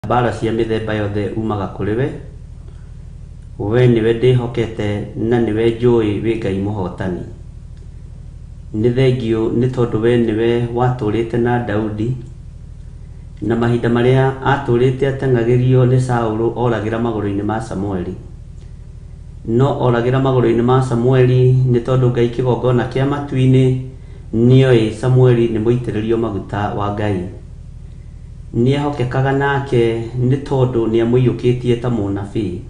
Bara cia mithemba yothe umaga kuri we niwe ndihokete na niwe njui wi Ngai muhotani. Ni thengio ni tondu we niwe waturite na Daudi na mahinda maria aturite atengagirio ni Saulu oragira maguru-ini ma Samueli. No oragira maguru-ini ma Samueli ni tondu Ngai kigongona kia matu-ini nioi Samueli ni muitiririo maguta wa Ngai. Niehokekaga nake ni tondu ni amuyukitie ta munabii.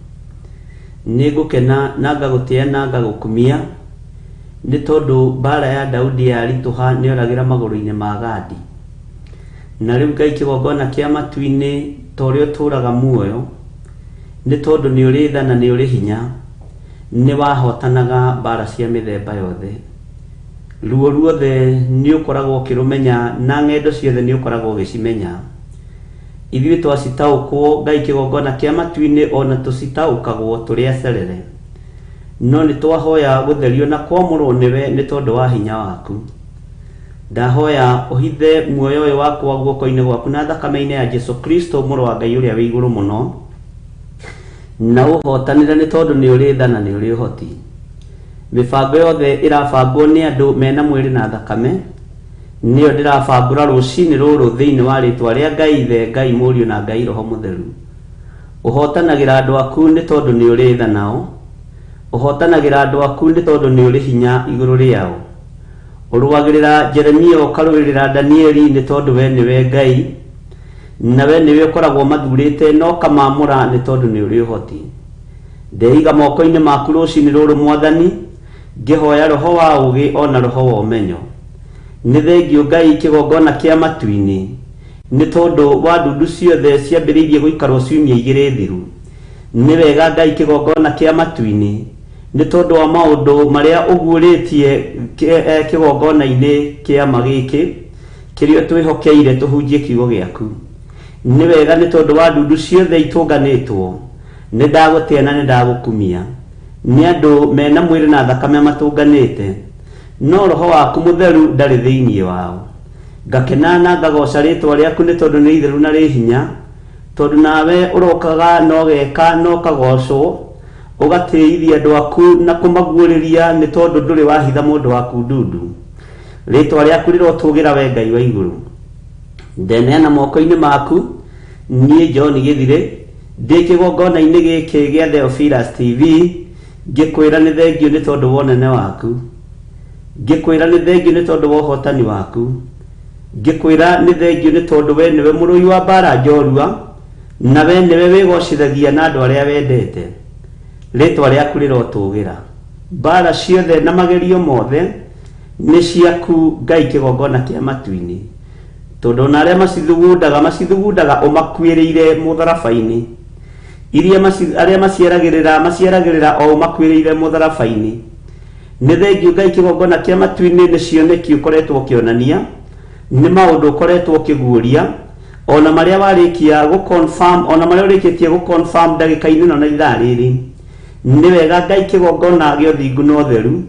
Ni gukena na ngagutia na ngagukumia ni tondu bara ya Daudi yarituha ni oragira maguru-ini ma Gadi. Na riu Ngai kigongona kia matu-ini torio turaga muoyo ni tondu ni uri tha na ni uri hinya ni wahotanaga bara cia mithemba yothe. Ruo ruothe ni ukoragwo ukirumenya na ng'endo ciothe ni ukoragwo ugicimenya. Ithuĩ twacitaũkwo Ngai kigongona kia matu-ini ona tucitaũkagwo turi acerere. No ni twahoya gutherio na kwamũrwo niwe ni tondu wa hinya waku. Ndahoya uhithe muoyo uyu wakwa guoko-ini gwaku na thakame-ini ya Jesu Kristo mũrũ wa Ngai uria wi igũrũ mũno. Na uhotanire ni tondu ni uri tha na ni uri uhoti. Mibango yothe irabangwo ni andu mena mwiri na thakame niyo ndirabangura rucini ruru thiini wa ritwa ria Ngai Ithe, Ngai Mũriũ na Ngai Roho Mũtheru. Uhotanagira andu aku ni tondu ni uri tha nao. Uhotanagira andu aku ni tondu ni uri hinya iguru riao. Uruagirira Jeremia ukarũĩrĩra Danieli ni tondu we niwe Ngai na we niwe ukoragwo mathurite no kamamũra ni tondu ni uri uhoti. Ndeiga moko-ini maku rucini ruru Mwathani ngihoya roho wa ugi ona roho wa umenyo. Ni thengio Ngai kigongona kia matu-ini ni tondu wa ndundu ciothe ciambĩrĩirie gũikarwo ciumia igĩrĩ thiru. Ni wega Ngai kigongona kia matu-ini ni tondu wa maundu maria uguũrĩtie kigongona-ini kia magiki kirio twihokeire tuhunjie kiugo giaku. Ni wega ni tondu wa ndundu ciothe itunganĩtwo ni ndagũtĩa na ni ndagukumia. Ni andu mena mwiri na thakame matunganĩte no roho waku mutheru ndari thiini wao. Ngakena na ngagoca ritwa riaku ni tondu ni itheru na ri hinya tondu nawe urokaga no geka no kagocwo ugatĩithia andu aku na kumaguũrĩria ni tondu nduri wahitha mundu waku ndundu. Ritwa riaku rirotugira we Ngai wa iguru. Ndeneana moko-ini maku nie John Githire ndi kigongona-ini giki gia Theophilus TV ngikwira ni thengio ni tondu wa unene waku. Ngikwira ni thengio ni tondu wa uhotani waku. Ngikwira ni thengio ni tondu we niwe mũrũi wa mbara njorua na we niwe wigocithagia na andu aria wendete. Ritwa riaku rirotugira. Mbara ciothe na magerio mothe ni ciaku Ngai kigongona kia matu-ini tondu na aria macithugundaga umakuĩrĩire mũtharaba-ini. Aria maciaragĩrĩra o umakuĩrĩire mũtharaba-ini. Ni thengio Ngai kigongona kia matu-ini ni cioneki ukoretwo ukionania ni maundu ukoretwo ukiguũria ona maria warikia guconfirm ona maria urikitie guconfirm ndagika-ini na ithaa rĩrĩ. Ni wega Ngai kigongona gĩa ũthingu na ũtheru.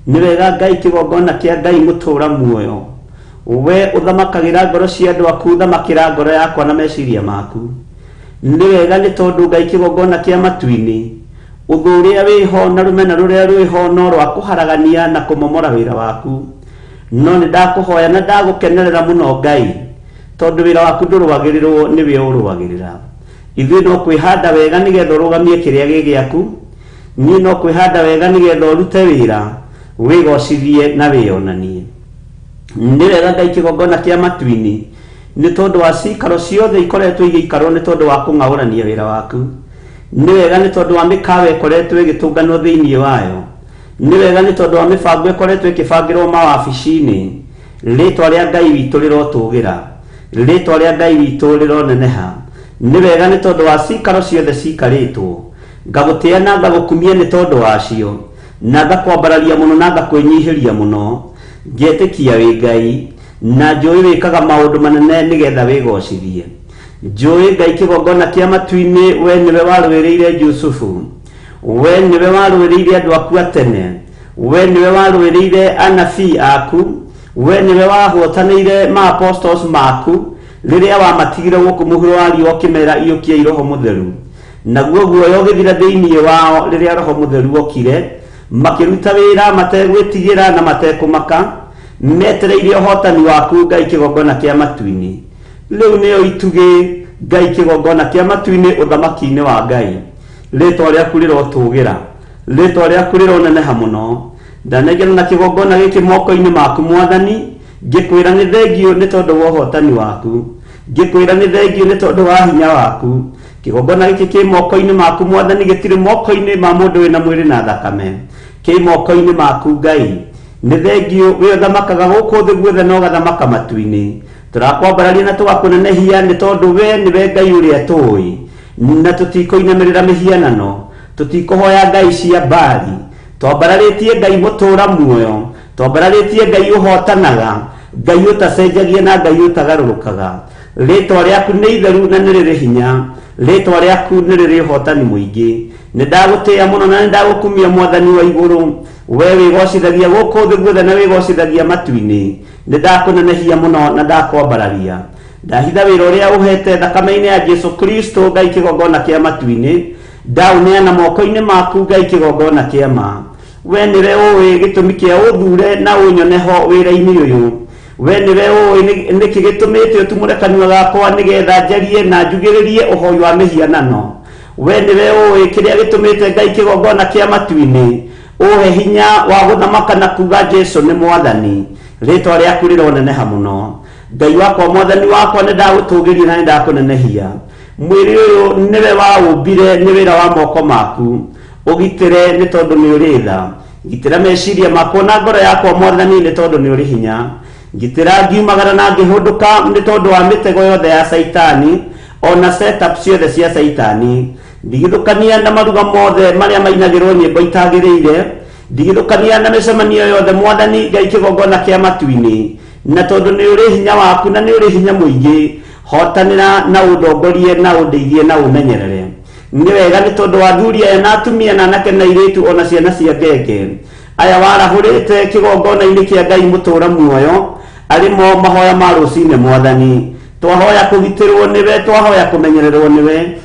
Ni wega Ngai kigongona kia Ngai mũtũra muoyo. We uthamakagira ngoro cia andu aku, uthamakira ngoro yakwa na meciria maku. Ni wega ni tondu Ngai kigongona kia matu-ini uthuria wiho na rumena ruria rwiho no rwa kuharagania na kumomora wira waku. No ni ndakuhoya na ndagukenerera muno Ngai tondu wira waku ndurugagirirwo ni we uruagirira. Ithuĩ no kwihanda wega nigetha urugamie kiria gi giaku. Ni no kwihanda wega nigetha urute wira wigocithie na wionanie. Ni wega Ngai kigongona kia matu-ini ni tondu wa cikaro ciothe ikoretwo igiikarwo ni tondu wa kung'aũrania wira waku. Ni wega ni tondu wa mikawa ikoretwo igitunganwo thiini wayo. Ni wega ni tondu wa mibango ikoretwo ikibangirwo mawabici-ini. Ritwa ria Ngai witu rirotugira. Ritwa ria Ngai witu rironeneha. Ni wega ni tondu wa cikaro ciothe cikaritwo. Ngagutia na ngagukumia ni tondu wacio na ngakwambararia muno na ngakwinyihiria muno. Ngetikia wi Ngai na njui wikaga maundu manene nigetha wigocithie. Njui Ngai kigongona kia matu-ini we niwe warũĩrĩire Jusufu. We niwe warũĩrĩire andu aku atene. We niwe warũĩrĩire anabii aku. We niwe wahotanĩire ma apostles maku riria wa matigire guku muhuro wa rio kimera iyokia Roho Mutheru naguo guoyo githira thiini wao riria Roho Mutheru okire makiruta wira mategwitigira na matekumaka metereire hotani waku Ngai kigongona kia matuini riu nio itugi Ngai kigongona kia matuini uthamaki-ini wa Ngai ritwa riaku rirotugira ritwa riaku rironeneha muno ndanegena na kigongona giki moko-ini maku Mwathani ngikwira ni thengio ni tondu wa hotani waku ngikwira ni thengio ni tondu wa hinya waku kigongona giki ki moko-ini maku Mwathani gitire moko-ini ma mundu wina mwiri na thakame ki moko-ini maku Ngai ni thengio we thamakaga guku thi guothe no gathamaka matu-ini turakwambararia na tugakunenehia ni tondu we niwe Ngai uria tui na tutikoinamirira mihianano tutikohoya ngai cia mbari twambararitie Ngai mutura muoyo twambararitie Ngai uhotanaga Ngai utacenjagia na Ngai utagarurukaga ritwa riaku ni itheru na ni riri hinya ritwa riaku ni riri hotani muingi ni ndagutia muno na ni ndagukumia Mwathani wa iguru we wigocithagia guku thi guothe na wigocithagia matu-ini ni ndakunenehia muno na ndakwambararia ndahitha wira uria uhete thakame-ini ya Jesu Kristo Ngai kigongona kia matu-ini ndauneana moko-ini maku Ngai kigongona kia ma we niwe uwi gitumi kia uthure na unyoneho wira-ini uyu we niwe uwi niki gitumite utumure kanua gakwa nigetha njarie na njugiririe uhoi wa mihianano we niwe uwi kiria gitumite Ngai kigongona kia matu-ini uhe hinya wa guthamaka na kuga Jesu ni Mwathani ritwa riaku rironeneha muno Ngai wakwa Mwathani wakwa ni ndagutugiria na ni ndakunenehia mwiri uyu niwe waumbire ni wira wa moko maku ugitire ni tondu ni uri tha gitira meciria makwa na ngoro yakwa Mwathani ni tondu ni uri hinya gitira ngiumagara na ngihunduka ni tondu wa mitego yothe ya Saitani ona setup ciothe cia Saitani ndigithukania na maruga mothe maria mainagirwo nyimbo itagiriire ndigithukania na micemanio yothe Mwathani Ngai kigongona kia matu-ini na tondu ni uri hinya waku na ni uri hinya muingi hotanira na udongorie na undeithie na umenyerere ni wega ni tondu wa thuri aya na atumia na anake na iritu ona ciana cia ngenge aya warahurite kigongona-ini kia Ngai mutura muoyo arimo mahoya ma rucine Mwathani twahoya kugitirwo niwe twahoya kumenyererwo niwe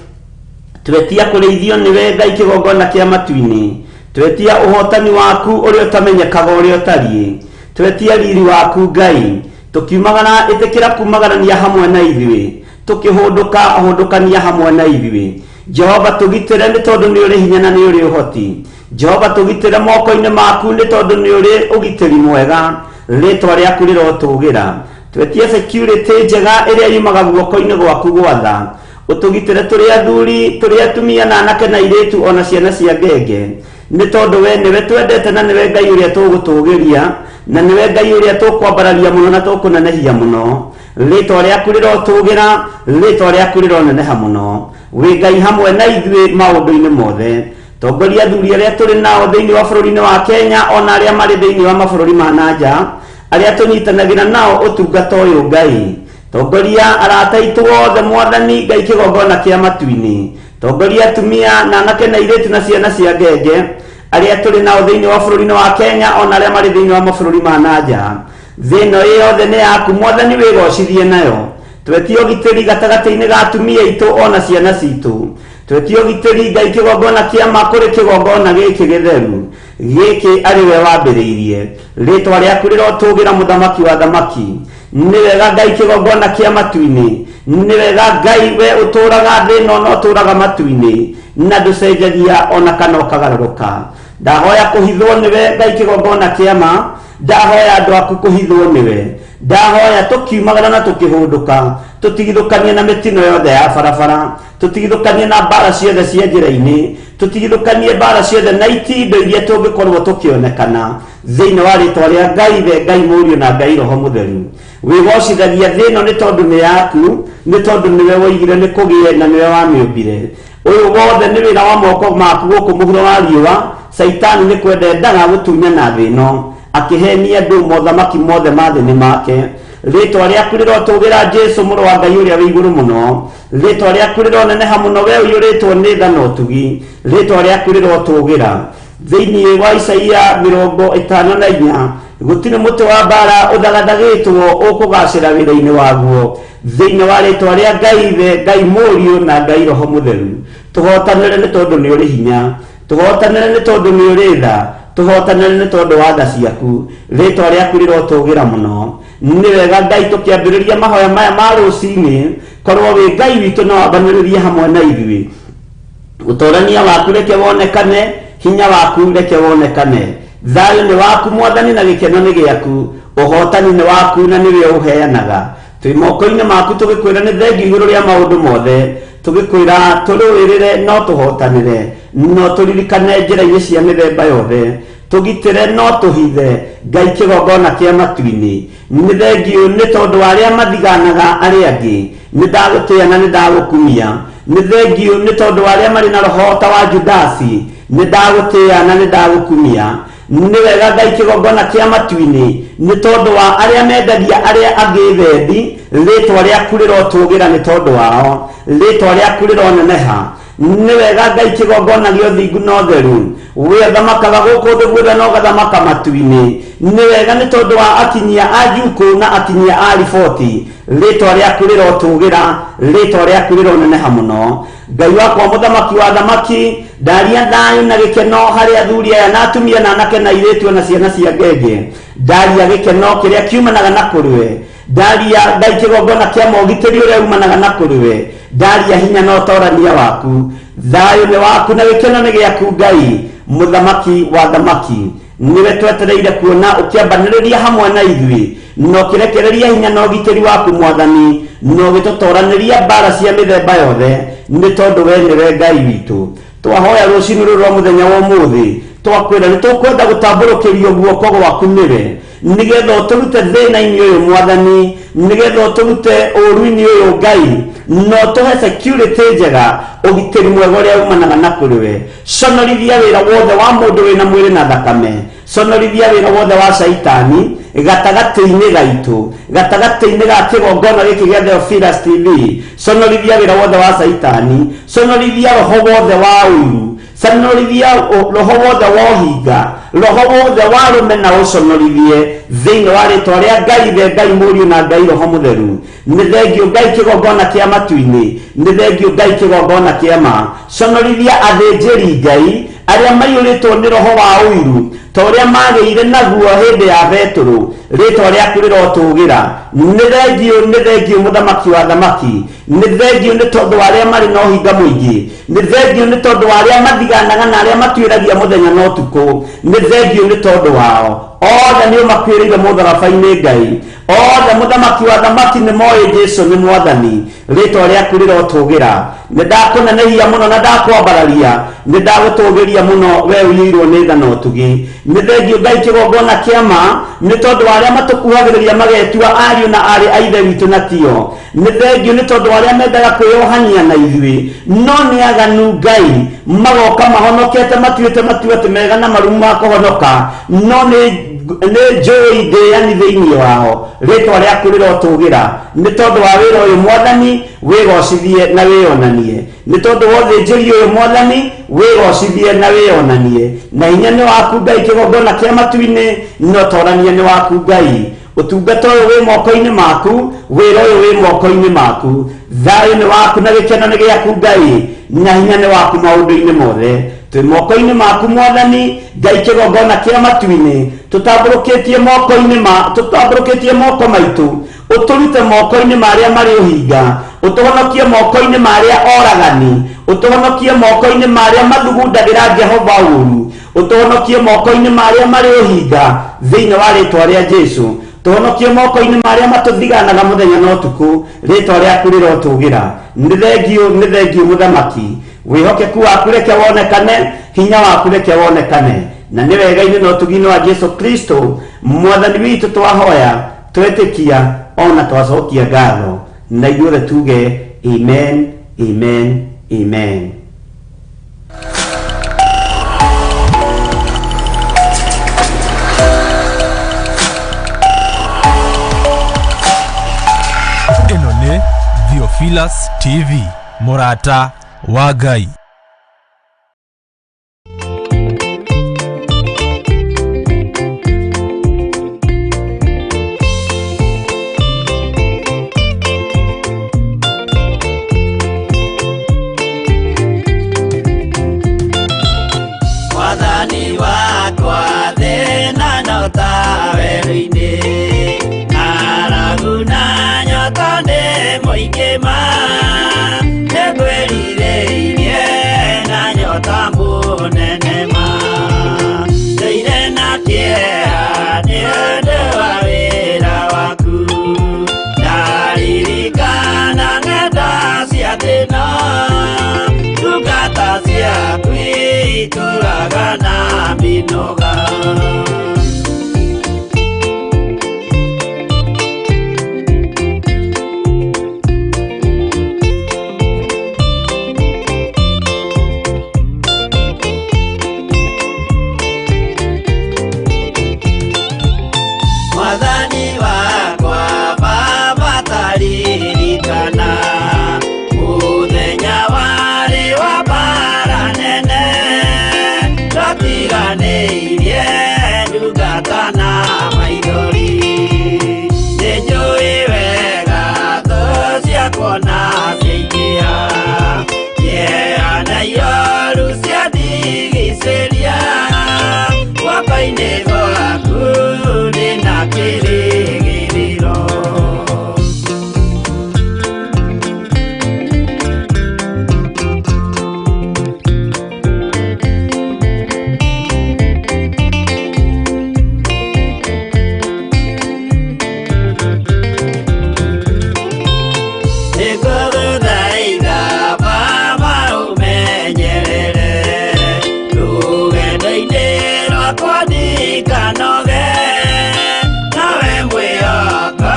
twetia kureithio niwe Ngai kigongona kia matu-ini twetia uhotani waku uria utamenyekaga uria utari twetia riri waku Ngai tukiumagara itikira kumagarania hamwe na ithui tukihundukania hamwe na ithui Jehova tugitire ni tondu ni uri hinya na ni uri uhoti Jehova tugitire moko-ini maku ni tondu ni uri ugitiri mwega ritwa riaku rirotugira twetie security njega iria yumaga guoko-ini gwaku gwatha utugitire turi athuri turi atumia na anake na iritu ona ciana cia ngenge ni tondu we niwe twendete na niwe Ngai uria tugutugiria na niwe Ngai uria tukwambararia muno na tukunenehia muno ritwa riaku rirotugira ritwa riaku rironeneha muno wi Ngai hamwe na ithui maundu-ini mothe tongoria athuri aria turi nao thiini wa bururi-ini wa Kenya ona aria mari thiini wa mabururi ma nanja aria tunyitanagira nao utungata uyu Ngai tongoria arata itu othe Mwathani Ngai kigongona kia matu-ini tongoria atumia na anake na iritu na ciana cia ngenge aria turi nao thiini wa bururi-ini wa Kenya ona aria mari thiini wa mabururi ma nanja thino yothe ni yaku Mwathani wigocithie nayo twetie ugitiri gatagati-ini ga atumia itu ona ciana citu twetie ugitiri Ngai kigongona kia makuri kigongona giki githeru giki ari we wambiriirie ritwa riaku rirotugira muthamaki wa thamaki ni wega Ngai kigongona kia matu-ini ni wega Ngai we uturaga thino no uturaga matu-ini na nducenjagia ona kana ukagaruruka ndahoya kuhithwo niwe Ngai kigongona kia ma ndahoya andu aku kuhithwo niwe ndahoya tukiumagara na tukihunduka tutigithukanie na mitino yothe ya barabara tutigithukanie na mbara ciothe cia njira-ini tutigithukanie mbara ciothe na itindo iria tungikorwo tukionekana thiini wa ritwa ria Ngai we Ngai Murio na Ngai Roho Mutheru wigocithagia thino ni tondu ni yaku ni tondu niwe woigire ni kugie na niwe wamiumbire uyu wothe ni wira wa moko maku guku muhuro wa riua Saitani ni kwendendaga gutunyana thino akihenia andu mothamaki mothe ma thini make ritwa riaku rirotugira Jesu muru wa Ngai uria wi iguru muno ritwa riaku rironeneha muno we uyuritwo ni tha na utugi ritwa riaku rirotugira thiini wa Isaia 54 gutire muti wa bara uthagathagetwo ukugacira wira-ini waguo thiini wa ritwa ria Ngai Muriu na Ngai Roho Mutheru. Tuhotanire ni tondu ni uri hinya, tuhotanire ni tondu ni uri tha, tuhotanire ni tondu wa tha ciaku. Ritwa riaku rirotugira muno. Ni wega Ngai tukiambiriria mahoya maya ma rucini korwo wi Ngai witu no abaniririe hamwe na ithui. Utorania waku reke wonekane, hinya waku reke wonekane. Thayu ni waku Mwathani na gikeno ni giaku, uhotani ni waku na niwe uheanaga. Twi moko-ini maku tugikwira ni thengiu iguru ria maundu mothe, tugikwira turuirire no tuhotanire, no turirikane njira-ini cia mithemba yothe, tugitire no tuhithe. Ngai kigongona kia matu-ini ni thengiu ni tondu wa aria mathiganaga aria angi, ni ndagutia na ni ndagukumia. Ni thengiu ni tondu wa aria mari na roho ta wa Judasi, ni ndagutia na ni ndagukumia. Ni wega Ngai kigongona kia matu-ini ni tondu wa aria mendagia aria angi thendi, ritwa riaku rirotugira ni tondu wao, ritwa riaku rironeneha. Ni wega Ngai kigongona gio thingu no theru, we thamakaga guku thi gwitha no gathamaka matu-ini. Ni wega ni tondu wa atinyia a njuku na atinyia a riboti, ritwa riaku rirotugira, ritwa riaku rironeneha muno. Ngai wakwa muthamaki wa thamaki, ndaria thayu na gikeno hari athuri aya na atumia na anake na airitu na ciana cia ngenge. Ndaria gikeno kiria kiumanaga na kuriwe, ndaria Ngai kigongona kia mogitiri uria umanaga na kuriwe, ndaria hinya na utorania waku. Thayu ni waku na gikeno ni giaku Ngai muthamaki wa thamaki. Niwe twetereire kuona ukiambaniriria hamwe na ithui, no kirekereria hinya na ugitiri waku Mwathani, no gitutoraniria mbara cia mithemba yothe, ni tondu we niwe Ngai witu. Twahoya rucini ruru rwa muthenya wa umuthi, twakwira ni tukwenda gutamburukirio guoko gwaku niwe, nigetha uturute thina-ini uyu Mwathani, nigetha uturute uru-ini uyu Ngai, no tuhe security njega, ugitiri mwega uria umanaga na kuriwe. Conorithia wira wothe wa mundu wina mwiri na thakame, conorithia wira wothe wa Saitani gatagati-ini gaitu, gatagati-ini ga kigongona giki gia Theophilus TV. Conorithia wira wothe wa Saitani, conorithia roho wothe wa uiru, conorithia roho wothe wa uhinga, roho wothe wa rumena uconorithie thiini wa ritwa ria Ngai Muriu na Ngai Roho Mutheru. Ni thengiu Ngai kigongona kia matu-ini, ni thengiu Ngai kigongona kia ma. Conorithia athinjiri Ngai aria maiyuritwo ni roho wa uiru ta uria magiire naguo hindi ya Petro, ritwa riaku rirotugira. Ni thengiu muthamaki wa thamaki, ni thengiu ni tondu wa aria mari na uhinga muingi, ni thengiu ni tondu wa aria mathiganaga na aria matuiragia muthenya na utuku, ni thengiu ni tondu wao othe ni umakwirire mutharaba-ini Ngai. Othe muthamaki wa thamaki ni moi Jesu ni Mwathani, ritwa riaku rirotugira. Ni ndakunenehia muno na ndakwambararia, ni ndagutugiria muno we uirwo ni tha na utugi. Ni thengiu Ngai kigongona kia ma, ni tondu wa aria matukuhagiriria magetua ariu na ari a ithe witu na tio. Ni thengiu ni tondu wa aria mendaga kwiohania na ithui, no ni aganu Ngai magoka mahonokete matuite matuate mega na marumu ma kuhonoka, no ni joy ndeani thiini wao. Ritwa riaku rirotugira, ni tondu wa wira uyu Mwathani wigocithie na wionanie, ni tondu wa uthinjiri uyu Mwathani wigocithie na wionanie. Na hinya ni waku Ngai kigongona kia matu-ini, no torania ni waku Ngai. Utungata uyu wi moko-ini maku, wira uyu wi moko-ini maku. Thayu ni waku na gikeno ni giaku Ngai, na hinya ni waku maundu-ini mothe. Twi moko-ini maku Mwathani, Ngai kigongona kia matu-ini, tutamburukitie moko maitu, uturute moko-ini maria mari uhinga, utuhonokie moko-ini maria oragani, utuhonokie moko-ini maria mathugundagira Jehova uru, utuhonokie moko-ini maria mari uhinga thiini wa ritwa ria Jesu. Tuhonokie moko-ini maria matuthiganaga muthenya na utuku, ritwa riaku rirotugira. Ni thengiu muthamaki, wihokeku waku reke wonekane, hinya waku reke wonekane. Na ni wega-ini na utugi-ini wa Jesu Kristo Mwathani witu twahoya, twetikia ona twacokia ngatho, na ithuothe tuge amen, amen, amen. Eno ni Theophilus TV, Murata wa Ngai. gwituraga na minoga. Mwathani wakwa baba taririkana muthenya wari wa bara nene twatiganĩirie ndungata na maithori nĩnjũĩ wega thũ ciakwa na ciaingĩha na ihoru ciandigicĩria guoko-inĩ gwaku ndĩna kĩrĩgĩrĩro. Nĩngũgũthaitha Baba ũmenyerere rũgendo-inĩ rwakwa ndikanoge, nawe mwĩhoko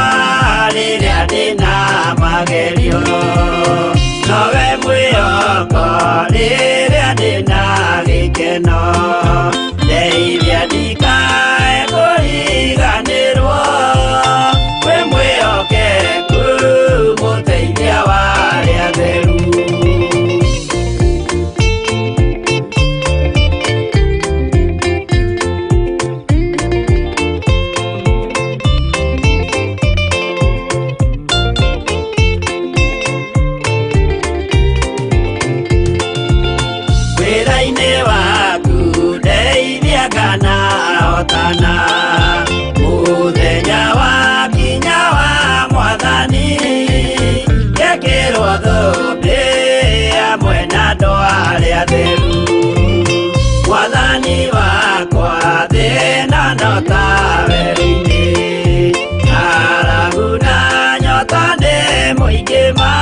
rĩrĩa ndĩna magerio, nawe mwĩhoko rĩrĩa ndĩna gĩkeno, ndeithia ndikae kũriganĩrwo wĩ mwĩhokeku mũteithia wa arĩa atheru. Wĩra-inĩ waku ndeithia nganahotana, mũthenya wakinya wa Mwathani ngekĩrwo thũmbĩ hamwe na andũ arĩa atheru. Mwathani wakwa thĩna no ta werũ-inĩ, ng'aragu na nyota nĩ mũingĩ ma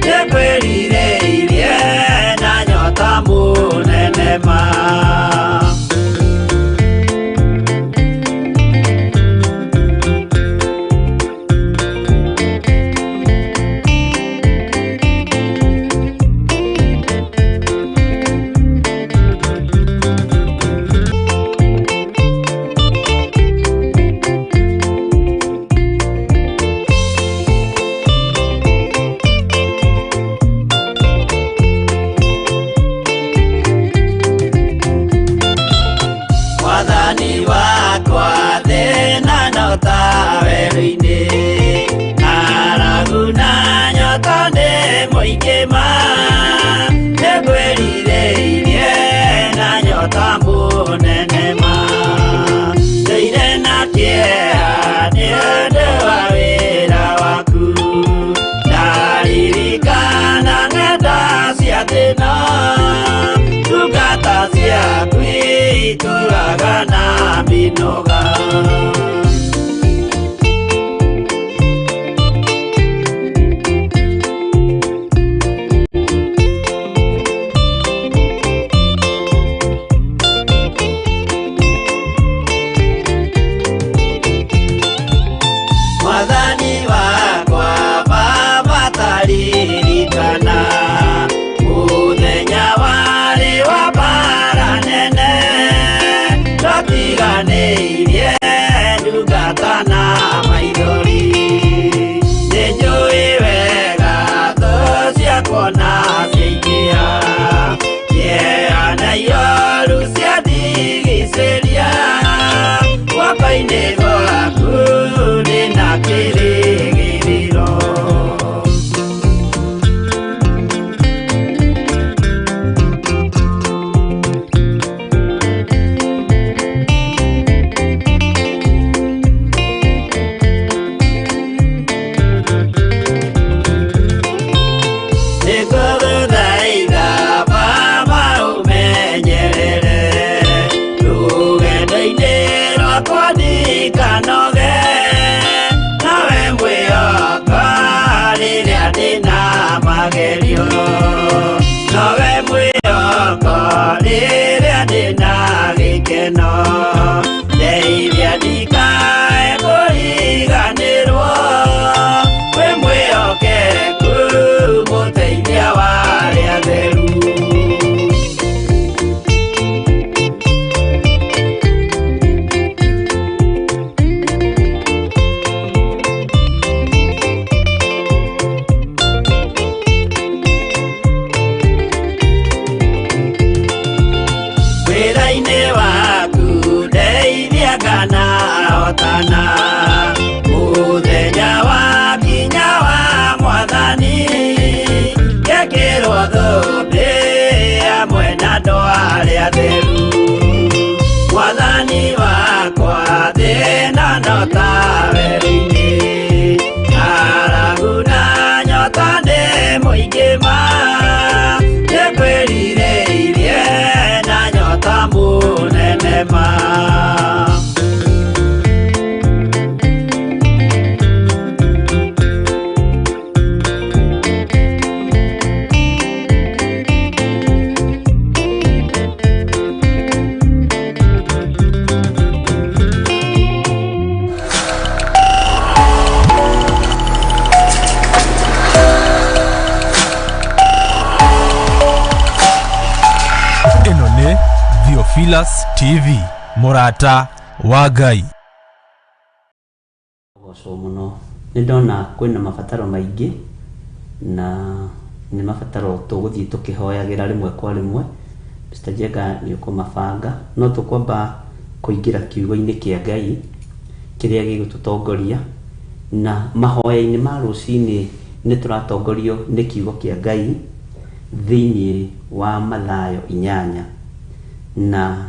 nĩngwĩrirĩirie na nyota mũnene ma. Mwathani wakwa thĩna no ta werũ-inĩ, ng'aragu na nyota nĩ mũingĩ ma nĩngwĩrirĩirie na nyota mũnene ma. Ndũire na kĩeha nĩ ũndũ wa wĩra waku, ndaririkana ng'enda cia thĩna, ndungata ciaku itũraga na minoga. Mwathani wakwa Baba taririkana mũthenya wari wa bara nene twatiganĩirie ndungata na maithori nĩnjũĩ wega thũ ciakwa na ciaingĩha na ihoru ciandigicĩria guoko-inĩ gwaku ndĩna kĩrĩgĩrĩro. Nĩngũgũthaitha Baba ũmenyerere rũgendo-inĩ rwakwa ndikanoge, nawe mwĩhoko rĩrĩa ndĩna magerio, nawe mwĩhoko rĩrĩa ndĩna gĩkeno ndeithia ndikae kũriganĩrwo wĩ mwĩhokeku mũteithia wa arĩa atheru. Muthenya wa kinya wa Mwathani gekĩrwo thũmbĩ hamwe na andũ arĩa atheru. Mwathani wakwa thĩna no ta werũ-inĩ, ng'aragu na nyota nĩ mũingĩ ma nĩngwĩrirĩirie na nyota mũnene ma. Theophilus TV Murata wa Ngai. Goco muno nĩ ndona kwĩna mabataro maingĩ na nĩ mabataro tũgũthiĩ tũkĩhoyagĩra rĩmwe kwa rĩmwe. Mr. Njenga nĩ ũkũmabanga, no tũkwamba kũingĩra kiugo-inĩ kĩa Ngai kĩrĩa gĩgũtũtongoria, na mahoya-inĩ ma rũcinĩ nĩ tũratongorio nĩ kiugo kĩa Ngai thĩinĩ wa Mathayo 8 na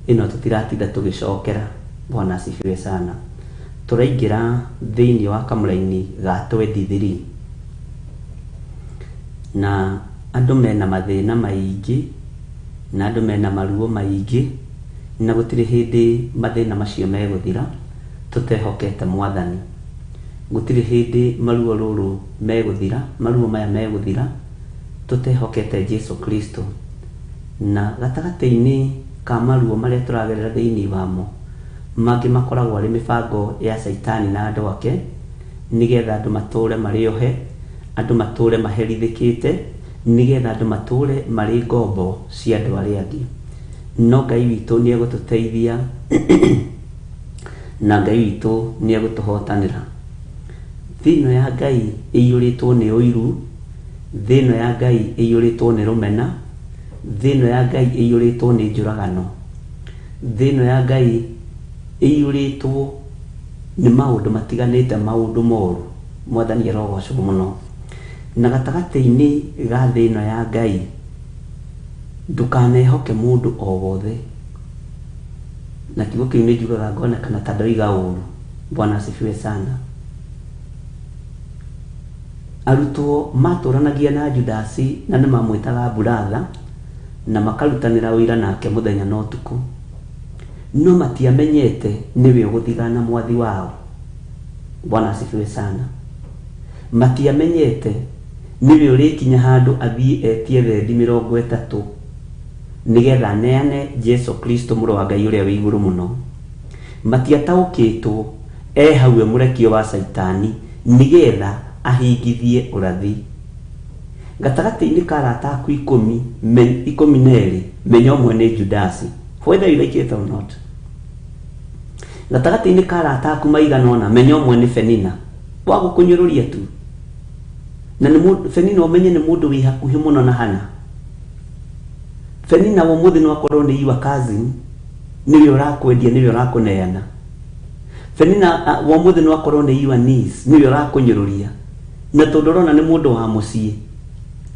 ino tutiratinda tugicokera. Bwana asifiwe sana. Turaingira thĩinĩ wa kamũra-inĩ ga 23 na andũ mena mathĩna maingĩ na andũ mena maruo maingĩ na gũtirĩ hĩndĩ mathĩna macio megũthira tutehokete Mwathani. Gũtirĩ hĩndĩ maruo rũrũ megũthira, maruo maya megũthira tutehokete Jesu Kristo. Na gatagata-inĩ ka maruo marĩa tũragerera thĩinĩ wamo, mangĩ makoragwo arĩ mĩbango ya Saitani na andũ ake nĩgetha andũ matũre marĩohe, andũ matũre maherithĩkĩte, nĩgetha andũ matũre marĩ ngombo cia andũ arĩa angĩ. No Ngai witũ nĩ egũtũteithia na Ngai witũ nĩ egũtũhotanĩra. Thĩinĩ ya Ngai ĩiyũrĩtwo nĩ ũiru, thĩinĩ ya Ngai ĩiyũrĩtwo nĩ rũmena, thĩinĩ ya Ngai ĩiyũrĩtwo nĩ njũragano, thĩinĩ ya Ngai ĩiyũrĩtwo nĩ maũndũ matiganĩte, maũndũ moru. Mwathani arogocwo mũno. Na gatagata-inĩ ga thĩinĩ ya Ngai ndũkanehoke mũndũ o wothe. Na kiugo kĩu nĩ njugaga ngona kana ta ndoiga ũru. Bwana asifiwe sana. Arutwo matũranagia na Judasi na nĩ mamwĩtaga Buratha na makarutanĩra ũira nake mũthenya na ũtukũ, no matiamenyete nĩwe ũgũthigana mwathi wao. Bwana asifiwe sana. Matiamenyete nĩwe ũrĩkinya handũ athiĩ etie thendi 30 nĩgetha neane Jesu Kristo mũrũ wa Ngai ũrĩa wĩ igũrũ mũno. Matiataũkĩtwo hau mũrekio wa Saitani nĩgetha ahingithie ũrathi. Gatagata-inĩ ka arata aku 12 menya ũmwe nĩ Judasi, whether you like it or not. Gatagata-inĩ ka arata aku maigana ũna menya ũmwe nĩ Penina, wa gũkũnyũrũria tu. Na nĩ Penina ũmenye nĩ mũndũ wĩ hakuhĩ mũno na Hana. Penina wa mũthĩ no akorwo nĩ your cousin, nĩwe ũrakwendia, nĩwe ũrakũneana. Penina wa mũthĩ no akorwo nĩ your niece, nĩwe ũrakũnyũrũria. Na tondũ ũrona nĩ mũndũ wa mũciĩ,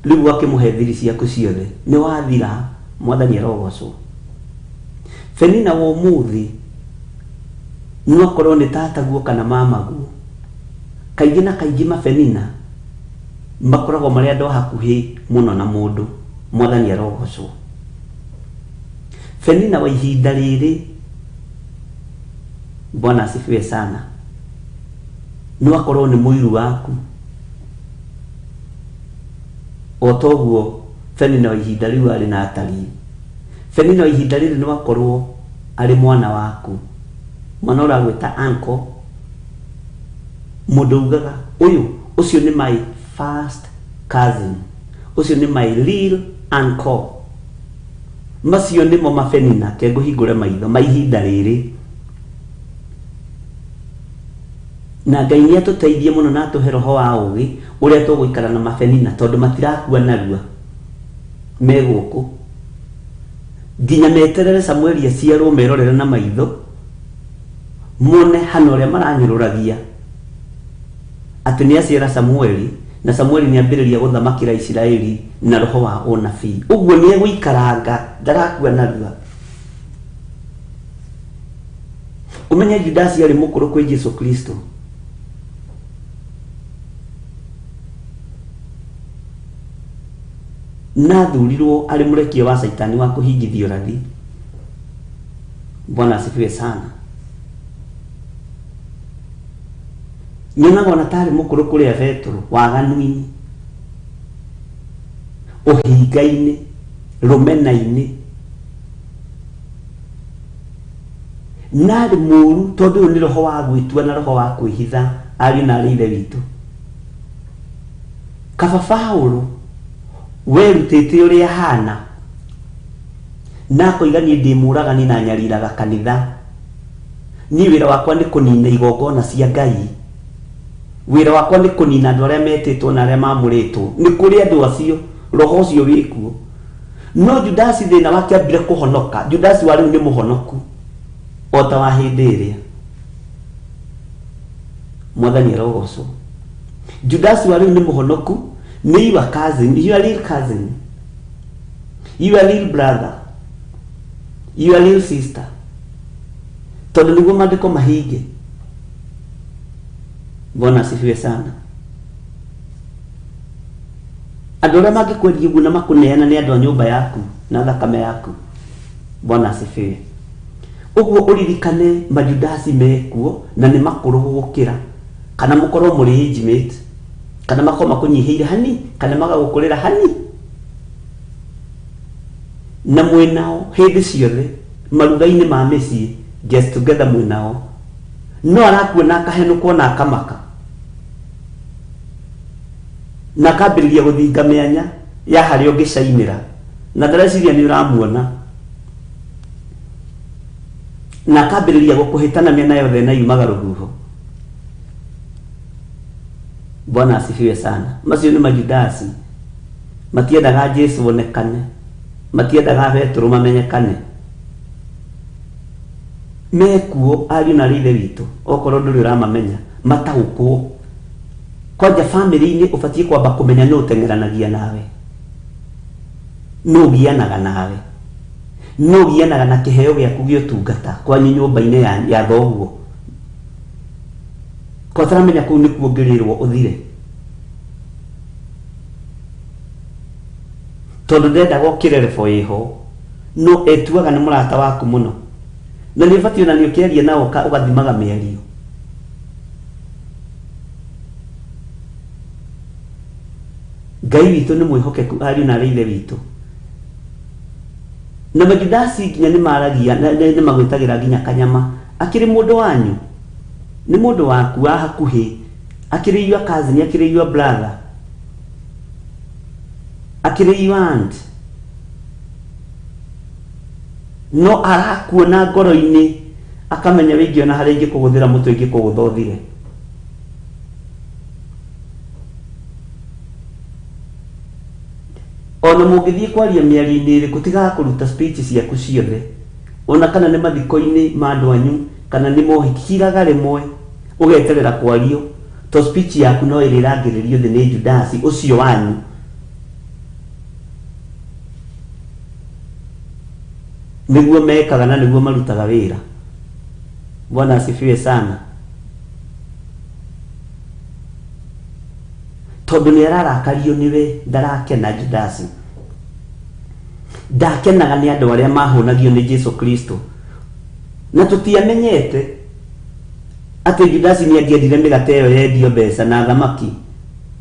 rĩu akĩmũhe thiri ciaku ciothe nĩ wathira. Mwathani arogocwo. Penina wa ũmũthĩ no akorwo nĩ tataguo kana mamaguo. Kaingĩ na kaingĩ mapenina makoragwo marĩ andũ hakuhĩ mũno na mũndũ. Mwathani arogocwo. Penina wa ihinda rĩrĩ, Bwana asifiwe sana, no akorwo nĩ mũiru waku. O toguo Penina wa ihinda rĩu arĩ na atari. Penina ihinda riri no akorwo ari mwana waku mwana uragwita uncle mundu ugaga ucio ni my first cousin, ucio ni my real uncle. Macio nimo mafenina ke nguhingure maitho maihinda riri. Na Ngai ni atuteithie muno na atuhe roho wa ugi uria tuguikara na mafenina tondu matirakua narua me guku nginya meterere Samueli aciarwo merorere na maitho mone hana uria maranyururagia ati ni aciara Samueli na Samueli ni ambiriria guthamakira Israeli na roho wa unabii. Uguo ni egwikaranga ndarakua narua. Umenye Judas yari mukuru kwi Yesu Kristo. Na thurirwo ari murekia wa Saitani wa kuhingithio rathi. Bwana asifiwe sana. Nyonaga ona tari mukuru kuri Petro waganuini uhingaini rumenaini nari muru tondu ni roho wa gwitua na roho wa kwihitha ari na rithe witu. Kaba Paulo werutete uria hana na koigani ndi muragani na nyariraga kanitha ni wira wakwa ni kunina igongona cia Ngai. Wira wakwa ni kunina andu aria metitwo na aria mamuritwo ni kuri andu acio roho ucio wikuo. No Judas thina wake ambire kuhonoka. Judas wari ni muhonoku ota wa hindi iria mwathani rogoso. Judas wari ni muhonoku ni your cousin, your real cousin, your real brother, your real sister. Tondu niguo maandiko mahinge. Bwana asifiwe sana. Andu aria mangikwendia uguo na makuneana ni andu a nyumba yaku na thakame yaku. Bwana asifiwe. Uguo uririkane majudasi mekuo na ni makuru gukira kana mukorwo muri intimate kana makoma makunyihiire hani kana magagukurira hani na mwenao hindi ciothe maruga-ini ma micii get together mwenao no arakuona akahenukwo na akamaka na kambiriria guthinga mianya ya hari ungicainira na ndareciria ni uramuona na kambiriria gukuhitana miena yothe na yumaga ruhuho. Bwana asifiwe sana. Macio ni majudasi matiendaga Jesu onekane, matiendaga Petro mamenyekane. Mekuo ari na rithe witu okorwo nduri uramamenya matagukwo kwanja family-ini ubatie kwamba kumenya no tengeranagia nawe, no gianaga nawe, no gianaga na kiheo giaku giotungata kwa nyumba-ini ya thoguo kwa taramenya kuu ni kuongerirwo uthire tondu ndenda gokire lefo iho no etuaga ni murata waku muno na ni batio na ni ukiaria nao ugathimaga miario. Ngai witu ni mwihokeku ari na rithe witu na majudasi nginya ni maragia ni magwitagira nginya kanyama akiri mundu wanyu ni mundu waku wa hakuhi akiri your cousin akiri your brother akiri your aunt no arakuona ngoro-ini akamenya wingio na hari ingi kuguthira mutu ingi kuguthothire. Ona mungithie kwaria miario-ini ri kutiga kuruta speech ciaku ciothe ona kana ni mathiko-ini ma andu anyu kana ni mohikiraga rimwe ugeterera kwario to speech yaku no irirangiririo the ni Judas ucio wanyu niguo mekaga na niguo marutaga wira. Bwana asifiwe sana. Tondu ni ararakario niwe ndarakena Judas ndakenaga ni andu aria mahunagio ni Jesu Kristo na tutiamenyete ati Judas ni angiendire migate iyo yendio mbeca na thamaki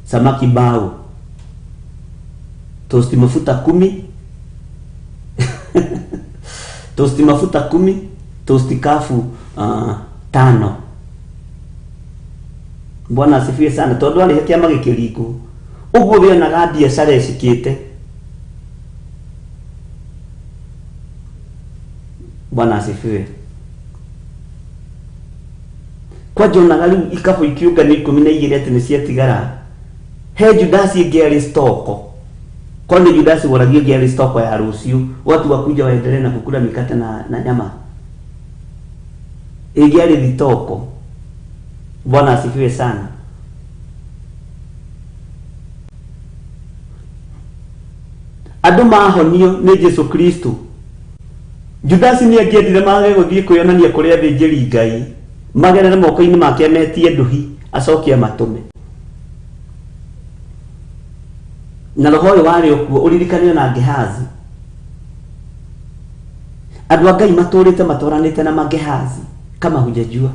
samaki bao tosti mafuta 10 tosti mafuta 10, tosti kafu 5. Bwana asifiwe sana. Tondu ari kiama gikiriku uguo bionaga biacara icikite. Bwana asifiwe. Kwa jonaga riu ikabu ikiunga ni 12 ati ni ciatigara. He Judasi ingiari stoko. Kwani Judasi waragio ingiari stoko ya rucio, watu wakuja waendelee na kukula mikate na nyama. Ingiari vitoko. Bwana asifiwe sana. Andu mahonio ni Yesu Kristo. Judasi ni agiendire mage guthie kuyonania kuria thĩnjĩri Ngai magerere moko-ini make metie nduhi acokia matume. Na roho uyu wari okuo uririkanio na Gehazi. Andu a Ngai maturite matoranite na Gehazi kama hujajua.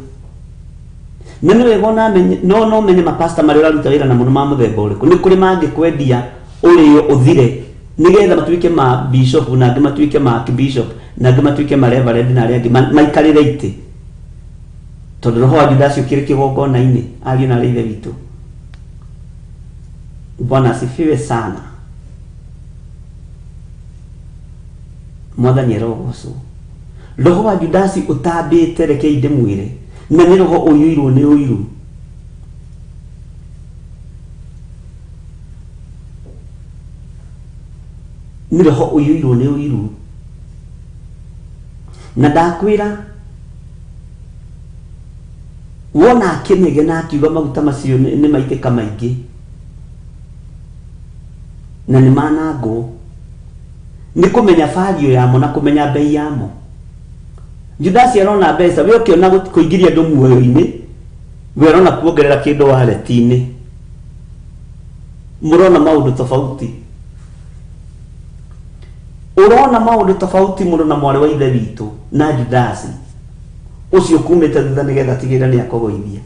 Nene wega na menye no menye mapasta mari uraruta wira na muno ma muthemba uriku ni kuri mangi kwendia uriyo uthire nigetha matuike ma bishop na angĩ matuike ma bishop na angĩ matuike ma reverend na arĩa angĩ maikarire ite. Tondu roho wa Judasi ukiri kigongona-ini ari na ithe witu. Bwana asifiwe sana. Mwathani arogocwo. Roho wa Judasi utambite reke inde mwire na ni roho uyuirwo ni uiru. Ni roho uyuirwo ni uiru. Na ndakwira wona akinege na akiuga maguta macio ni maitĩka maingĩ na ni manango ni kumenya value yamo na kumenya bei yamo. Judasi arona mbeca we ukiona kuingiria andu muoyo-ini we arona kuongerera kindu wallet-ini. Murona maundu tofauti. Urona maundu tofauti muno na mwari wa ithe witu na Judasi ucio kumite thutha nigetha tigira ni akogoithia.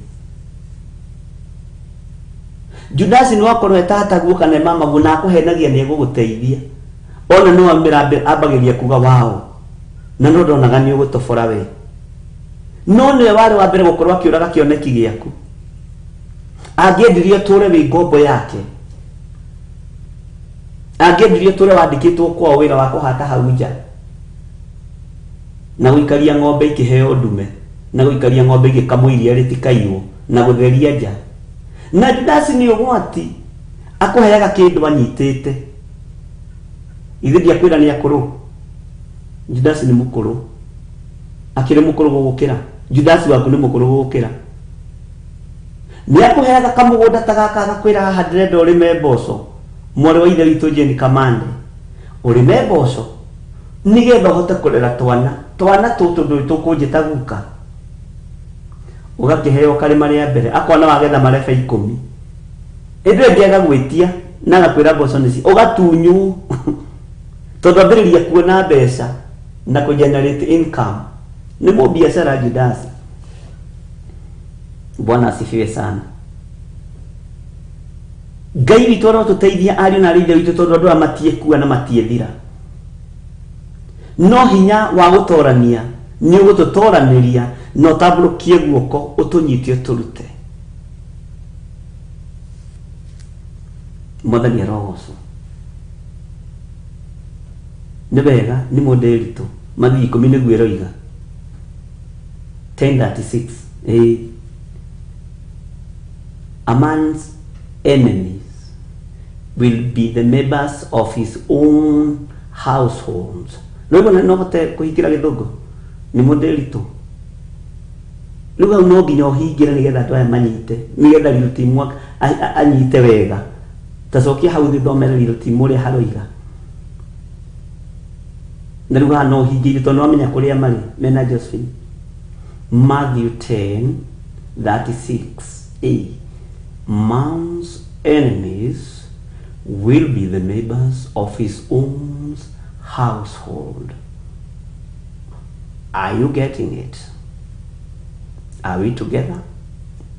Judasi no akorwo etataguo kana mama guna akuhenagia ni guguteithia ona no amira ambagiria kuga wao na no ndonaga ni ugutofora we no ni wale wa mbere gukorwo akiuraga kioneki giaku angiendirie tore wi ngombo yake angiendirie tore wandikitwo kwa wira wa kuhata hau nja na guikaria ng'ombe ikiheo ndume na guikaria ng'ombe igikamwiria ritikairwo na gutheria nja. Na Judasi ni ugwati akuheaga kindu anyitite ithe ndiakwira ni akuru. Judasi ni mukuru akire mukuru gugukira. Judasi waku ni mukuru gugukira. Ni akuheaga kamugunda tagaka agakwira haha ndirenda urime mboco mwari wa ithe witu Jane Kamande urime mboco nigetha uhote kurera twana tutu ndu tukunjita guka ugakiheo karima ria mbere akona wagetha marebe 10 indi ngiaga gwitia na gakwira mboco nici ugatunyu tondu ambiriria kuona mbeca na kugenerate income ni mo biashara Judasi. Bwana asifiwe sana. Ngai witu arotuteithia ari na rithe witu tondu andu amatie kuwa na matie thira no hinya wa gutorania ni ugututoraniria no tabrukie guoko utunyitio turute. Mwathani arogocwo. Ni wega ni modelitu mathi 10 niguo roiga 10:36 a man's enemies will be the members of his own household. Luego no bote kuhikira githungu ni modelitu luego no nginya uhingira nigetha twa manyite nigetha riutimwa anyite wega tacokia hau thithomera riutimwa ri haroiga na luego no uhingira tondu amenya kuria mari mena Josephine. Matthew 10:36 man's enemies will be the members of his own household. Are you getting it? Are we together?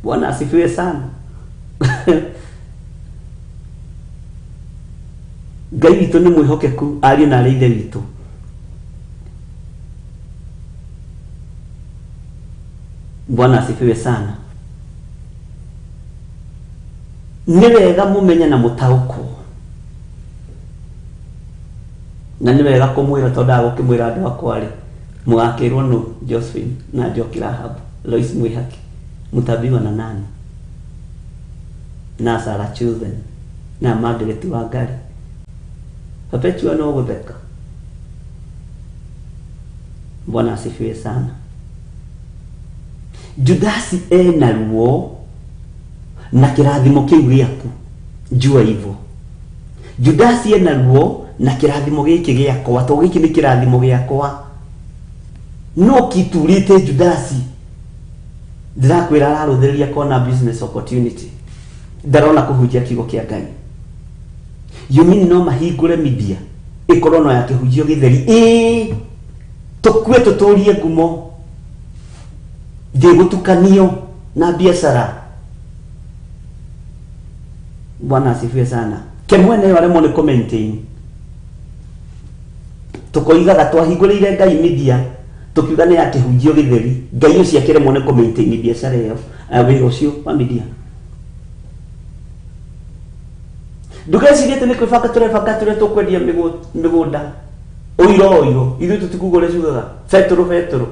Bwana asifiwe sana. Ngai witu ni mwihokeku ari na ithe witu Bwana asifiwe sana. Ni wega mumenye na mutauko, na ni wega kumwira tonda gukimwira andu akwa ri mugakirwo no Josephine na Jokira Hub, Lois Mwihaki, mutabiwa na nani, na Sarah Children na Margaret Wangari. Perpetua no gutheka. Bwana asifiwe sana. Judasi ena ruo na kirathimo kiu giaku, jua hivyo. Judasi ena ruo na kirathimo giki giakwa, to giki ni kirathimo giakwa. No kiturite Judasi ndirakwira araruthiriria kona business opportunity, ndarona kuhunjia kigo kia Ngai. You mean no mahingure media ikorwo no yake hujio githeri tukue tuturie ngumo ndigutukanio na biashara. Bwana asifiwe sana. Kemwene wale mone commenting tukoigaga twahingurire Ngai media tukiuga ni yake hujio githeri, Ngai ucio akire mone commenting biashara iyo wiro ucio wa media. Ndugeci gete ni kwifaka ture tukwendia migunda oiro ithu tutikugore cugaga fetro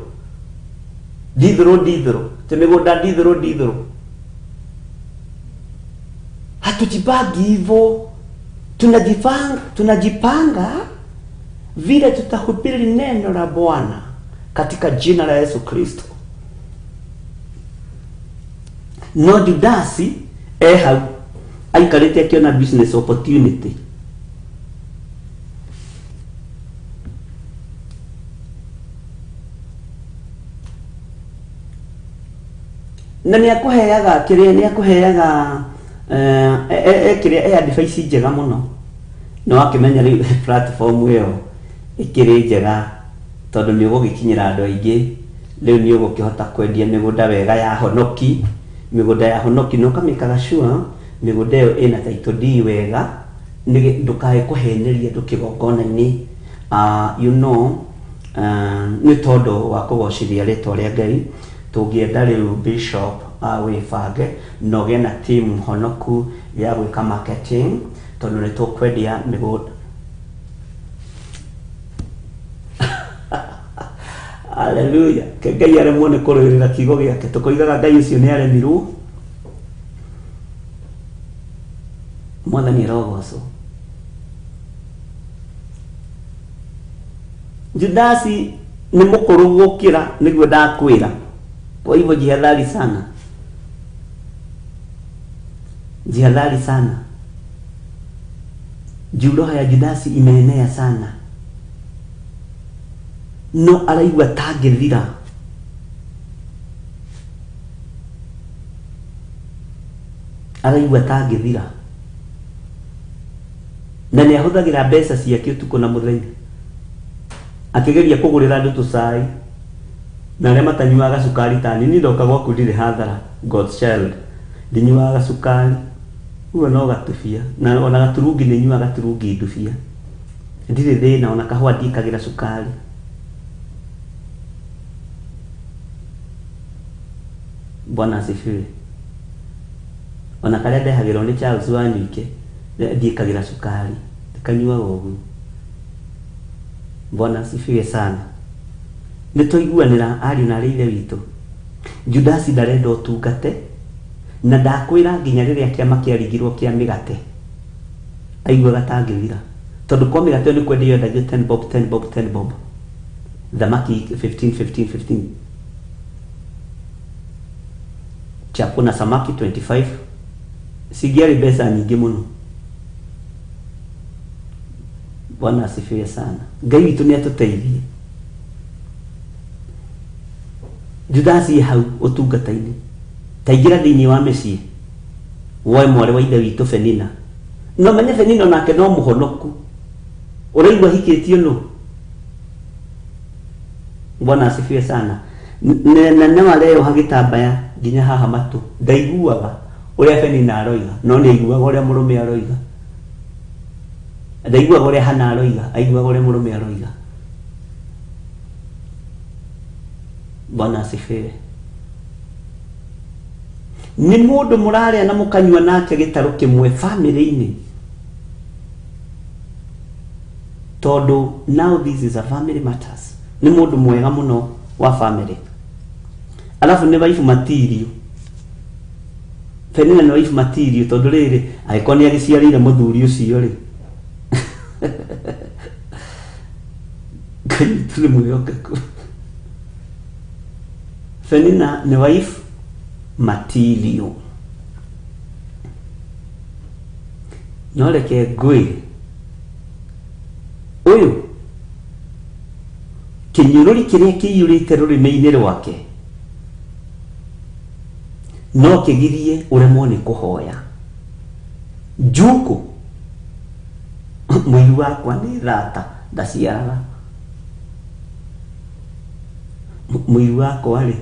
dithro te migunda dithro hatujipangi hivyo, tunajipanga vile tutahubiri neno la Bwana katika jina la Yesu Kristo. No Judasi aikarite akiona business opportunity. Na ni akuheaga kiria, ni akuheaga kiria advice njega muno. No akimenya ri platform iyo ikiri njega tondu ni ugugikinyira andu aingi. Riu ni ugukihota kwendia migunda wega ya honoki, migunda ya honoki no kamikaga sure migunda iyo ina title deed wega, ni ndukae kuheneria ndukigongona-ini. You know, ni tondu wa kugocithia ritwa ria Ngai tungienda riu bishop wifange no gena team honoku ya gwika marketing tondu ni tukwendia migunda. Hallelujah. Ke Ngai are muone kururira kigo giake, tukoigaga Ngai ucio ni aremirwo. Mwathani rogoco. Judasi ni mukuru gukira niguo ndakwira. Kwa hivyo jihadhari sana. Jihadhari sana. Roho ya Judasi imeenea sana. No araigua tangithira. Araigua tangithira. Na ni ahuthagira mbeca ciake utuko na muthenya. Akigeria kugurira andu tucai. Na aria matanyuaga sukari tani ni ndoka gwaku ndire hathara, God's child. Ndinyuaga sukari. Uwe no gatufia. Na ona gaturungi ni nyuaga gaturungi ndufia. Ndire thina ona kahua ndikagira sukari. Bwana asifiwe. Ona karia ndehagirwo ni Charles Wanyuike ndikagira sukari, ndikanyuaga uguo. Bwana asifiwe sana. Nituiguanira ari na riire witu. Judasi ndarenda utungate na ndakwira nginya riria kiama kiarigirwo kia migate aigua gatangithira tondu kwa migate ni kwendio ndagio 10 bob thamaki 15 chapo na samaki 25 sigiari besa nyingi muno. Bwana asifiwe sana. Ngai witu ni atuteithie. Judasi hau utungata-ini taigira thiini wa mecii woe mwari wa ithe witu Fenina. No menye Fenina nake no muhonoku uraigua hikitio no. Bwana asifiwe sana. Na wale hagitambaya nginya haha matu ndaiguaga uria Fenina aroiga no ni aiguaga uria murume aroiga. Ndaiguaga uria Hana aroiga, aiguaga uria murume aroiga. Bwana asifiwe. ni mundu muraria na mukanywa nake gitaro kimwe family-ini. Todo now this is a family matters. Ni mundu mwega muno wa family. Alafu ne wife material. Penina no wife material todo riri aikoni agiciarire muthuri ucio ri. Tuli muyoka ku. Penina ne wife material. Noleke gwe. Uyu kinyururi kiria kiyurite rurimi-ini rwake no kigirie uremwo ni kuhoya. Njuku mwiru wakwa ni rata ndaciaraga. Mwiru wakwa ri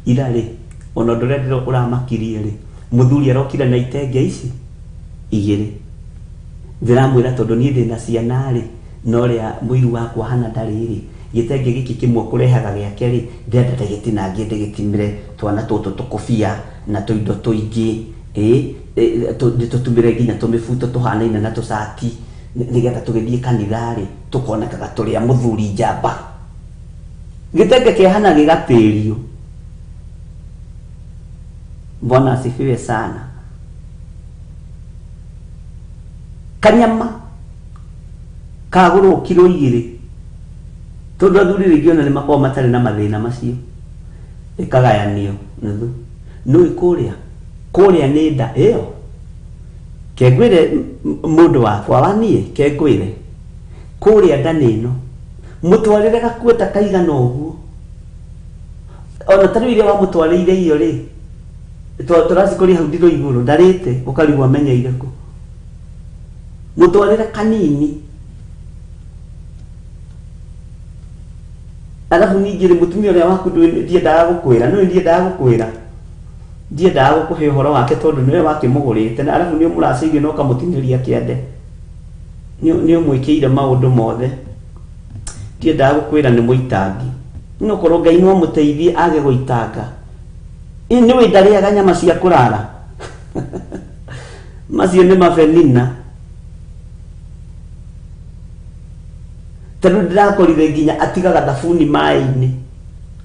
ira ri ona ndorendero uramakirie ri muthuri arokire na itenge ici igiri ndiramwira tondu ni ndina ciana ri no ria mwiru wakwa hana ndariri gitenge giki kimwe kurehaga giake ri ndenda ndagitinangie ndigitimire twana tutu tukufia na tuindo tuingi tutumire nginya tumifuto tuhanaine na tusati nigetha tugithie kanitha ri tukonekaga turi a muthuri njamba. Gitenge kihana gigatirio. Bwana asifiwe sana. Kanyama kaguru kilo 2 tondu athuri region ni makwa matari na mathina macio ikagayanio nuthu no ikuria ni nda iyo kegwire mundu wakwa wanie kegwire kuria ndani ino mutwarire gakueta kaigana uguo ona tari ile wa mutwarire iyo ri turasi kuri hau ndiro iguru ndarite ukarigwa menyeire ku mutwarire kanini. Alafu ningire mutumia uria waku ndiendaga gukwira no ndiendaga gukwira ndiendaga gukuhe uhoro wake tondu niwe wakimugurite na alafu niwe muracirie no kamutiniria kiende niwe mwikire maundu mothe ndiendaga gukwira ni muitangi no korwo Ngai no muteithie age guitanga niwe ndariaga nyama cia kurara macio ni mafenina tanu ndirakorire nginya atigaga thabuni mai-ini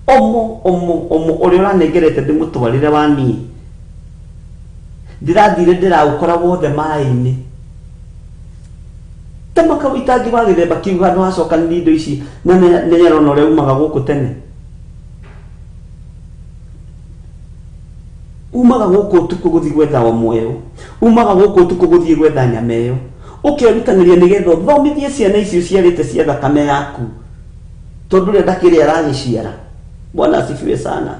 omo uri uranegerete ndimutwarire wani ndirathire ndiraukora wothe mai-ini tamaka witangi wa githemba kiuga no acoka ni indo ici na nyarona uria umaga guku tene umaga guku tuku guthi gwetha wa mweyo umaga guku tuku guthi gwetha nyameyo ukiritaniria nigetha thomithie ciana icio ciarite cia thakame yaku tondu ria ndakiri aragiciara. Bwana asifiwe sana.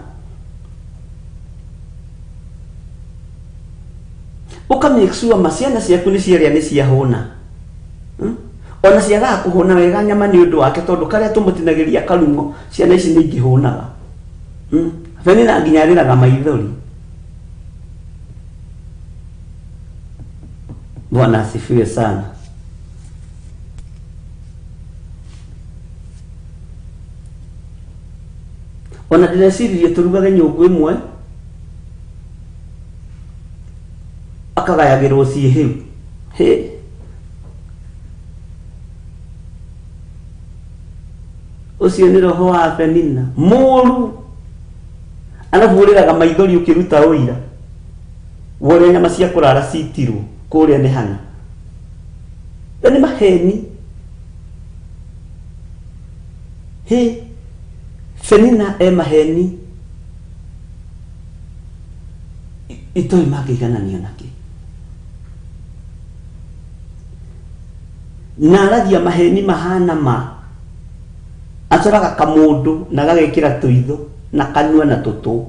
Uka make sure maciana ciaku ni ciaria ni ciahuna ona ciaga kuhuna wega nyama ni undu wake tondu karia tumutinagiria karungo ciana ici ni ingihunaga feni na nginya riraga maithori. Bwana asifiwe sana. Ona ndirecirie turugage nyungu imwe akagayagirwo cie hiu ucio ni roho wa Penina muru anavuriraga maithori ukiruta uira wore nyama cia kurara citirwo kuria ni hana ni maheni Penina maheni itoi magigananio naki naragia maheni mahana ma acoraga kamundu na gagekira tuitho na kanua na tutu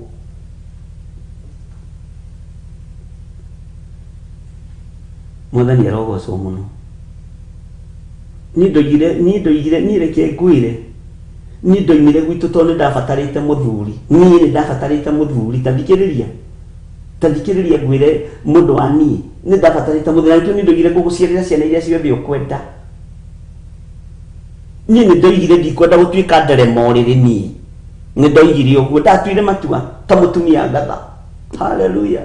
muthani arogocwo muno ni ndoigire ni reke ngwire ni ndoimire gwitu tondu ndabatarite muthuri ni ndabatarite muthuri tandikiriria ngwire mundu wa ni ndabatarite muthuri ni ndoigire guguciarira ciana iria ciothe ukwenda ni ndoigire ndikwenda gutuika nderema oriri ni ndoigire uguo ndatuire matua ta mutumia ngatha Hallelujah.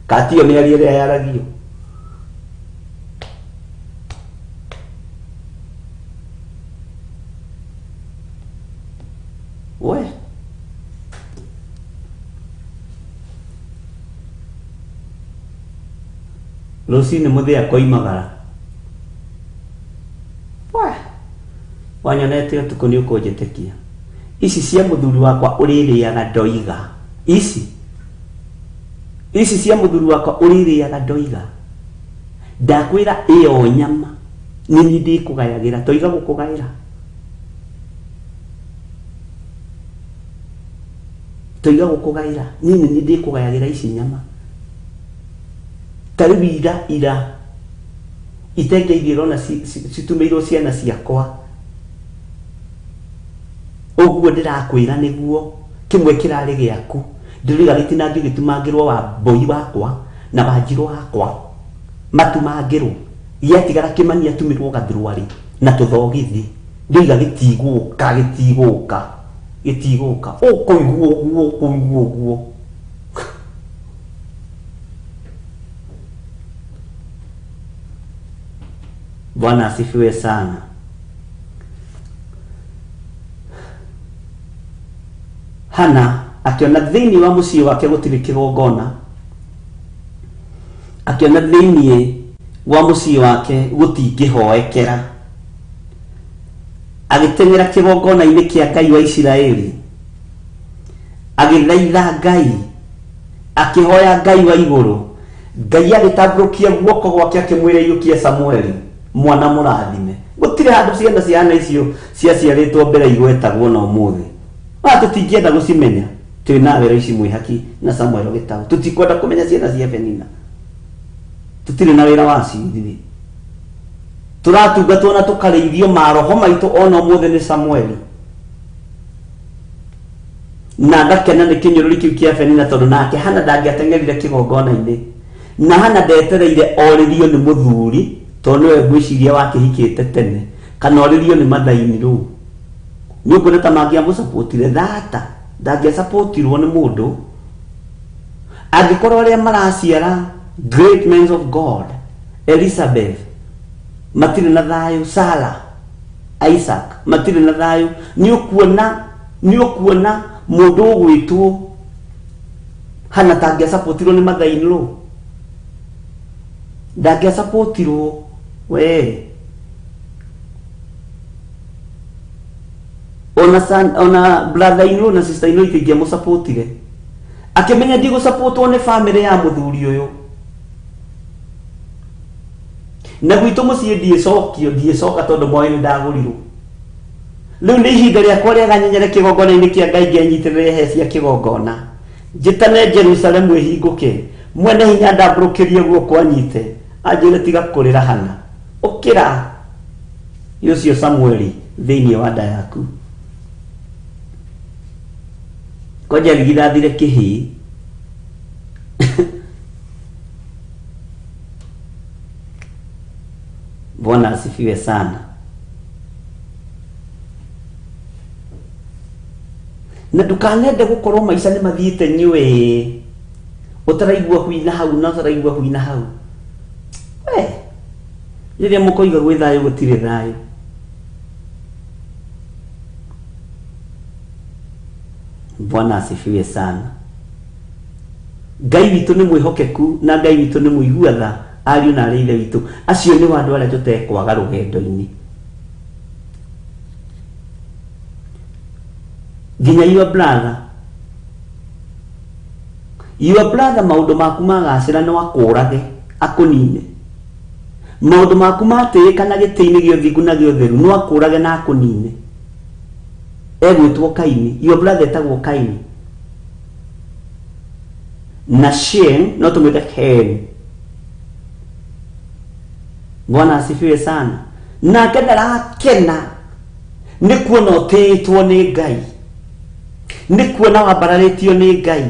Katio ni aliere yaragio. We. Rũcinĩ mũthĩa koimagara. We. Wanyonete ũtukũ nĩ ũkũnjĩtĩkia. Ici cia mũthuri wakwa ũrĩrĩaga ndoiga. Ici cia mũthuri wakwa ũrĩrĩaga ndoiga. Ndakwĩra ĩyo nyama nini ndĩkũgayagĩra toiga gũkũgaĩra. Toiga gũkũgaĩra nini ndĩkũgayagĩra ici nyama. Taribira ira itengeithio na citumĩirwo ciana ciakwa. Ũguo ndĩrakwĩra nĩguo kĩmwe kĩrarĩ gĩaku. Ndĩrĩga gĩtinangio gĩtumangĩrwo wa mboi wakwa na Wanjirũ wakwa. Matumangĩrwo gĩatigara Kĩmani atumĩrwo gathurwarĩ na tũthogithi. Ndĩrĩga gĩtigũka. Ũkũigua ũguo. Bwana asifiwe sana. Hana akiona thĩinĩ wa mũciĩ wake gũtirĩ kĩgongona. Akiona thĩinĩ wa mũciĩ wake gũtingĩhoekera. Agĩteng'era kĩgongona-inĩ kĩa Ngai wa Isiraeli. Agĩthaitha Ngai. Akĩhoya Ngai wa igũrũ. Ngai agĩtambũrũkia guoko gwake akĩmwĩra iyũkie Samueli mwana mũrathime. Gũtirĩ handũ ciana ciana icio ciaciarĩtwo mbere igwetagwo na ũmũthĩ. Tũtingĩenda gũcimenya. Twĩna wĩra ici mwĩhaki na Samuel Gĩtaũ. Tũtikwenda kũmenya ciana cia Penina. Tũtirĩ na wĩra wacio ithuĩ. Tũratungatwo na tũkarĩithio maroho maitũ ona ũmũthĩ nĩ Samueli. Na ngakena nĩ kĩnyũrũri kĩu kĩa Penina tondũ nake Hana ndangĩateng'erire kĩgongona-inĩ. Na Hana ndetereire orĩrio nĩ mũthuri tondũ nĩwe ngwĩciria wakĩhikĩte tene kana orĩrio nĩ mathaini rĩu. Nĩ ũkuona ta mangĩamũsapotire thata ndangĩasapotirwo nĩ mũndũ. Angĩkorwo arĩa maraciara great men of God, Elizabeth matirĩ na thayũ, Sarah, Isaac matirĩ na thayũ. Nĩ ũkuona mũndũ ũgwĩtwo Hana tangĩasapotirwo nĩ mathaini rĩu. Ndangĩasapotirwo we. Ona brother ino na sister ino itingia mũsapotire. Akĩmenya ndigũsapotwo nĩ family ya mũthuri ũyũ. Na gwitũ mũciĩ ndiĩcoka tondũ moĩ nĩ ndagũrirwo. Rĩu nĩ ihinda rĩakwa rĩega nyenyere kĩgongona-inĩ kĩa Ngai ngĩnyitĩrĩre hĩa cia kĩgongona. Njĩtane Jerusalemu ĩhingũke. Mwene hinya ndambũrũkĩrie guoko anyite. Anjĩre tiga kũrĩra Hana. Ũkĩra ũcio Samueli thĩinĩ wa nda yaku. Koja ligirathire kĩhĩ. Bwana asifiwe sana. Na ndukanende gũkorwo maica nĩ mathiĩte nyue. Ũtaraigua huina hau na ũtaraigua huina hau. Rĩrĩa mũkoiga gwĩ thayũ gũtirĩ thayũ. Bwana asifiwe sana. Ngai witũ nĩ mwĩhokeku na Ngai witũ nĩ mũigua tha. Ariũ na arĩa witũ acio nĩ andũ arĩa tũtekwaga rũgendo-inĩ. Nginya your brother maũndũ maku magacĩra nĩ wakũrage akũnine. Maũndũ maku matĩĩka na gĩtĩ-inĩ gĩa ũthingu na gĩa ũtheru nĩ wakũrage na akũnine. Egwĩtwo Kaini. Your brother etagwo Kaini. Na Shem no tũmwĩte Hen. Bwana asifiwe sana. Nake ndarakena nĩ kuona ũtĩĩtwo nĩ Ngai. Nĩ kuona wambararĩtio nĩ Ngai.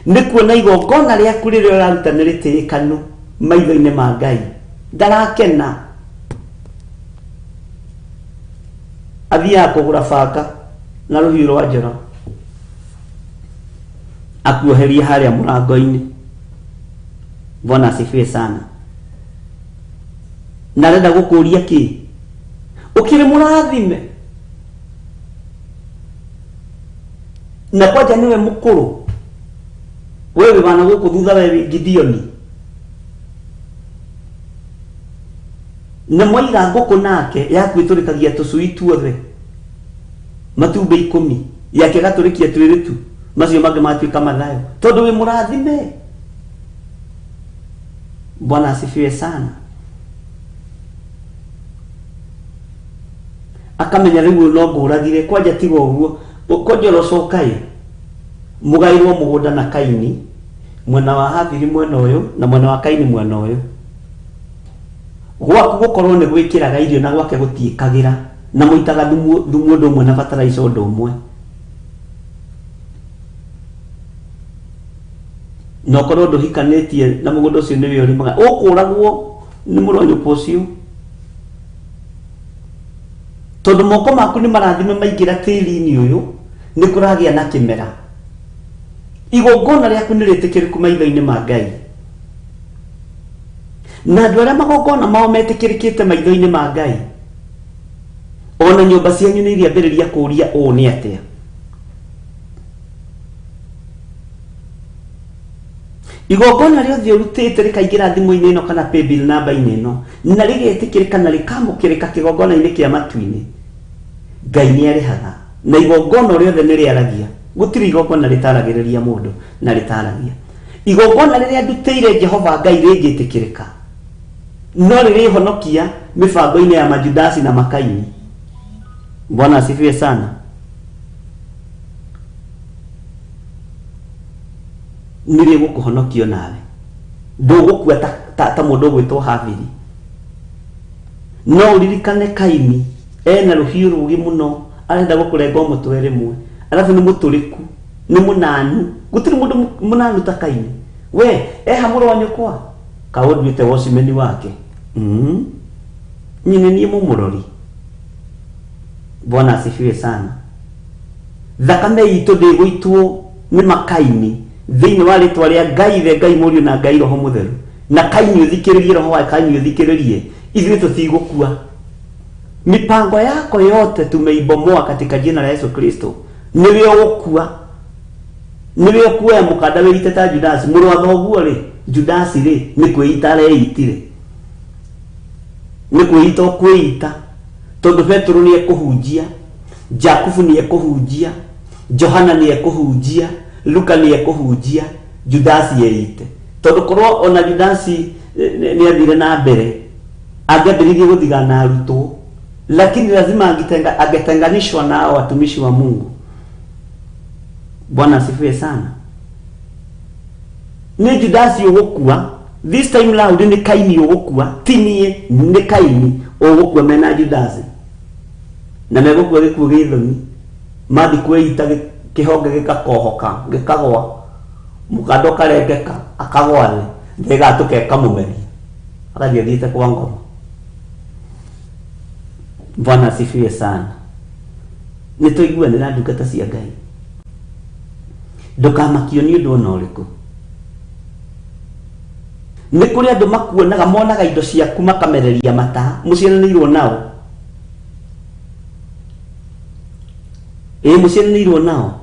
Nĩ kuona igongona rĩaku rĩrĩa ũraruta nĩ rĩtĩĩkanu maitho-inĩ ma Ngai. Ndarakena. Athiaga kũgũra banga na rũhiũ rwa njora. akuoheria haria murango-ini. Bwana asifiwe sana. Narenda gukuria ki? Ukire murathime na kwaja niwe mukuru, wewe bana guku thutha wewe Gideoni, na mwaiga nguku nake yakwiturikagia tusui tuothe matumbe 10 yake gaturikia twiritu macio mange matuika mathayo tondu we murathime. Bwana asifiwe sana. Akamenya riu no nguragire kwaja tigo uguo konjoro cokai mugairwo mugunda na Kaini mwena wa Habili mwena uyu na mwena wa Kaini mwena uyu. Gwaku gukorwo ni gwikiraga irio na gwake gutiikagira na muitaga thumu undu umwe na fertilizer undu umwe. No korwo nduhikanetie na mugunda ucio niwe urimaga ukuragwo ni muronyo pocio tondu moko maku ni marathime maingira tiri-ini uyu ni kuragia na kimera. Igongona riaku ni ritikiriku maitho-ini ma Ngai, na andu aria magongona mao metikirikite maitho-ini ma Ngai, ona nyumba cianyu ni iriambiriria kuria uu ni atia. Igongona riothe urutite rikaingira thimu-ini ino kana paybill number-ini ino na rigetikirika na rikamukirika kigongona-ini kia matu-ini, Ngai ni arihaga. Na igongona riothe ni riaragia, gutiri igongona ritaragiriria mundu na ritaragia. Igongona riria ndutire Jehova Ngai rigitikirika no ririhonokia mibango-ini ya Majudasi na Makaini. Bwana asifiwe sana. Nire gukuhonokio nawe ndugukua ta mundu gwitwo Habili. No uririkane Kaini ena ruhiu rugi muno, arenda gukurenga mutwe rimwe, alafu ni muturiku, ni munanu. Gutiri mundu munanu ta Kaini. We hamuro wa nyokwa kaudwite wosimeni wake nyine ni mumurori. Bwana asifiwe sana. Thakame itu ndigwitwo ni Makaini thiini wa ritwa ria Ngai, the Ngai Muriu na Ngai Roho Mutheru. Na Kaini uthikiririe roho wa Kaini uthikiririe, ithuĩ tutigukua. Mipango yako yote tumeibomoa katika jina la Yesu Kristo. Niwe ukua, niwe kuoya mukanda wĩite ta Judasi. Mũrũ wa thoguo rĩ, Judasi rĩ, nĩ kwĩita areitire, nĩ kwĩita kwĩita tondu Petro ni ekuhunjia, Jakubu ni ekuhunjia, Johana ni ekuhunjia, Luka ni ekuhunjia, Judasi yeite. Tondu korwo ona Judasi ni athire na mbere angĩambĩrĩirie gũthigana arutwo, lakini lazima angetenganishwa na watumishi wa Mungu. Bwana asifiwe sana. Ni Judasi ugukua, this time round ni Kaini ugukua, tinie ni Kaini ugukua mena Judasi. Na megukua gikuo gĩthoni mathi kwĩita kĩhonge gĩkakohoka gĩkagwa, mukando karengeka akagwa thĩ thĩgatũkeka mũmeri agathiĩ athiĩte kwa ngoma. Bwana asifiwe sana. Nĩtũiguane na ndungata cia Ngai, ndukamakio nĩ ũndũ ona ũrĩkũ. Nĩ kũrĩ andũ makuonaga monaga indo ciaku makamereria mata, mũciaranĩirwo nao. Mũciaranĩirwo nao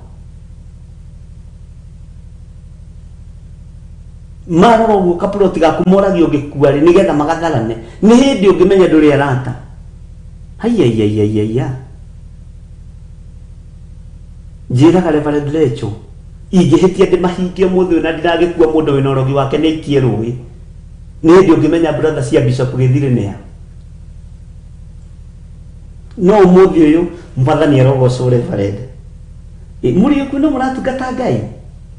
marora ũguo kaploti gaku moragio ũngĩkua rĩ nĩgetha magatharane. Nĩ hĩndĩ ũngĩmenya ndũrĩ arata. Haiyaiyaiyaiya, njĩraga Reverend Lecho ingĩhĩtia ndĩmahingie mũthĩ ũyũ na ndiragĩkua mũndũ wĩna ũrogi wake nĩ aikie rũĩ. Nĩ hĩndĩ ũngĩmenya brother cia Bishop Gĩthirĩ nĩa. No mũthĩ ũyũ mwathani arogocwo Reverend. Mũrĩ okuo no mũratungata Ngai?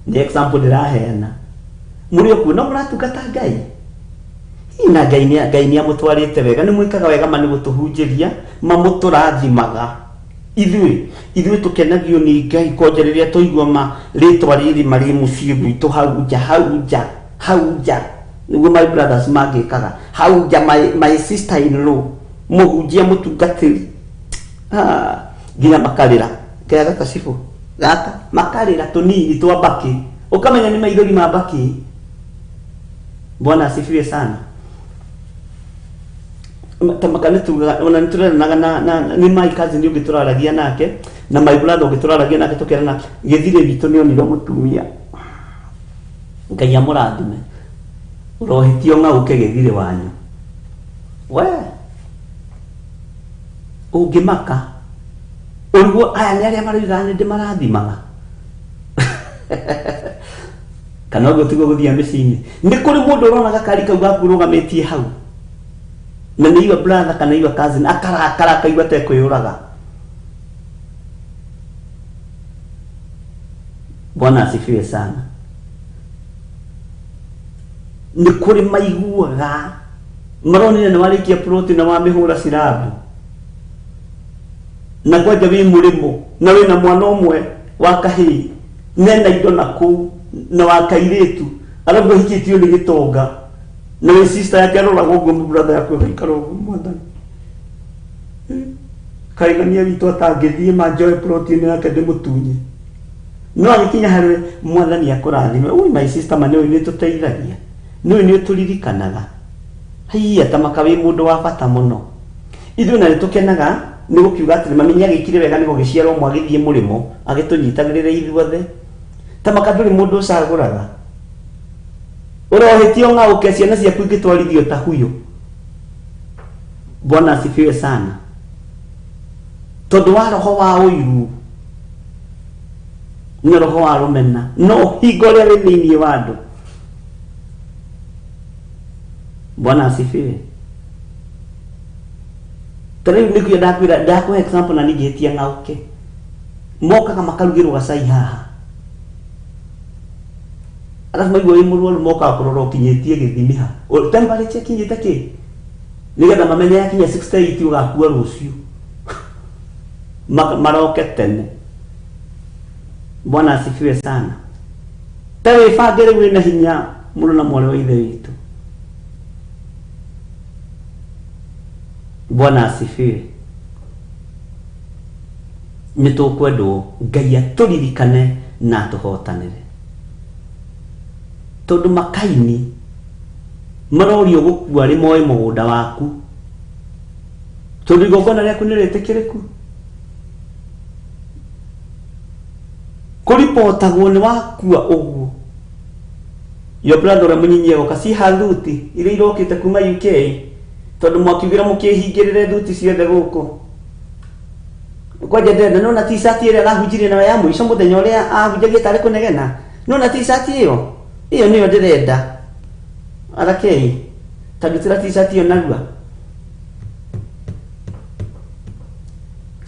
Nĩ example ndĩraheana. Mũrĩ okuo no mũratungata Ngai? Ina Ngai nĩ amũtwarĩte wega, nĩ mwĩkaga wega ma nĩ gũtũhunjĩria mamũtũrathimaga. Ithuĩ tũkenagio nĩ Ngai konja rĩrĩa tũigua ma rĩtwa rĩrĩ marĩ mũciĩ gwitũ hau nja nĩguo my brothers mangĩkaga hau nja, my sister in law mũhunjia mũtungatĩri nginya makarĩra kega kacibu gaka makarĩra tũnini twambaki ukamenya ni maithori mabaki. Bwana asifiwe sana. Tamakane tuga ona niturana na ni mai kazi ndio gituraragia nake na mai brother gituraragia nake tukerana githire bitu ni oniro mutumia. Ngai amurathime. Urohitio ngauke githire wanyu. We ungimaka urwo aya ni aria marigane ndi marathimaga. Kana go tigo guthia mecini ni kuri mundu urona gakari kau gakurugametie hau na ni iwa brother kana iwa cousin akarakara kaigwa te kwiyuraga. Bwana asifiwe sana. Ni kuri maiguaga maronire na warikia ploti na wamihura sirabu na gwaja wi murimo na wina mwana umwe wa kahii nenda indo naku na wakairetu arabu hikitio ni gitonga na we sister yake arora gogo mu brother yako gaikaro mwathani kaigania witu atangithie majoe protein yake ndimutunye no agikinya harwe mwathani akurathime ui my sister manyo ni tuteithagia ni turirikanaga hiya tamaka wi mundu wa bata muno ithu na tukenaga ni gukiuga ati mamenya gikire wega ni gugiciarwo mwagithie murimo agitunyitagirira ithuothe tamaka nduri mundu ucaguraga urohitio ngauke ciana ciaku igitwarithio ta huyo. Bwana asifiwe sana. Tondu wa roho wa uiru ni roho wa rumena no hingo ria ri thiini wa andu. Bwana asifiwe. Tari nikuya ndakwira example na nigetia ngauke moka kama karugirwo gacai haha alafu maigo imurwo moka kuroro kinyetie githimi ha temperature kinyite ki nigetha mamenye yakinya 68 ugakua rucio maroke tene. Bwana asifiwe sana. Tawe fagere wina hinya muno na mwale wa ithe witu. Bwana asifiwe. Nitukwendwo Ngai aturirikane na tuhotanire. Tondu makaini marorio gukua ri moe mugunda waku tondu igongona riaku ni ritikiriku kuripotagwo ni wakua uguo your brother munyinyi goka si hathuti ire irokite kuma UK tondu mwakiugira mukihingirire thuti ciothe guku kwaje ndenda nona t-shirt ire arahunjirie nayo ya muico muthenya uria ahunjagia tari kunegena nona t-shirt iyo niyo ndirenda arakei tandutira t-shirt iyo narua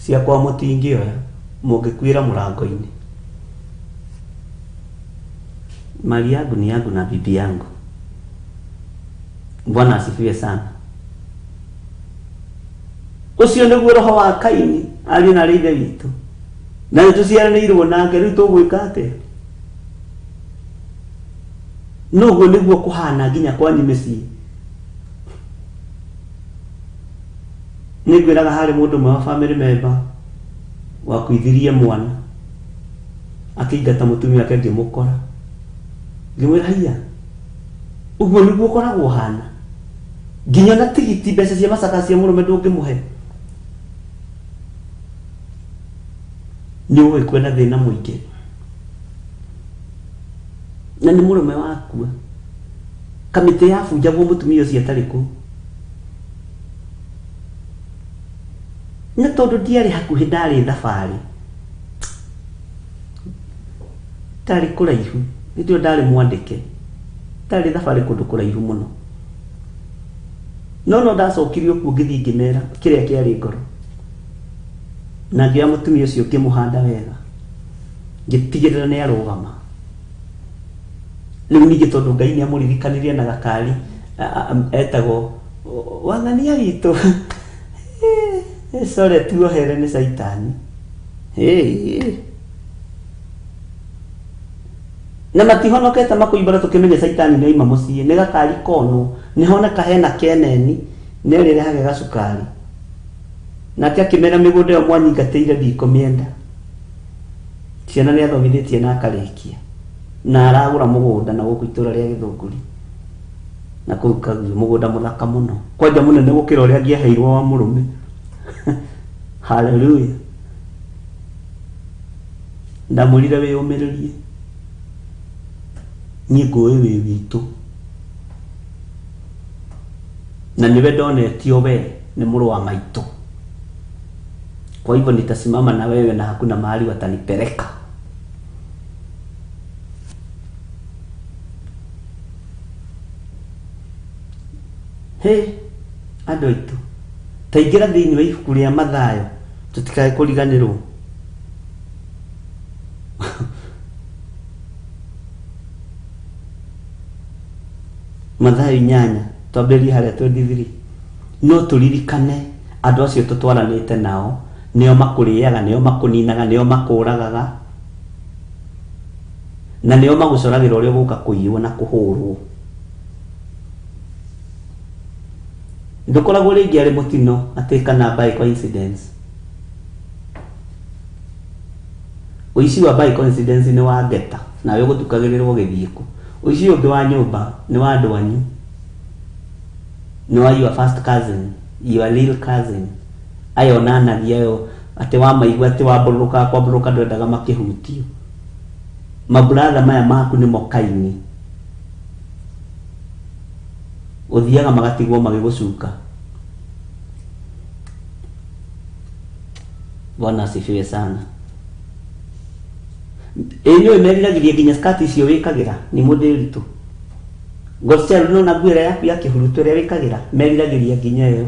cia kwa mutingio mungikwira murango-ini. Mali yangu ni yangu na bibi yangu. Bwana asifiwe sana. Ucio niguo roho wa Kaini ari na rithe witu na nituciaranirwo nake riu tugwika atia noguo niguo kuhana nginya kwanyu micii. Ningwiraga hari mundu mwe wa family member wa kuithirie mwana akingata mutumia ake ngimukora ngimwira hiya uguo niguo koragwo hana nginya na tigiti mbeca cia macaka cia murume ndungimuhe ni uwe kwena thina muingi na ni murume waku kamite ya bunjagwo mutumia ucio atari ku na tondu ndiari hakuhi ndari thabari tari kuraihu ndio ndari mwandike tari thabari kundu kuraihu muno no ndacokirio ku ngithi ngimera kiria kiari ngoro na ngia mutumia ucio kimuhanda wega gitigirira ni arugama riu ningi tondu Ngai ni amuririkanirie na gakari etagwo wangania gitu sore tuohere ni saitani na matihonokete makuibara tukimenya saitani ni ima mucii ni gakari kono ni honeka hena keneni ni rire hage gacukari na tia kimera migunda yo mwanyingateire ndiko mienda ciana ni athomithitie na akarikia na aragura mugunda na guku itura ria Githunguri na kuruka mugunda muthaka muno kwanja munene gukira uria angieheirwo wa murume. Hallelujah. Ndamurire wiyumiririe nyingoi wi witu na niwe ndonetio we ni muru wa maitu. Kwa hivyo nitasimama na wewe na hakuna mahali watanipeleka. Hey, andu aitu taingira thiini wa ibuku ria Mathayo tutikae kuriganirwo. Mathayo 8 twambirie haria 23. No turirikane andu acio tutwaranite nao nio makuriaga, nio makuninaga, nio makuragaga, na nio magucoragira uria guka kuiywo na kuhurwo. Ndukoragwo ringi ari mutino ati kana by coincidence. Uici wa by coincidence ni wa ngeta na we gutukagirirwo githiiko. Uici ungi wa nyumba ni wa andu anyu, ni wa your first cousin, your little cousin. Ayo nanagia yo ati wa maigua ati wa buruka kwa buruka ndendaga makihutio. Mabrother maya maku ni mokaini. Uthiaga magatigwo magigucuka. Bwana asifiwe sana. Enyo emeriragiria ginya skati cio wikagira ni mudiritu. Gospel no na gwira yaku ya kihuruto ria wikagira meriragiria ginya yo.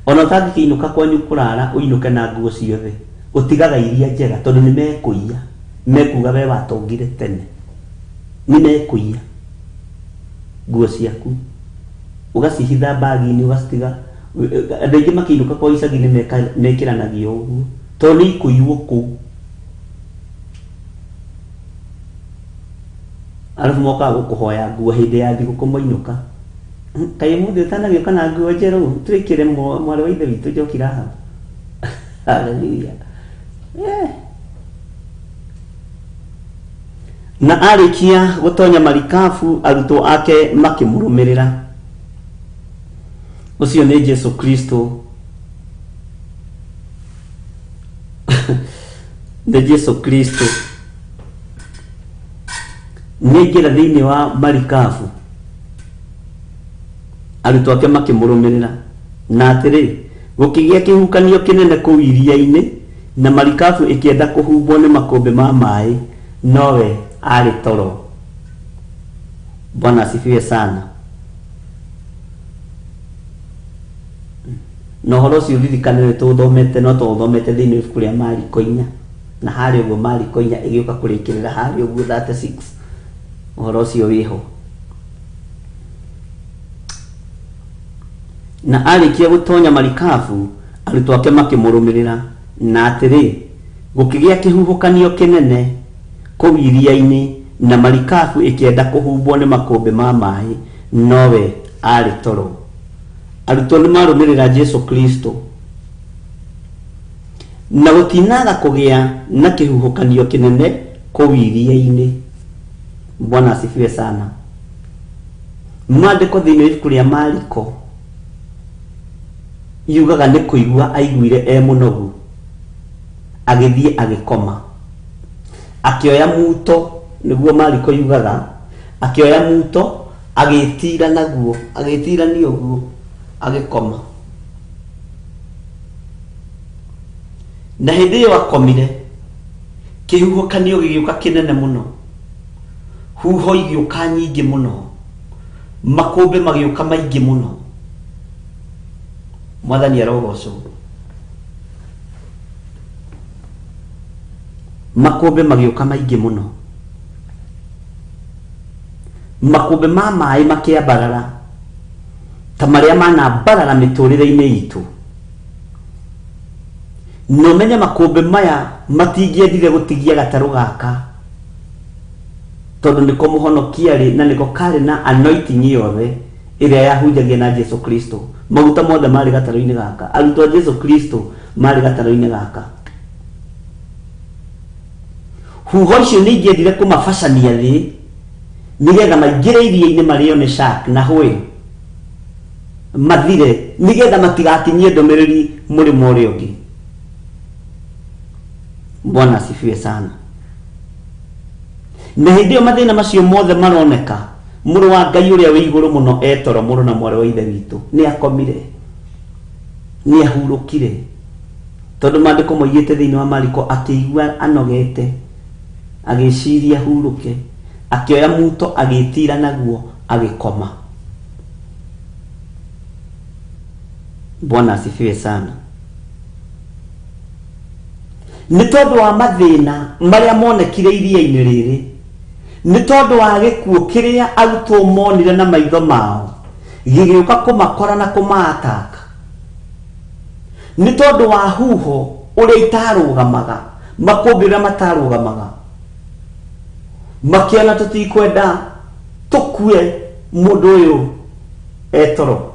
Ona tangikiinuka kwanyu kurara uinuke na nguo ciothe. Utigaga iria njega tondu ni mekuia. Mekuga we watongire tene. Ni mekuia nguo ciaku. Ugacihitha bagi-ini ugacitiga. Andu aingi makiinuka kwa icagi-ini mekiranagia uguo. Tondu ni ikuiywo kuu. Alafu moka gukuhoya nguo hindi ya thiguku moinuka. Kai muthi utanagioka na nguo njeru twikire mwari wa ithe witu njokira ha. Hallelujah. Na arikia gutonya marikabu arutwo ake makimurumirira. Ucio ni Jesu Kristo. De Jesu Kristo. Ningira thiini wa marikabu arutwo ake makimurumirira na atiri gukigia kihukanio kinene kuu iria-ini na marikabu ikienda kuhumbwo ni makombe ma mai nowe ari toro. Bwana asifiwe sana. No horo cio ririkane tuthomete no tuthomete thiini wa ibuku ria Mariko 4 na hari uguo Mariko 4 igiuka kurikirira hari uguo 36 horo cio wiho. Na arikia gutonya marikabu arutwo ake makimurumirira na atiri gukigia kihuhukanio kinene kuu iria-ini na marikabu ikienda kuhumbwo ni makombe ma mai nowe ari toro. Arutwo ni marumirira Jesu Kristo na gutinaga kugia na kihuhukanio kinene kuu iria-ini. Bwana asifiwe sana. Maandiko thiini wa ibuku ria Mariko yugaga ni kuigua aiguire munogu agithie agikoma akioya muto niguo Mariko yugaga akioya muto agitira naguo agitira ni uguo agikoma na hindi yo akomire kihuhukanio gigiuka kinene muno huho igiuka nyingi muno makombe magiuka maingi muno. Mwathani arogocwo. Makombe magiuka maingi muno. Makombe ma mai makiambarara ta maria manambarara miturire-ini itu. No menye makombe maya matingiendire gutigia gataru gaka tondu niko muhonokia ri na niko kari na anointing yothe iria yahunjagia na Jesu Kristo. Maguta mothe mari gataru-ini gaka. Arutwo a Jesu Kristo mari gataru-ini gaka. huho icio nĩ ingĩendire kũmabacania thĩ nigetha maingĩre iria-inĩ marĩo nĩ shark na whale mathire nigetha matigakinyie ndũmĩrĩri mũrĩmo ũrĩa ũngĩ. Bwana asifiwe sana. Na hĩndĩ ĩyo mathĩna macio mothe maroneka, mũrũ wa Ngai ũrĩa wĩ igũrũ mũno etoro mũrũ na mwarĩ wa ithe witũ nĩ akomire, nĩ ahurũkire, tondũ maandĩko moigĩte thĩinĩ wa Mariko akĩigua anogete, agĩciria hurũke, akĩoya muto agĩtira naguo agĩkoma. Bwana asifiwe sana. Nĩ tondũ wa mathĩna marĩa monekire iria-inĩ rĩrĩ, nĩ tondũ wa gĩkuũ kĩrĩa arutwo monire na maitho mao gĩgĩũka kũmakora na kũmaataka, nĩ tondũ wa huho ũrĩa itarũgamaga, makũmbĩ ũrĩa matarũgamaga, makĩona tũtikwenda tũkue mũndũ ũyũ etoro,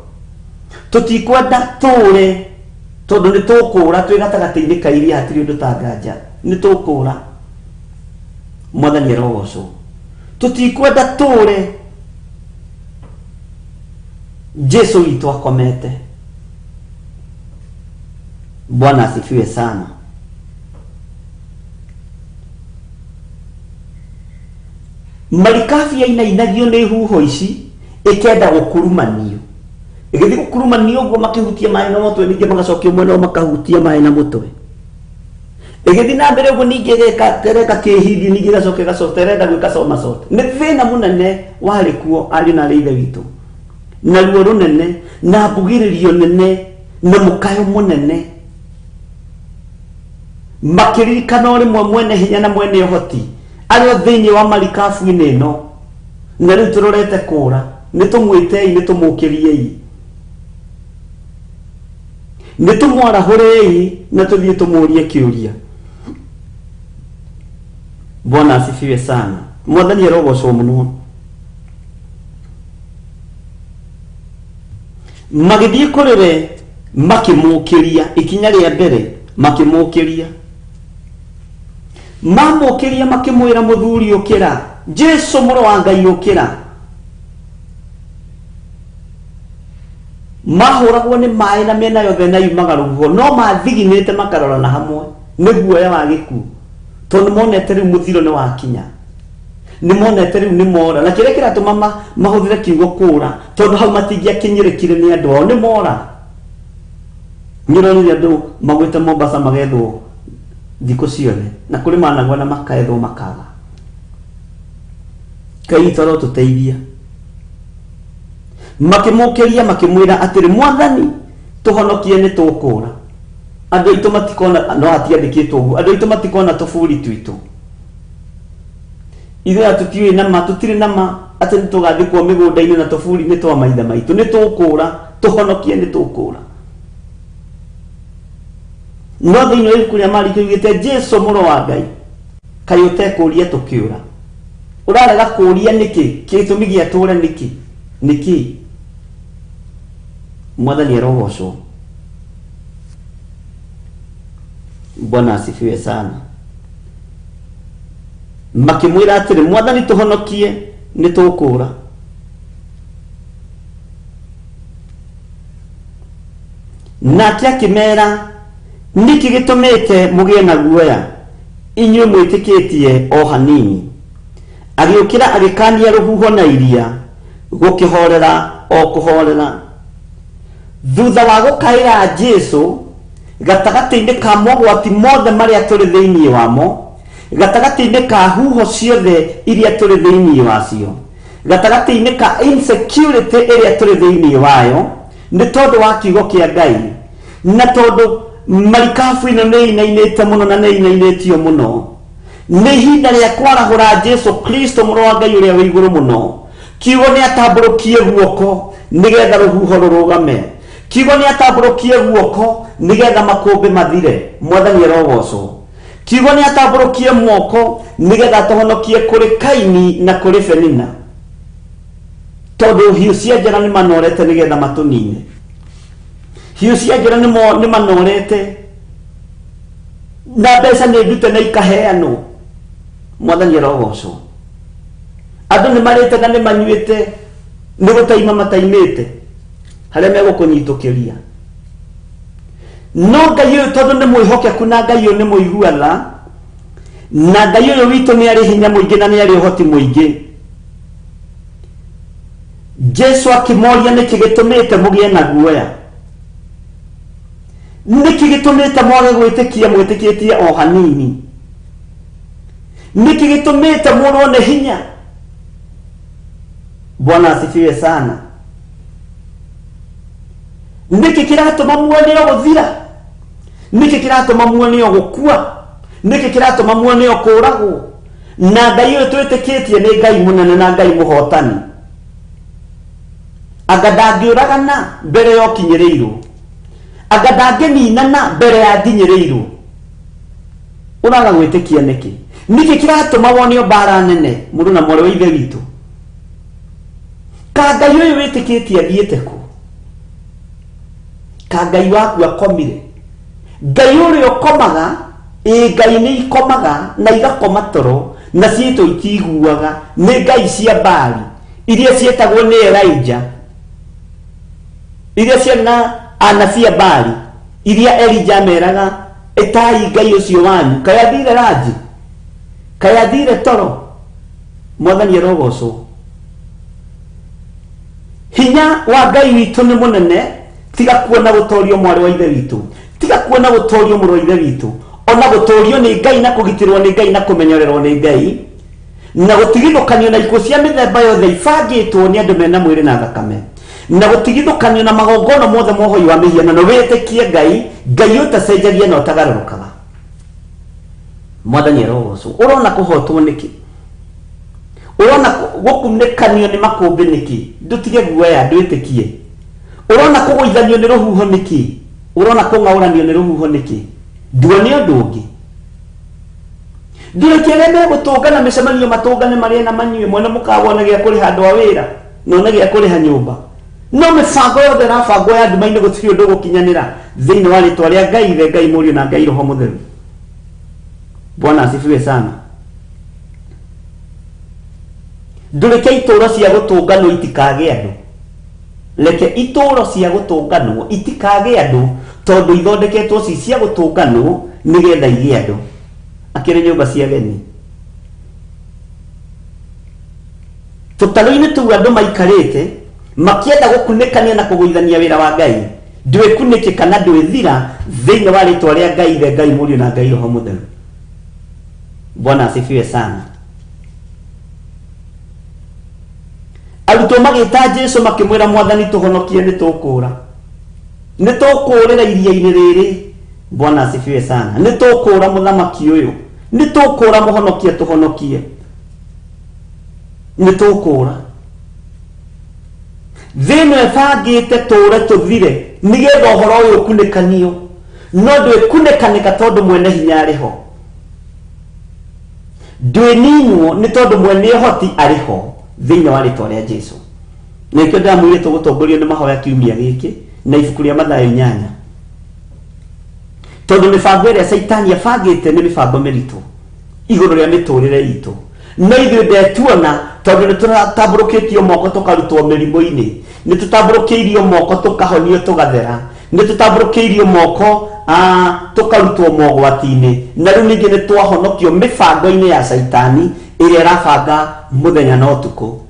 tũtikwenda tũũre tondũ nĩ tũkũũra twĩ gatagatĩ-inĩ ka iria hatirĩ ũndũ ta nganja, nĩ tũkũũra. Mwathani arogocwo. Tũtikwenda tũũre, Jesu witũ akomete. Bwana asifiwe sana. Marikabu yainainagio nĩ huho ici ĩkenda gũkurumanio, ĩgĩthiĩ gũkurumanio ũguo makĩhutia maĩ na mũtwe, ningĩ magacokio mwena makahutia maĩ na mũtwe, ĩgĩthiĩ na mbere ũguo ningĩ gereka kĩhindi, ningĩ gacoke terenda gwĩka soma sote. Nĩ thĩna mũnene warĩ kuo arĩ na ithe witũ, na ruo rũnene na mbugĩrĩrio nene na mũkayo mũnene, makĩririkana rĩmwe mwene hinya na mwene ũhoti arĩ thĩinĩ wa marikabu-inĩ ĩno, na rĩu tũrorete kũũra, nĩ tũmwĩtei, nĩ tũmũkĩriei, nĩ tũmwarahũrei na tũthiĩ tũmũrie kĩũria. Bwana asifiwe sana. Mwathani arogocwo mũno. Magĩthiĩ kũrĩ we makĩmũkĩria, ikinya rĩa mbere makĩmũkĩria, mamũkĩria makĩmwĩra mũthuri ũkĩra, Jesu mũrũ wa Ngai ũkĩra. Mahũragwo nĩ maĩ na mĩena yothe na yumaga rũhuho, no mathiginĩte makarorana hamwe nĩ guoya wa gĩkuũ, tondũ monete rĩu mũthiro nĩ wakinya, nĩ monete rĩu nĩ mora, na kĩrĩa kĩratũma mahũthĩre kiugo kũũra, tondũ hau matingĩakinyĩrĩkire nĩ andũ ao, nĩ mora. Nĩũronire andũ magwĩte Mombasa magethwo thikũ ciothe, na kũrĩ managwa na makaethwo makaga. Ngai witũ arotũteithia. Makĩmũkĩria makĩmwĩra atĩrĩ, Mwathani tũhonokie nĩ tũkũũra. Andũ aitũ matikona, no hatiandĩkĩtwo ũguo, andũ aitũ matikona tũburi twitũ. Ithuĩ tũtiũĩ nama, tũtirĩ nama atĩ nĩ tũgathikwo mĩgũnda-inĩ na tũburi nĩ twa maithe maitũ, nĩ tũkũũra, tũhonokie nĩ tũkũũra. No thĩinĩ wa ibuku rĩa Mariko yugĩte, Jesu mũrũ wa Ngai, kaĩ ũtekũũria tũkĩũra? Ũrarega kũũria nĩkĩ? Gĩtũmi gĩa tũũre nĩkĩ? Nĩkĩ? Mwathani arogocwo. Bwana asifiwe sana. Makĩmwĩra atĩrĩ, Mwathani tũhonokie nĩ tũkũũra. Nake akĩmera, nĩkĩ gĩtũmĩte mũgĩe na guoya, inyuĩ mwĩtĩkĩtie o hanini? Agĩũkĩra agĩkania rũhuho na iria, gũkĩhorera o kũhorera. Thutha wa gũkaĩra Jesu gatagatĩ-inĩ ka mogwati mothe marĩa tũrĩ thĩinĩ wamo, gatagatĩ-inĩ ka huho ciothe iria tũrĩ thĩinĩ wacio, gatagatĩ-inĩ ka insecurity ĩrĩa tũrĩ thĩinĩ wayo, nĩ tondũ wa kiugo kĩa Ngai, na tondũ marikabu ĩno nĩ inainĩte mũno na nĩ inainĩtio mũno, nĩ ihinda rĩa kwarahũra Jesu Kristo mũrũ wa Ngai ũrĩa wĩ igũrũ mũno. Kiugo nĩ atambũrũkie guoko nĩgetha rũhuho rũrũgame, kiugo nĩ atambũrũkie guoko nĩgetha makũmbĩ mathire. Mwathani arogocwo. Kiugo nĩ atambũrũkie moko nĩgetha tũhonokie kũrĩ Kaini na kũrĩ Penina, tondũ hiũ cia njĩra nĩ manorete nĩgetha matũnine. Hiũ cia njĩra nĩ manorete, na mbeca nĩ ndute na ikaheanwo, mwathani arogocwo andu ni marite na ni manyuite ni gutaima mataimite haria megukunyiitukiria no Ngai uyu tondu ni mwihokeku na Ngai uyu ni muiguatha na Ngai uyu witu ni ari hinya muingi na ni ari uhoti muingi Jesu akimoria niki gitumite mugie na guoya niki gitumite mwage gwitikia mwitikitie o hanini niki gitumite muone hinya Bwana asifiwe sana niki kiratuma muone guthira niki kiratuma muone gukua niki kiratuma muone kuragwo na Ngai uyu twitikitie ni Ngai munene na Ngai muhotani agadangiuragana mbere yo kinyireirwo agadangeninana mbere ya dinyireirwo uraga gwitikia niki kiratuma wonio bara nene mundu na mwore wa ithe witu ka Ngai uyu witikitie athiite ku ka Ngai waku akomire Ngai uyu ukomaga Ngai ni ikomaga na igakoma toro na ciito itiguaga ni Ngai cia Bali iria cietagwo ni Elijah iria ciana anabia Bali iria Elijah meraga etai Ngai ucio wanyu kayathire raji kayathire toro mwathani arogocwo hinya wa Ngai witu ni munene tiga kuona gutorio mwari wa ithe witu tiga kuona gutorio muru wa ithe witu ona gutorio ni Ngai na kugitirwo ni Ngai na kumenyorerwo ni Ngai na gutigithukanio na ikuo cia mithemba yothe ibangitwo ni andu mena mwiri na thakame na gutigithukanio na magongono mothe mohoi wa mihiano no witikie Ngai utacenjagia na utagarurukaga mwathani arogocwo urona kuhotwo niki urona gukunekanio ni makumbi niki ndutige guoya ndwitikie urona kuguithanio ni ruhuho niki urona kungauranio ni ruhuho niki nduone undu ungi ndirekereme gutungana micemanio matungane maria na manyue mwena mukawona gia kuri handu wa wira nona gia kuri ha nyumba no mibango yothe rabango ya nduma-ini gutiri undu gukinyanira thiini wa ritwa ria Ngai ithe Ngai murio na Ngai roho mutheru Bwana asifiwe sana ndureke ituro cia gutungano itikage andu leke ituro cia gutungano itikage andu tondu ithondeketwo ci cia gutungano nigetha igie andu akire nyumba cia geni tutalo-ini tu andu maikarite makienda gukunekania na kuguithania wira wa Ngai ndwikunike kana ndwithira thiini wa ritwa ria Ngai ithe Ngai murio na Ngai roho mutheru Bwana asifiwe sana arutwo magita Jesu makimwira mwathani tuhonokie ni tukura ni tukurira iria-ini riri Bwana asifiwe sana ni tukura muthamaki uyu ni tukura muhonokie tuhonokie ni tukura thino ebangite ture tuthire nigetha uhoro uyu ukunekanio no ndwikunekanika tondu mwene hinya ariho ndwininwo ni tondu mwene hoti ariho thiini wa ritwa ria Jesu nikio ndamwire tugutongorio ni mahoya kiumia giki na ibuku ria Mathayo 8 tondu mibango iria Saitani abangite ni mibango miritu iguru ria miturire itu no ithuĩ ndetuona tondu ni tutatamburukitio moko tukarutwo mirimo-ini ni tutamburukeirio moko tukahonio tugathera ni tutamburukeirio moko tukarutwo mogwati-ini na riu ningi ni twahonokio mibango-ini ya Saitani iria irabanga muthenya na utuku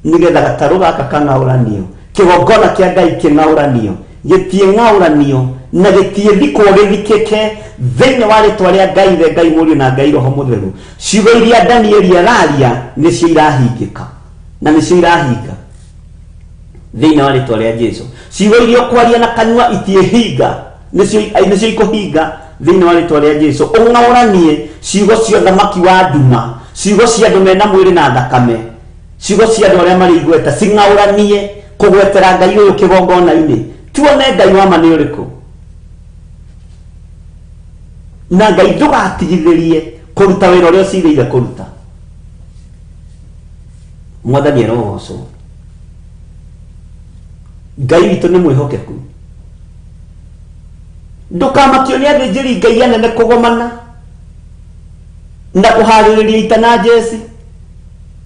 nigetha gataru gaka kang'auranio kigongona kia Ngai king'auranio gitie ng'auranio na gitie thikwo githikike thiini wa ritwa ria Ngai ithe Ngai murio na Ngai roho mutheru ciugo iria Danieli araria nicio irahingika na nicio irahinga thiini wa ritwa ria Jesu ciugo iria kwaria na kanua itiehinga nicio ikuhinga thiini wa ritwa ria Jesu ung'auranie ciugo cia thamaki wa nduma ciugo cia andu mena mwiri na thakame ciugo cia andu aria mari igweta cing'auranie kugwetera Ngai uyu kigongona-ini tuone Ngai wa ma ni uriku na Ngai ndugatigithirie kuruta wira uria uciriire kuruta mwathani arogocwo Ngai witu ni mwihokeku ndukamakio ni athĩnjĩri Ngai anene kugomana na kuhaririria itana Jesi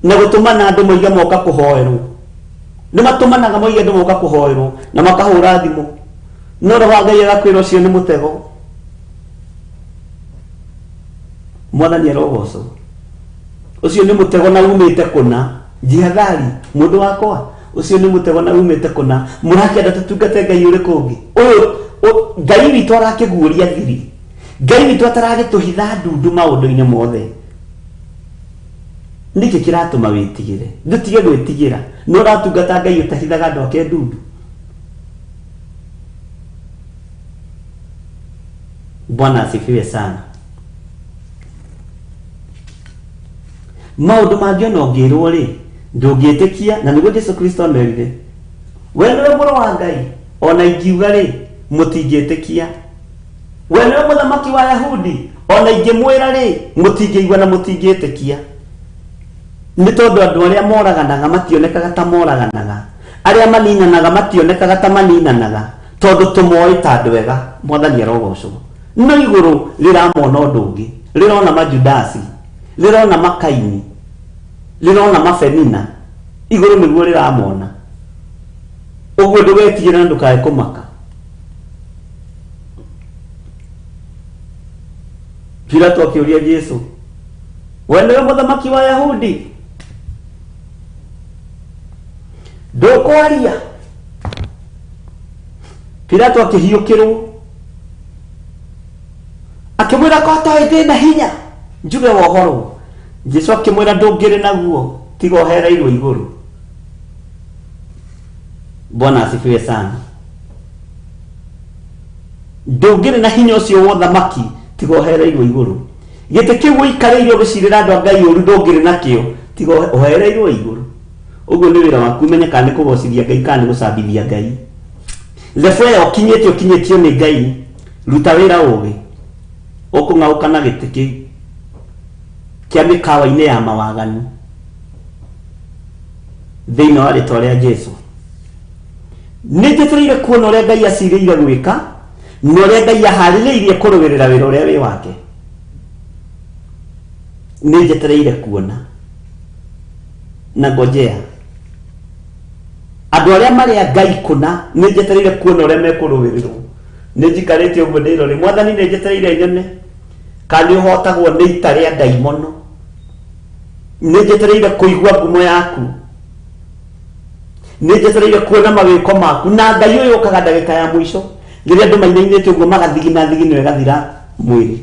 na gutumana andu moiga moka kuhoerwo ni matumanaga moiga andu moka kuhoerwo na makahura thimu no roho Ngai agakwira ucio ni mutego mwathani arogoco ucio ni mutego na umite kuna jihadhari mundu wakwa ucio ni mutego na umite kuna murakenda tutungate Ngai uri kungi uyu Ngai witu arakiguria thiri Ngai witu ataragituhitha ndundu maundu-ini mothe niki kiratuma witigire ndutige gwitigira no ratungata Ngai utahithaga andu ake ndundu Bwana asifiwe sana maundu mangĩ no ngĩrwo rĩ ndũngĩtĩkia na nĩguo Jesu Kristo amerire we nĩwe mũrũ wa Ngai ona ingiuga rĩ mũtingĩtĩkia we nĩwe mũthamaki wa Yahudi ona ingĩmwĩra rĩ mũtingĩigua na mũtingĩtĩkia nĩ tondũ andũ arĩa moraganaga mationekaga ta moraganaga arĩa maninanaga mationekaga ta maninanaga tondũ tũmoĩ ta andũ ega mwathani arogocwo no igũrũ rĩramona ũndũ ũngĩ rĩrona majudasi rĩrona makaini rĩrona mafenina igũrũ nĩguo rĩramona ũguo ndũgetigĩre na ndũkae kũmaka Pilato akĩũria Jesu we nĩwe mũthamaki wa Yahudi ndũkwaria Pilato akĩhiũkĩrwo akĩmwĩra ko atoĩ ndĩna hinya njuge wohoro Jesu akĩmwĩra ndũngĩrĩ naguo tiga ũhereirwo igũrũ Bwana asifiwe sana ndũngĩrĩ na hinya ũcio wa ũthamaki tiga ũhereirwo igũrũ gĩtĩ kĩu ũikarĩire ũgĩcirĩra andũ a Ngai ũru ndũngĩrĩ nakĩo tiga ũhereirwo igũrũ ũguo nĩ wĩra waku menye kana nĩ kũgocithia Ngai kana nĩ gũcambithia Ngai level ĩyo ũkinyĩtio nĩ Ngai ruta wĩra ũgĩ ũkũng'aũka na gĩtĩ kĩu kĩa mĩkawa-inĩ ya mawaganu thĩinĩ wa rĩtwa rĩa Jesu nĩ njĩtĩrĩire kuona ũrĩa Ngai acirĩire gwĩka na ũrĩa Ngai aharĩrĩirie kũrũgĩrĩra wĩra ũrĩa wĩ wake nĩ njĩtĩrĩire kuona na ngojea andũ arĩa marĩ a Ngai kũna nĩ njĩtĩrĩire kuona ũrĩa mekũrũgĩrĩrwo nĩ njikarĩte ũguo ndĩrore mwathani nĩ njĩtĩrĩire nyone kana nĩ ũhotagwo nĩ ita rĩa ndaimono nĩ njĩtĩrĩire kũigua ngumo yaku nĩ njĩtĩrĩire kuona mawĩko maku na Ngai ũyũ ũkaga ndagĩka ya mũico rĩrĩa andũ mainainĩte ũguo magathigina thigino ĩgathira mwĩrĩ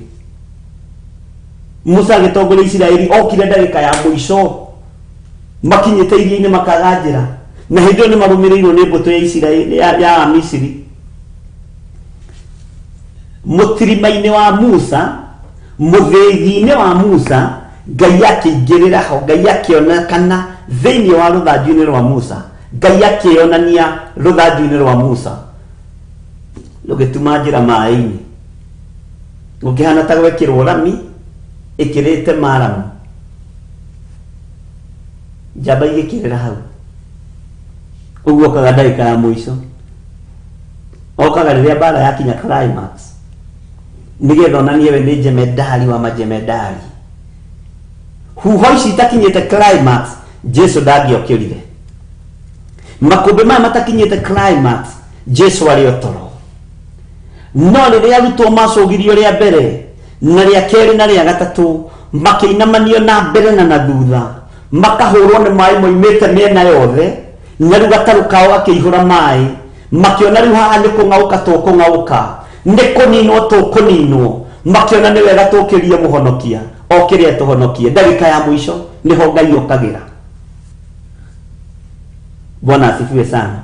Musa agĩtongoria Isiraeli okire ndagĩka ya mũico makinyĩte iria-inĩ makaga njĩra na hĩndĩ ĩyo nĩ marũmĩrĩirwo nĩ mbũtũ ya Isiraeli ya Misiri mũtirima-inĩ wa Musa mũthĩgi-inĩ wa Musa Ngai akĩingĩrĩra ho Ngai akĩonekana thĩinĩ wa rũthanju-inĩ rwa Musa Ngai akĩonania rũthanju-inĩ rwa Musa rũgĩtuma njĩra maĩ-inĩ gũkĩhana ta gwekĩrwo rami ĩkĩrĩte maramu njamba igĩkĩrĩra hau ũguo okaga ndagĩka ya mũico okaga rĩrĩa mbara yakinya climax nĩgetha onanie we nĩ jemedari wa majemedari huho ici itakinyĩte climax Jesu ndangĩokĩrire makũmbĩ maya matakinyĩte climax Jesu arĩ o toro no rĩrĩa arutwo macũgirio rĩa mbere na rĩa kerĩ na rĩa gatatũ makĩinamanio na mbere na na thutha makahũrwo nĩ maĩ moimĩte mĩena yothe na rĩu gatarũ kao gakĩihũra maĩ makĩona rĩu haha nĩ kũng'aũka tũkũng'aũka nĩ kũninwo tũkũninwo makĩona nĩ wega tũkĩrie mũhonokia okĩre tũhonokie ndagĩka ya mũico nĩho Ngai okagĩra Bwana asifiwe sana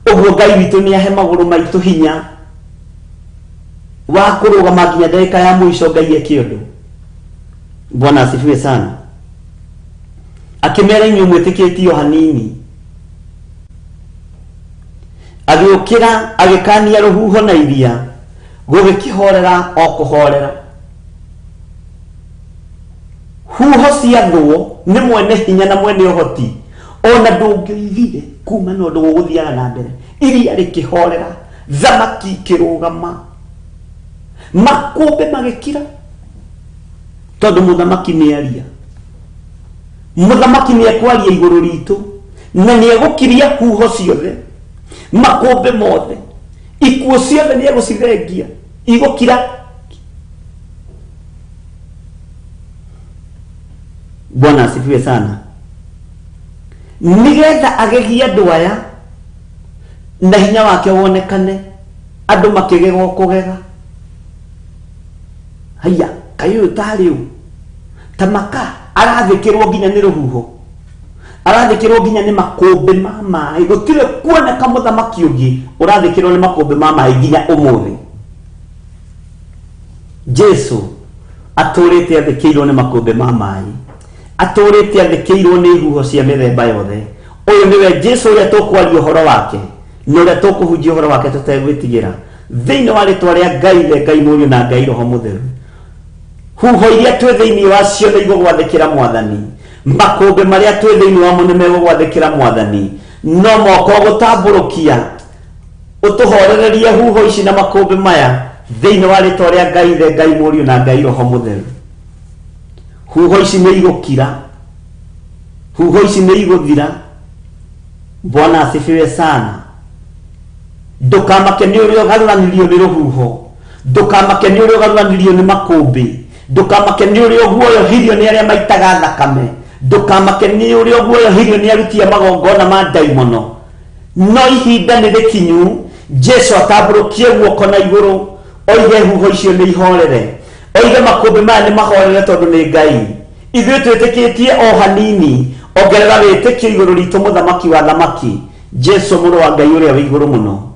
ũguo Ngai witũ nĩ ahe magũrũ maitũ hinya wa kũrũgama nginya ndagĩka ya mũico Ngai eke ũndũ Bwana asifiwe sana akĩmera inyuĩ mwĩtĩkĩtie o hanini agĩũkĩra agĩkania rũhuho na iria gũgĩkĩhorera o kũhorera huho ciathwo nĩ mwene hinya na mwene ũhoti ona ndũngĩoigire kuma na ũndũ gũgũthiaga na mbere iria rĩkĩhorera thamaki ikĩrũgama makũmbĩ magĩkira tondu muthamaki ni aria muthamaki ni ekwaria iguru ritu na ni egukiria huho ciothe makombe mothe ikuo ciothe ni egucithengia igukira. Bwana asifiwe sana. Nigetha agegia andu aya na hinya wake wonekane andu makigega kugega. Haya kayo tariu tamaka arathikirwo nginya ni ruhuho arathikirwo nginya ni makombe ma mai gutire kuoneka muthamaki ungi urathikirwo ni makombe ma mai nginya umuthi. Jesu aturite athikirwo ni makombe ma mai aturite athikirwo ni huho cia mithemba yothe. Uyu niwe Jesu uria tukwaria uhoro wake ni uria tukuhunjia uhoro wake tutegwitigira thiini wa ritwa ria Ngai le Ngai Mũriũ na Ngai Roho Mũtheru. Huho iria twi thiini wacio ni igugwathikira Mwathani makombe maria twi thiini wamo ni megugwathikira Mwathani no moko gutamburukia utuhorererie huho ici na makombe maya thiini wa ritwa ria Ngai le Ngai Mũriũ na Ngai Roho Mũtheru. Huho ici ni igukira huho ici ni iguthira. Bwana asifiwe sana. Ndukamake ni urio garuranirio ni ruhuho ndukamake ni urio garuranirio ni makombe ndukamake ni urio guoyo hirio ni aria maitaga thakame ndukamake ni urio guoyo hirio ni arutia magongona ma daimono. No ihinda ni rikinyu Jesu atamburukie guoko na iguru oige huho icio ni ihorere oige makombe maya ni mahorere tondu ni Ngai. Ithuĩ twĩtĩkĩtie o hanini ongerera wĩtĩkio iguru ritu muthamaki wa thamaki Jesu mũrũ wa Ngai ũrĩa wĩ iguru muno.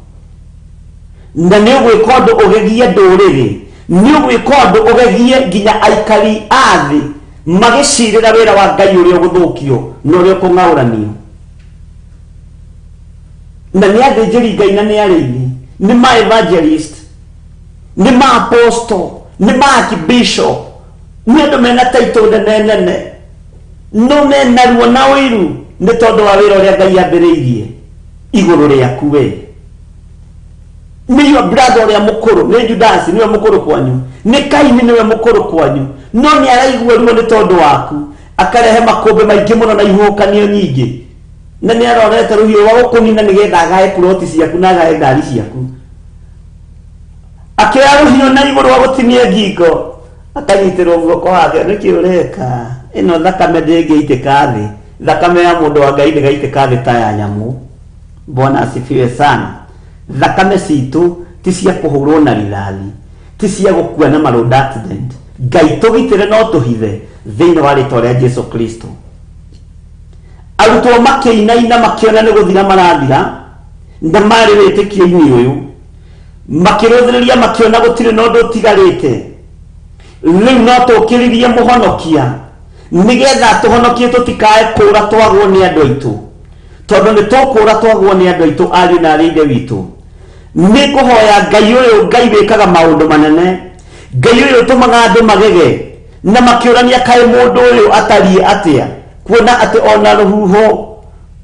Na ni ugwika undu ugegie nduriri ni ugwika undu ugegie nginya aikari athi magicirira wira wa Ngai uria guthukio no uria kung'auranio. Na ni athĩnjĩri Ngai na ni arĩithi ni ma evangelist ni ma apostle ni ma archbishop ni andu mena title nene no mena ruo na ũiru ni tondu wa wira uria Ngai ambĩrĩirie iguru riaku we. Ni your brother uria mukuru ni Judas niwe mukuru kwanyu ni Kaini niwe mukuru kwanyu no ni araigua ruo ni tondu waku akarehe makombe maingi muno na ihukanio nyingi na ni arorete ruhio wa gukunina nigetha agae ploti ciaku na agae ngari ciaku akioya ruhio na iguru wa gutinia ngingo akanyitirwo guoko wake niki ureka ino thakame ndĩngĩitĩka thĩ thakame ya mũndũ wa Ngai ndĩgaitĩka thĩ ta ya nyamu. Bwana asifiwe sana. Thakame citu ti cia kuhurwo na rithathi ti cia gukua na maroad accident. Ngai tugitire no tuhithe thiini wa ritwa ria Jesu Kristo. Arutwo makĩinaina makiona ni guthira marathira na mari wĩtĩkio-inĩ ũyũ makĩrũthĩrĩria makiona gũtirĩ na ũndũ ũtigarĩte. Rĩu no tũkĩrĩrie mũhonokia nigetha tuhonokie tutikae kũra twagwo ni andũ aitũ tondu ni tũkũra twagwo ni andũ aitũ ariũ na arĩ ithe witũ. Ni kuhoya Ngai ũyũ Ngai wĩkaga maũndũ manene Ngai ũyũ ũtũmaga andũ magege na makĩũrania kaĩ mũndũ ũyũ atariĩ atĩa kuona atĩ ona rũhuho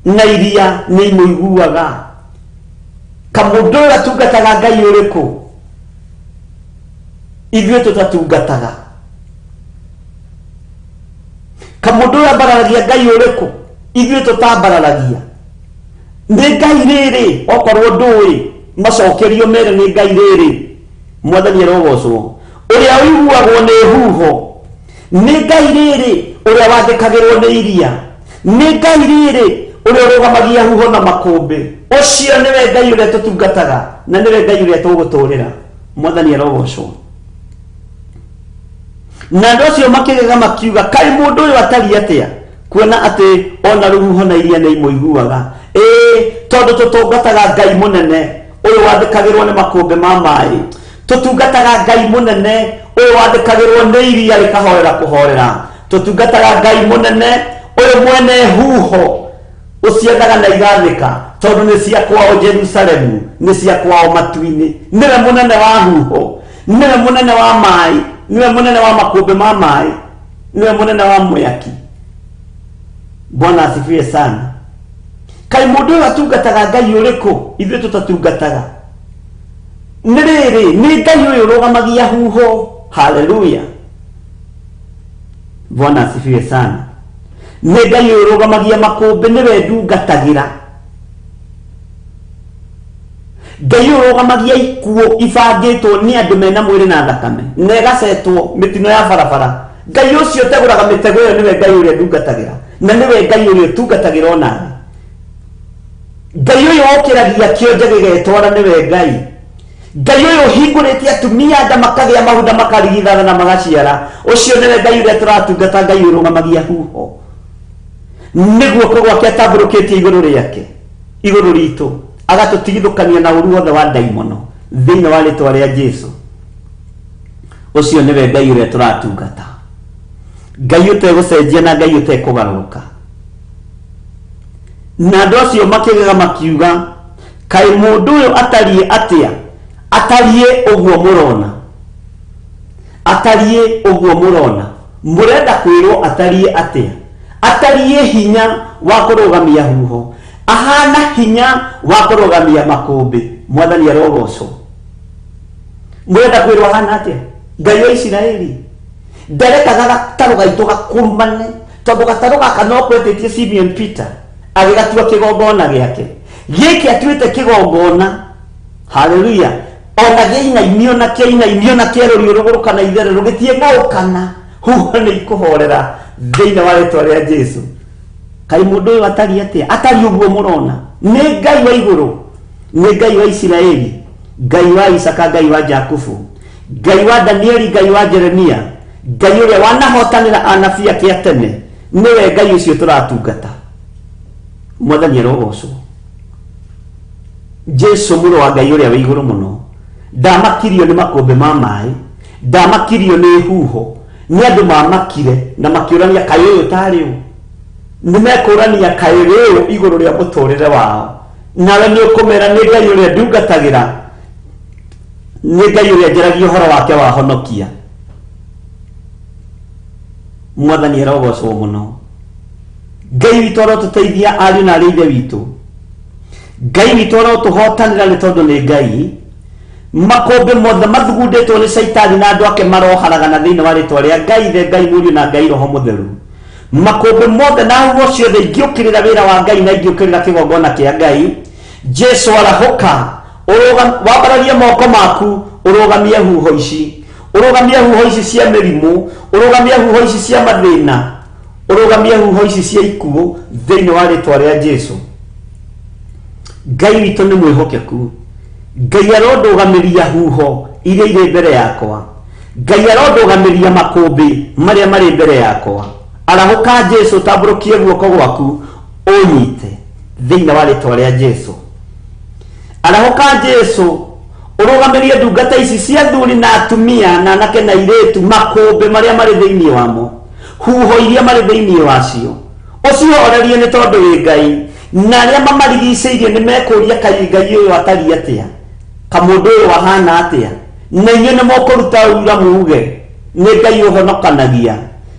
na iria nĩ imũiguaga. Kamũndũ ũyũ atungataga Ngai ũrĩkũ? Ithuĩ tũtatungataga. Kamũndũ ũyũ ambararagia Ngai ũrĩkũ? Ithuĩ tũtambararagia. Nĩ Ngai rĩrĩ okorwo ndũĩ macokerio mere nĩ Ngai rĩrĩ Mwathani arogocwo ũrĩa ũiguagwo nĩ huho nĩ Ngai rĩrĩ ũrĩa wathĩkagĩrwo nĩ iria nĩ Ngai rĩrĩ ũrĩa ũrũgamagia huho na makombe. Ũcio nĩwe Ngai ũrĩa tũtungataga na nĩwe Ngai ũrĩa tũgũtũũrĩra. Mwathani arogocwo. Na andũ acio makĩgega makiuga kaĩ mũndũ ũyũ atariĩ atĩa kuona atĩ ona rũhuho na iria nĩ imũiguaga. Tondu tutungataga Ngai munene uyu wathikagirwo ni makombe ma mai tutungataga Ngai munene uyu wathikagirwo ni iria rikahorera kuhorera tutungataga Ngai munene uyu mwene huho uciendaga na igathika tondu ni cia kwao Jerusalemu ni cia kwao matu-ini. Niwe munene wa huho niwe munene wa mai niwe munene wa makombe ma mai niwe munene wa mwaki. Bwana asifiwe sana. Kai mundu ũyũ atungataga Ngai ũrĩkũ? Ithuĩ tũtatungataga. Nĩ rĩrĩ nĩ Ngai ũyũ ũrũgamagia huho. Haleluya. Bwana asifiwe sana. Nĩ Ngai ũrũgamagia makũmbĩ nĩwe ndungatagira. Ngai ũrũgamagia ikuũ ibangĩtwo nĩ andũ mena mwĩrĩ na thakame na ĩgacetwo mĩtino ya barabara. Ngai ũcio tegũraga mĩtego ĩyo nĩwe Ngai ũrĩa ndungatagira, na nĩwe Ngai ũrĩa tungatagira ona thĩ. Ngai ũyũ okĩragia kĩonje gĩgetwara nĩwe Ngai. Ngai ũyũ hingũrĩte atumia nda makagĩa mahinda makarigithana na magaciara. Ũcio nĩwe Ngai ũrĩa tũratungata, Ngai ũrũgamagia huho. Nĩguo guoko gwake atambũrũkĩtie igũrũ rĩake, igũrũ ritũ, agatũtigithũkania na ũru wothe wa ndaimono thĩinĩ wa rĩtwa rĩa Jesũ. Ũcio nĩwe Ngai ũrĩa tũratungata, Ngai ũtegũcenjia na Ngai ũtekũgarũrũka. Na andũ acio makĩgega makiuga, kaĩ mũndũ ũyũ atariĩ atĩa? Atariĩ ũguo mũrona, atariĩ ũguo mũrona. Mũrenda kwĩrwo atariĩ atĩa? Atariĩ hinya wa kũrũgamia huho, ahana hinya wa kũrũgamia makũmbĩ. Mwathani arogocwo. Mũrenda kwĩrwo ahana atĩa? Ngai wa Isiraeli ndarekaga gatarũ gaitũ gakurumane, tondũ gatarũ gaka no kwetĩtie Simeon Peter agĩgatua kĩgongona gĩake. Gĩkĩ atuĩte kĩgongona, haleluya, ona gĩinainio na kĩinainio na kĩerũrio rũgũrũkana itherero gĩtiegũkana, huho nĩ ikũhorera thĩinĩ wa rĩtwa rĩa Jesũ. Kaĩ mũndũ ũyũ atariĩ atĩa? Atariĩ ũguo mũrona. Nĩ Ngai wa igũrũ, nĩ Ngai wa Isiraeli, Ngai wa Isaka, Ngai wa Jakubu, Ngai wa Danieli, Ngai wa Jeremia, Ngai ũrĩa wanahotanĩra anabii ake tene. Nĩwe Ngai ũcio tũratungata. Mwathani arogocwo. Jesũ mũrũ wa Ngai ũrĩa wĩ igũrũ mũno ndamakirio nĩ makũmbĩ ma maĩ, ndamakirio nĩ huho. Nĩ andũ mamakire na makĩũrania kaĩ ũyũ tarĩ ũ? Nĩmekũrania kaĩ rĩũ igũrũ rĩa mũtũrĩre wao. Nawe nĩ ũkũmera nĩ Ngai ũrĩa ndungatagĩra, nĩ Ngai ũrĩa njaragia ũhoro wake wa honokia. Mwathani arogocwo mũno. Ngai witũ arotũteithia ariũ na arĩ ithe witũ. Ngai witũ arotũhotanĩra nĩ tondũ nĩ Ngai. Makũmbĩ mothe mathugundĩtwo nĩ Saitani na andũ ake maroharagana thĩinĩ wa rĩtwa rĩa Ngai Ithe, Ngai Mũriũ na Ngai Roho Mũtheru. Makũmbĩ mothe na huho ciothe ingĩũkĩrĩra wĩra wa Ngai na ingĩũkĩrĩra kĩgongona kĩa Ngai. Jesũ arahũka, wambararie moko maku, ũrũgamie huho ici, ũrũgamie huho ici cia mĩrimũ, ũrũgamie huho ici cia mathĩna, ũrũgamie huho ici cia ikuũ thĩinĩ wa rĩtwa rĩa Jesũ. Ngai witũ nĩ mwĩhokeku. Ngai arondũgamĩria huho iria irĩ mbere yakwa. Ngai arondũgamĩria makũmbĩ marĩa marĩ mbere yakwa. Arahũka Jesũ, tambũrũkie guoko gwaku ũnyite thĩinĩ wa rĩtwa rĩa Jesũ. Arahũka Jesũ, ũrũgamĩrie ndungata ici cia thuri na atumia na anake na airĩtu, makũmbĩ marĩa marĩ thĩinĩ wamo, huho iria marĩ thĩinĩ wacio. Ũcihorerie nĩ tondũ wĩ Ngai, na arĩa mamarigicĩirie nĩ mekũria kaĩ Ngai ũyũ atariĩ atĩa? Kamũndũ ũyũ wahana atĩa? Na inyuĩ nĩ mũkũruta ũira muge nĩ Ngai ũhonokanagia,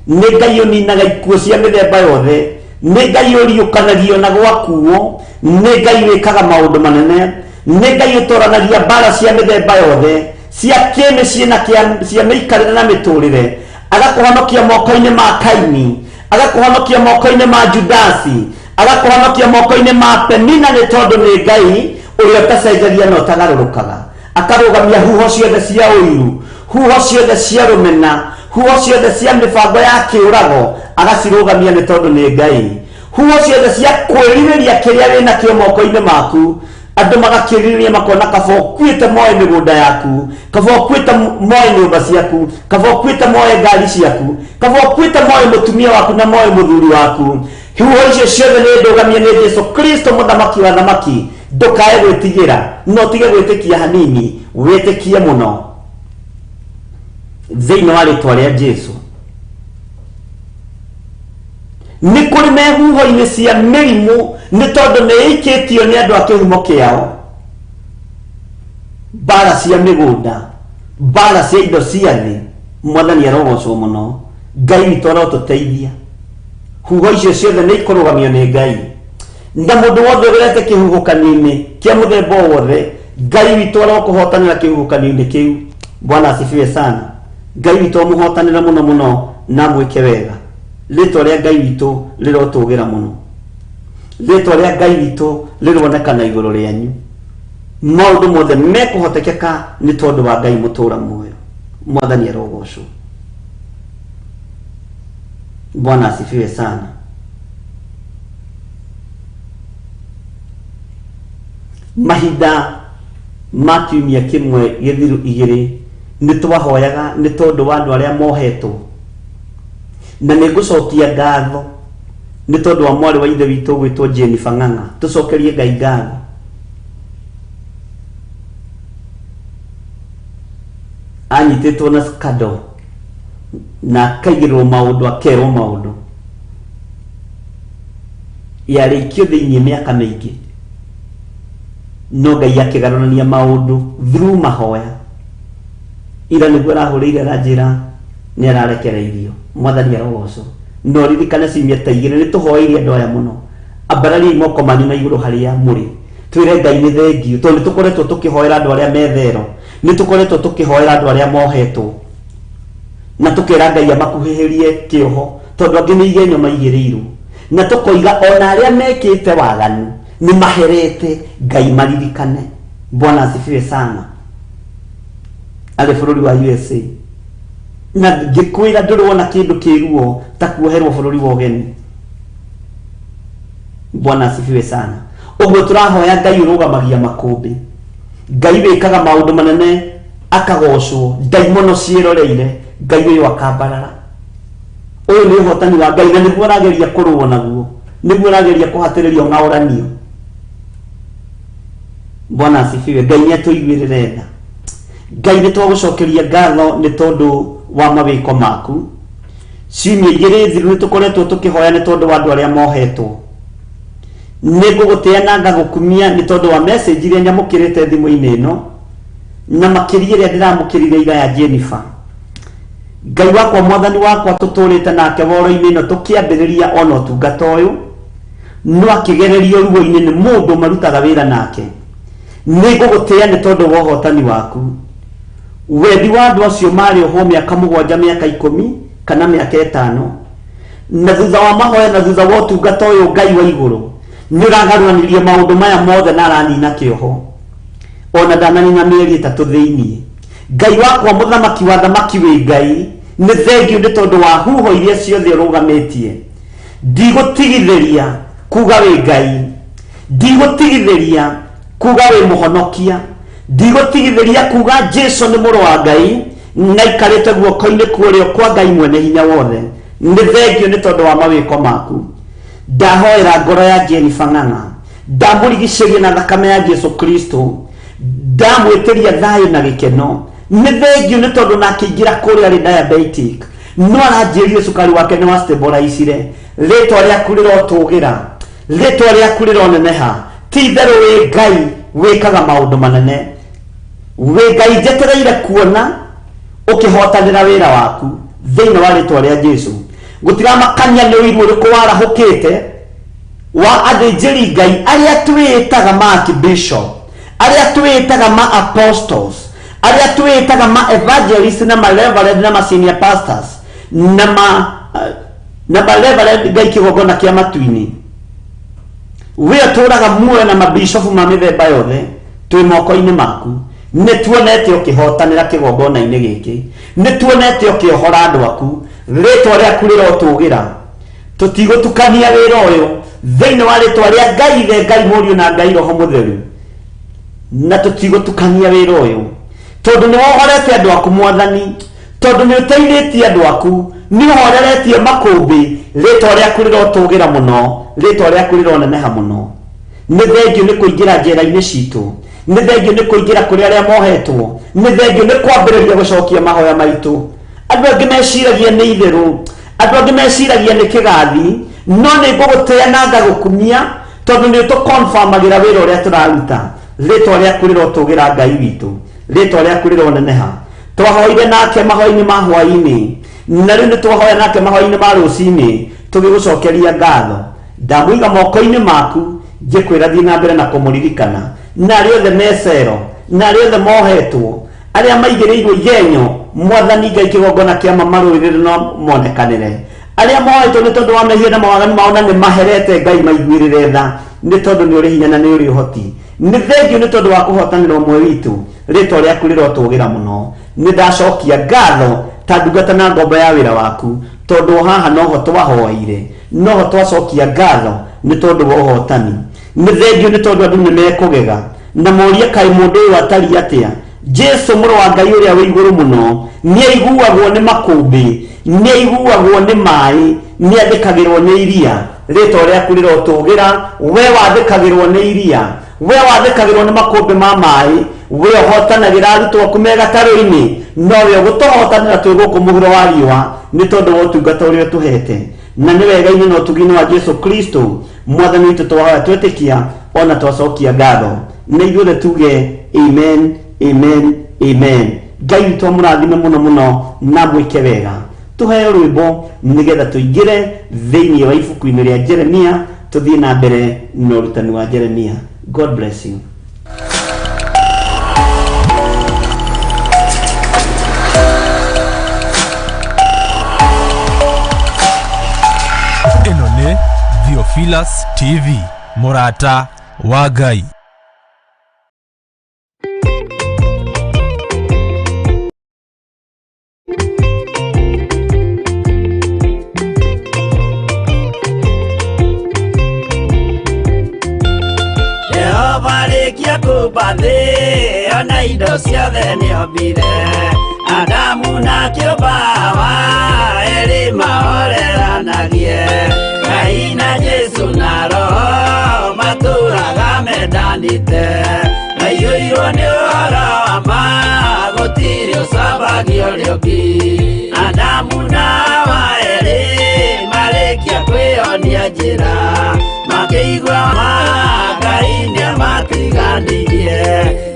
nĩ Ngai ũninaga ikuũ cia mĩthemba yothe, nĩ Ngai ũriũkanagia na gwakuo, nĩ Ngai wĩkaga maũndũ manene, nĩ Ngai ũtũranagia mbara cia mĩthemba yothe, cia kĩmĩciĩ na cia mĩikarĩre na mĩtũrĩre, agakũhonokia moko-inĩ ma Kaini, agakũhonokia moko-inĩ ma Judasi, agakũhonokia moko-inĩ ma Penina nĩ tondũ nĩ Ngai ũrĩa ũtacenjagia na ũtagarũrũkaga. Akarũgamia huho ciothe cia ũiru, huho ciothe cia rũmena, huho ciothe cia mĩbango ya kĩũrago, agacirũgamia nĩ tondũ nĩ Ngai. Huho ciothe cia kwĩrirĩria kĩrĩa wĩnakĩo moko-inĩ maku, andũ magakĩrirĩria makona kaba ũkuĩte moe mĩgũnda yaku, kaba ũkuĩte moe nyũmba ciaku, kaba ũkuĩte moe ngari ciaku, kaba ũkuĩte moe mũtumia waku na moe mũthuri waku. Huho icio ciothe nĩ ndũgamie nĩ Jesũ Kristo mũthamaki wa thamaki. Ndũkae gwĩtigĩra, no tige gwĩtĩkia hanini, wĩtĩkie mũno thĩinĩ wa rĩtwa rĩa Jesũ. Nĩ kũrĩ mehuho-inĩ cia mĩrimũ nĩ tondũ nĩ ĩikĩtio nĩ andũ a kĩhumo kĩao. Mbara cia mĩgũnda, mbara cia indo cia thĩ. Mwathani arogocwo mũno. Ngai witũ arotũteithia. Huho icio ciothe nĩ ikũrũgamio nĩ Ngai. Na mũndũ wothe ũrete kĩhuhũkanio-inĩ kĩa mũthemba wothe, Ngai witũ arokũhotanĩra kĩhuhũkanio-inĩ kĩu. Bwana asifiwe sana. Ngai witũ amũhotanĩra mũno mũno na mwĩke wega. rĩtwa rĩa Ngai witũ rĩrotũgĩra mũno, rĩtwa rĩa Ngai witũ rĩronekana igũrũ rĩanyu, maũndũ mothe mekũhotekeka nĩ tondũ wa Ngai mũtũra muoyo. Mwathani arogocwo. Bwana asifiwe sana. Mahinda ma kiumia kĩmwe gĩthiru igĩrĩ nĩ twahoyaga nĩ tondũ wa andũ arĩa mohetwo, na nĩ ngũcokia ngatho nĩ tondũ wa mwarĩ wa ithe witũ gwĩtwo Jennifer Ng'ang'a. Tũcokerie Ngai ngatho. Anyitĩtwo na scandal na akaigĩrĩrwo maũndũ, akerwo maũndũ, yarĩkio thĩinĩ mĩaka mĩingĩ, no Ngai akĩgarũrania maũndũ through mahoya. Ira nĩguo arahũrĩire ranjĩra nĩ ararekereirio. Mwathani arogocwo. No ririkane ciumia ta igĩrĩ nĩ tũhoeire andũ aya mũno. Ambarariai moko manyu na igũrũ harĩa mũrĩ, twĩre Ngai nĩ thengio tondũ nĩ tũkoretwo tũkĩhoera andũ arĩa methero, nĩ tũkoretwo tũkĩhoera andũ arĩa mohetwo, na tũkĩra Ngai amakuhĩhĩrie kĩoho tondũ angĩ nĩ igenyo maigĩrĩirwo, na tũkoiga ona arĩa mekĩte waganu nĩ maherete, Ngai maririkane. Bwana asifiwe sana. Arĩ bũrũri wa USA, na ngĩkwĩra ndũrĩ wona kĩndũ kĩruo ta kuoherwo bũrũri wa ũgeni. Bwana asifiwe sana. Ũguo tũrahoya Ngai ũrũgamagia makũmbĩ, Ngai wĩkaga maũndũ manene akagocwo, ndaimono ciĩroreire, Ngai ũyũ akambarara. Ũyũ nĩ ũhotani wa Ngai, na nĩguo arageria kũrũo naguo, nĩguo arageria kũhatĩrĩrio ng'aũranio. Bwana asifiwe. Ngai nĩ atũiguĩrĩre tha. Ngai nĩ twagũcokeria ngatho nĩ tondũ wa mawĩko maku. Ciumia igĩrĩ thiru nĩ tũkoretwo tũkĩhoya nĩ tondũ wa andũ arĩa mohetwo. Nĩ ngũgũtĩa na ngagũkumia nĩ tondũ wa message iria nyamũkĩrĩte thimũ-inĩ ĩno, na makĩria ĩrĩa ndĩramũkĩrire ira ya Jennifer. Ngai wakwa, Mwathani wakwa, tũtũrĩte nake woro-inĩ ĩno tũkĩambĩrĩria ona ũtungata ũyũ, no akĩgererio ruo-inĩ nĩ mũndũ marutaga wĩra nake. Nĩ ngũgũtĩa nĩ tondũ wa ũhotani waku. Wendi wa andũ acio marĩ oho mĩaka 7, mĩaka 10 kana mĩaka 5, na thutha wa mahoya na thutha wa ũtungata ũyũ, Ngai wa igũrũ nĩ ũragarũranirie maũndũ maya mothe na aranina kĩoho, ona ndananina mĩeri 3 thĩinĩ. Ngai wakwa, mũthamaki wa thamaki wĩ Ngai, nĩ thengio nĩ tondũ wa huho iria ciothe ũrũgamĩtie. Ndigũtigithĩria kuga wĩ Ngai, ndigũtigithĩria kuga wĩ mũhonokia, ndigũtigithĩria kuga Jesu nĩ mũrũ wa Ngai na ikarĩte guoko-inĩ kũrĩo kwa Ngai mwene hinya wothe. Nĩ thengio nĩ tondũ wa mawĩko maku. Ndahoera ngoro ya Jennifer Ng'ang'a, ndamũrigicĩria na thakame ya Jesu Kristo, ndamwĩtĩria thayũ na gĩkeno. Nĩ thengio nĩ tondũ nakĩingĩra kũrĩa arĩ diabetic, no aranjĩrire cukari wake nĩ wa stabilizire. Rĩtwa rĩaku rĩrotũgĩra, rĩtwa rĩaku rĩroneneha. Ti-itherũ wĩ Ngai wĩkaga maũndũ manene, wĩ Ngai njetereire kuona ũkĩhotanĩra wĩra waku thĩinĩ wa rĩtwa rĩa Jesu. Gũtiramakania nĩ ũiru ũrĩkũ warahũkĩte wa athĩnjĩri Ngai arĩa twĩtaga ma archbishop, arĩa twĩtaga ma apostles, arĩa twĩtaga ma evangelists na ma reverend na ma senior pastors na ma reverend Ngai kĩgongona kĩa matu-inĩ. We tũraga muoyo na mabishofu ma mĩthemba yothe twĩ moko-inĩ maku. Nĩ tuonete ũkĩhotanĩra kĩgongona-inĩ gĩkĩ, nĩ tuonete ũkĩohora andũ aku. Rĩtwa rĩaku rĩrotũgĩra, tũtigũtukania wĩra ũyũ thĩinĩ wa rĩtwa rĩa Ngai ithe, Ngai mũriũ na Ngai roho mũtheru, na tũtigũtukania wĩra ũyũ tondũ nĩ wohorete andũ aku Mwathani, tondũ nĩ ũteithĩtie andũ aku, nĩ ũhoreretie makũmbĩ. Rĩtwa rĩaku rĩrotũgĩra mũno, rĩtwa rĩaku rĩroneneha mũno. Nĩ thengio nĩ kũingĩra njĩra-inĩ citũ, nĩ thengio nĩ kũingĩra kũrĩ arĩa mohetwo, nĩ thengio nĩ kwambĩrĩria gũcokia mahoya maitũ. Andũ angĩ meciragia nĩ itherũ, andũ angĩ meciragia nĩ kĩgathi, no nĩ ngũgũtĩa na ngagũkumia tondũ nĩ tũkonfamagĩra wĩra ũrĩa tũraruta. Rĩtwa rĩaku rĩrotũgĩra Ngai witũ, rĩtwa rĩaku rĩroneneha. Twahoire nake mahoya-inĩ ma hwaĩ-inĩ, na rĩu nĩ twahoya nake mahoya-inĩ ma rũcinĩ, tũgĩgũcokeria ngatho. Ndamũiga moko-inĩ maku, ngĩkwĩra thiĩ na mbere na kũmũririkana, na arĩa othe mecero, na arĩa othe mohetwo, arĩa maigĩrĩirwo igenyo. Mwathani Ngai kĩgongona kĩa marũĩrĩre no monekanĩre, aria moetwo ni tondu wa mehia na mawaganu mao na ni maherete Ngai maiguirire tha ni tondu ni uri hinya na ni uri uhoti ni thengio ni tondu wa kuhotanira umwe witu ritwa riaku rirotugira muno ni ndacokia ngatho ta ndungata na ngombo ya wira waku tondu haha noho twahoire noho twacokia ngatho ni tondu wa uhotani ni thengio ni tondu andu ni mekugega na moria kai mundu uyu atari atia Jesu muru wa Ngai uria wi iguru muno ni aiguagwo ni makumbi ni aiguagwo ni mai ni athikagirwo ni iria ritwa riaku rirotugira we wathikagirwo ni iria we wathikagirwo ni makumbi ma mai we hotanagira arutwo aku me gataru-ini no we gutohotanira twi guku muhuro wa riwa ni tondu wa utungata uria tuhete na ni wega ini no tugini wa Jesu Kristo mwathani witu twahoya twetikia ona twacokia ngatho ni ithuothe tuge amen amen amen. Ngai witu amurathime muno muno na mwike wega tuheo rwimbo nigetha tuingire thiini wa ibuku-ini ria Jeremia tuthie na mbere na urutani wa Jeremia. God bless you. Ino ni Theophilus TV, Murata wa Ngai. Bathi ona indo ciothe nĩombire Adamu na kĩũmba eri mahoreranagie Ngai na Jesu na Roho matũraga mendanĩte maiyũirwo nĩ ũhoro wa ma gũtirĩ ũcambagio ũrĩa ũngĩ Adamu na Hawa eri marĩkia kwĩonia njĩra makĩigua Ngai nĩamatiganirie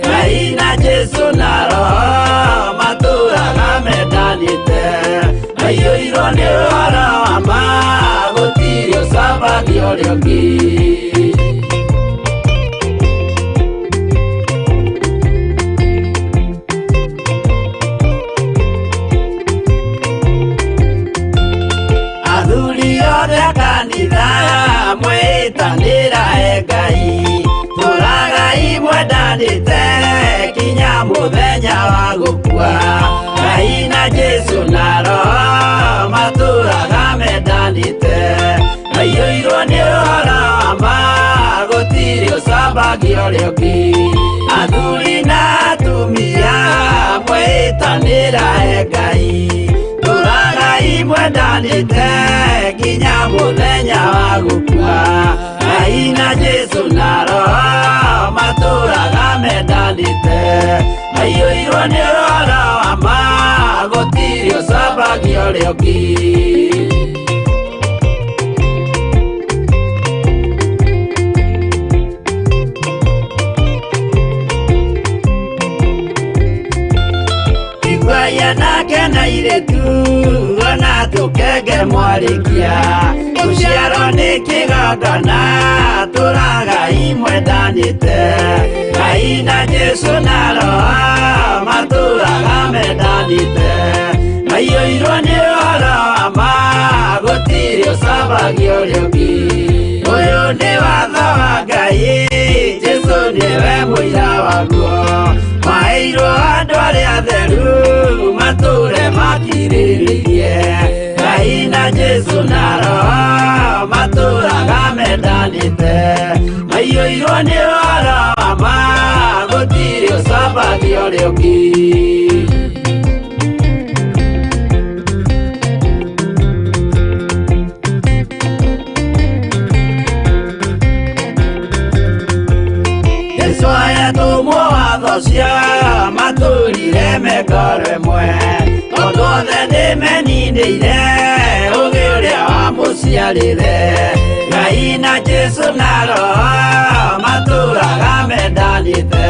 Ngai na Jesu na Roho matũraga mendanĩte maiyũirwo nĩ ũhoro wa ma gũtirĩ ũcambagio ũrĩa ũngĩ athuri othe a kanitha mwĩtanĩra Ngai tũragai mwendanĩte kinya mũthenya wa gũkua Ngai na Jesu na Roho matũraga mendanĩte maiyũirwo nĩ ũhoro wa ma gũtirĩ ũcambagio ũrĩa ũngĩ athuri na atumia mwĩtanĩra Ngai tũragai mwendanĩte kinya mũthenya wa gũkua Ngai na Jesu na Roho matũraga mendanĩte maiyũirwo nĩ ũhoro wa ma gũtirĩ ũcambagio ũrĩa ũngĩ Igwaya nake na iretu ona tũkenge mwarikia Tũciarwo nĩ kĩgongona tũragai mwendanĩte Ngai na Jesu na Roho matũraga mendanĩte maiyũirwo nĩ ũhoro wa ma gũtirĩ ũcambagio ũrĩa ũngĩ ũyũ nĩ watho wa Ngai Jesu nĩwe mũira waguo maheirwo andũ arĩa atheru matũre makirĩrĩirie Ngai na Jesu na Roho matũraga mendanĩte maiyũirwo nĩ ũhoro wa ma gũtirĩ ũcambagio ũrĩa ũngĩ Jesu ayatũmwo watho cia matũrire mekoro ĩmwe tondũ othe nĩmeninĩire ũgĩ ũrĩa wamũciarire Ngai na Jesu na Roho matũraga mendanĩte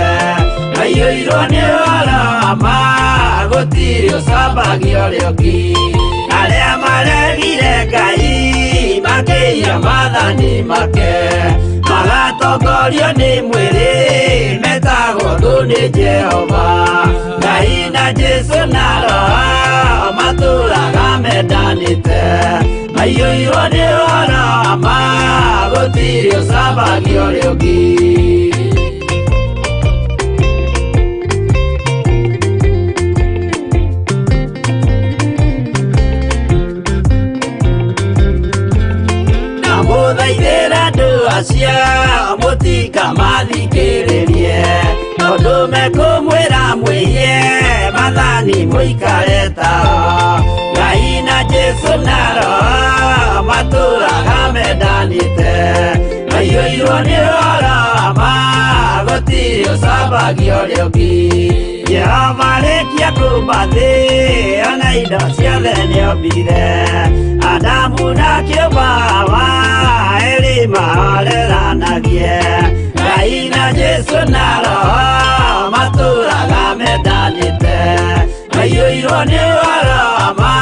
maiyũirwo nĩ ũhoro wa ma gũtirĩ ũcambagio ũrĩa ũngĩ arĩa maregire Ngai makĩiya maathani make magatongorio nĩ mwĩrĩ metagwo thũ nĩ Jehova Ngai na Jesu na Roho matũraga mendanĩte ũcambagio rĩũngi. Mũthaithĩra andũ acio mũtikamathikĩrĩrie, tondũ mekũmwĩra mwĩhie mathani mũikare tao. Ngai na Jesũ na Roho matũũraga mendanĩte, maiyũirwo nĩ ũhoro wa ma, gũtirĩ ũcambagio rĩũngi. Jehova rĩkia kũmba thĩ, ona indo ciothe nĩombire, Adamu na kĩũmba Hawa erĩ mahoreranagie. Ngai na Jesũ na Roho matũũraga mendanĩte, maiyũirwo nĩ ũhoro wa ma,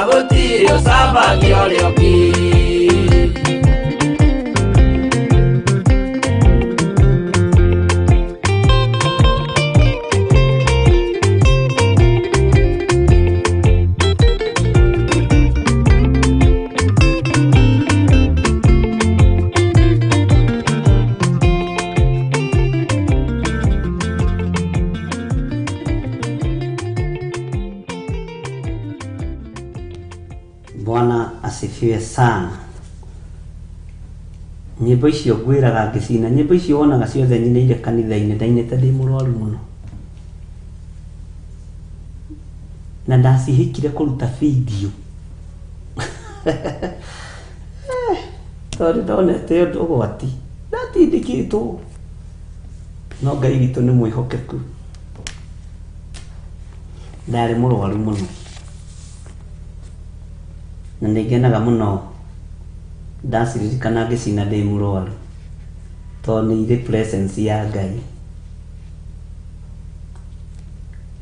gũtirĩ ũcambagio rĩũngi. Bwana asifiwe sana. Nyimbo icio ngwiraga ngĩcina, nyimbo icio wonaga ciothe nyinĩire kanitha-inĩ, ndainĩte ndĩ mũrwaru mũno, na ndacihikire kũruta video tondũ ndonete ũndũ ũgwati, ndatindĩkĩtwo. No Ngai witũ nĩ mwĩhokeku, ndarĩ mũrwaru mũno, na nĩngenaga mũno ndaciririkana ngĩcina ndĩ mũrwaru, tondũ nĩ irĩ presence ya Ngai.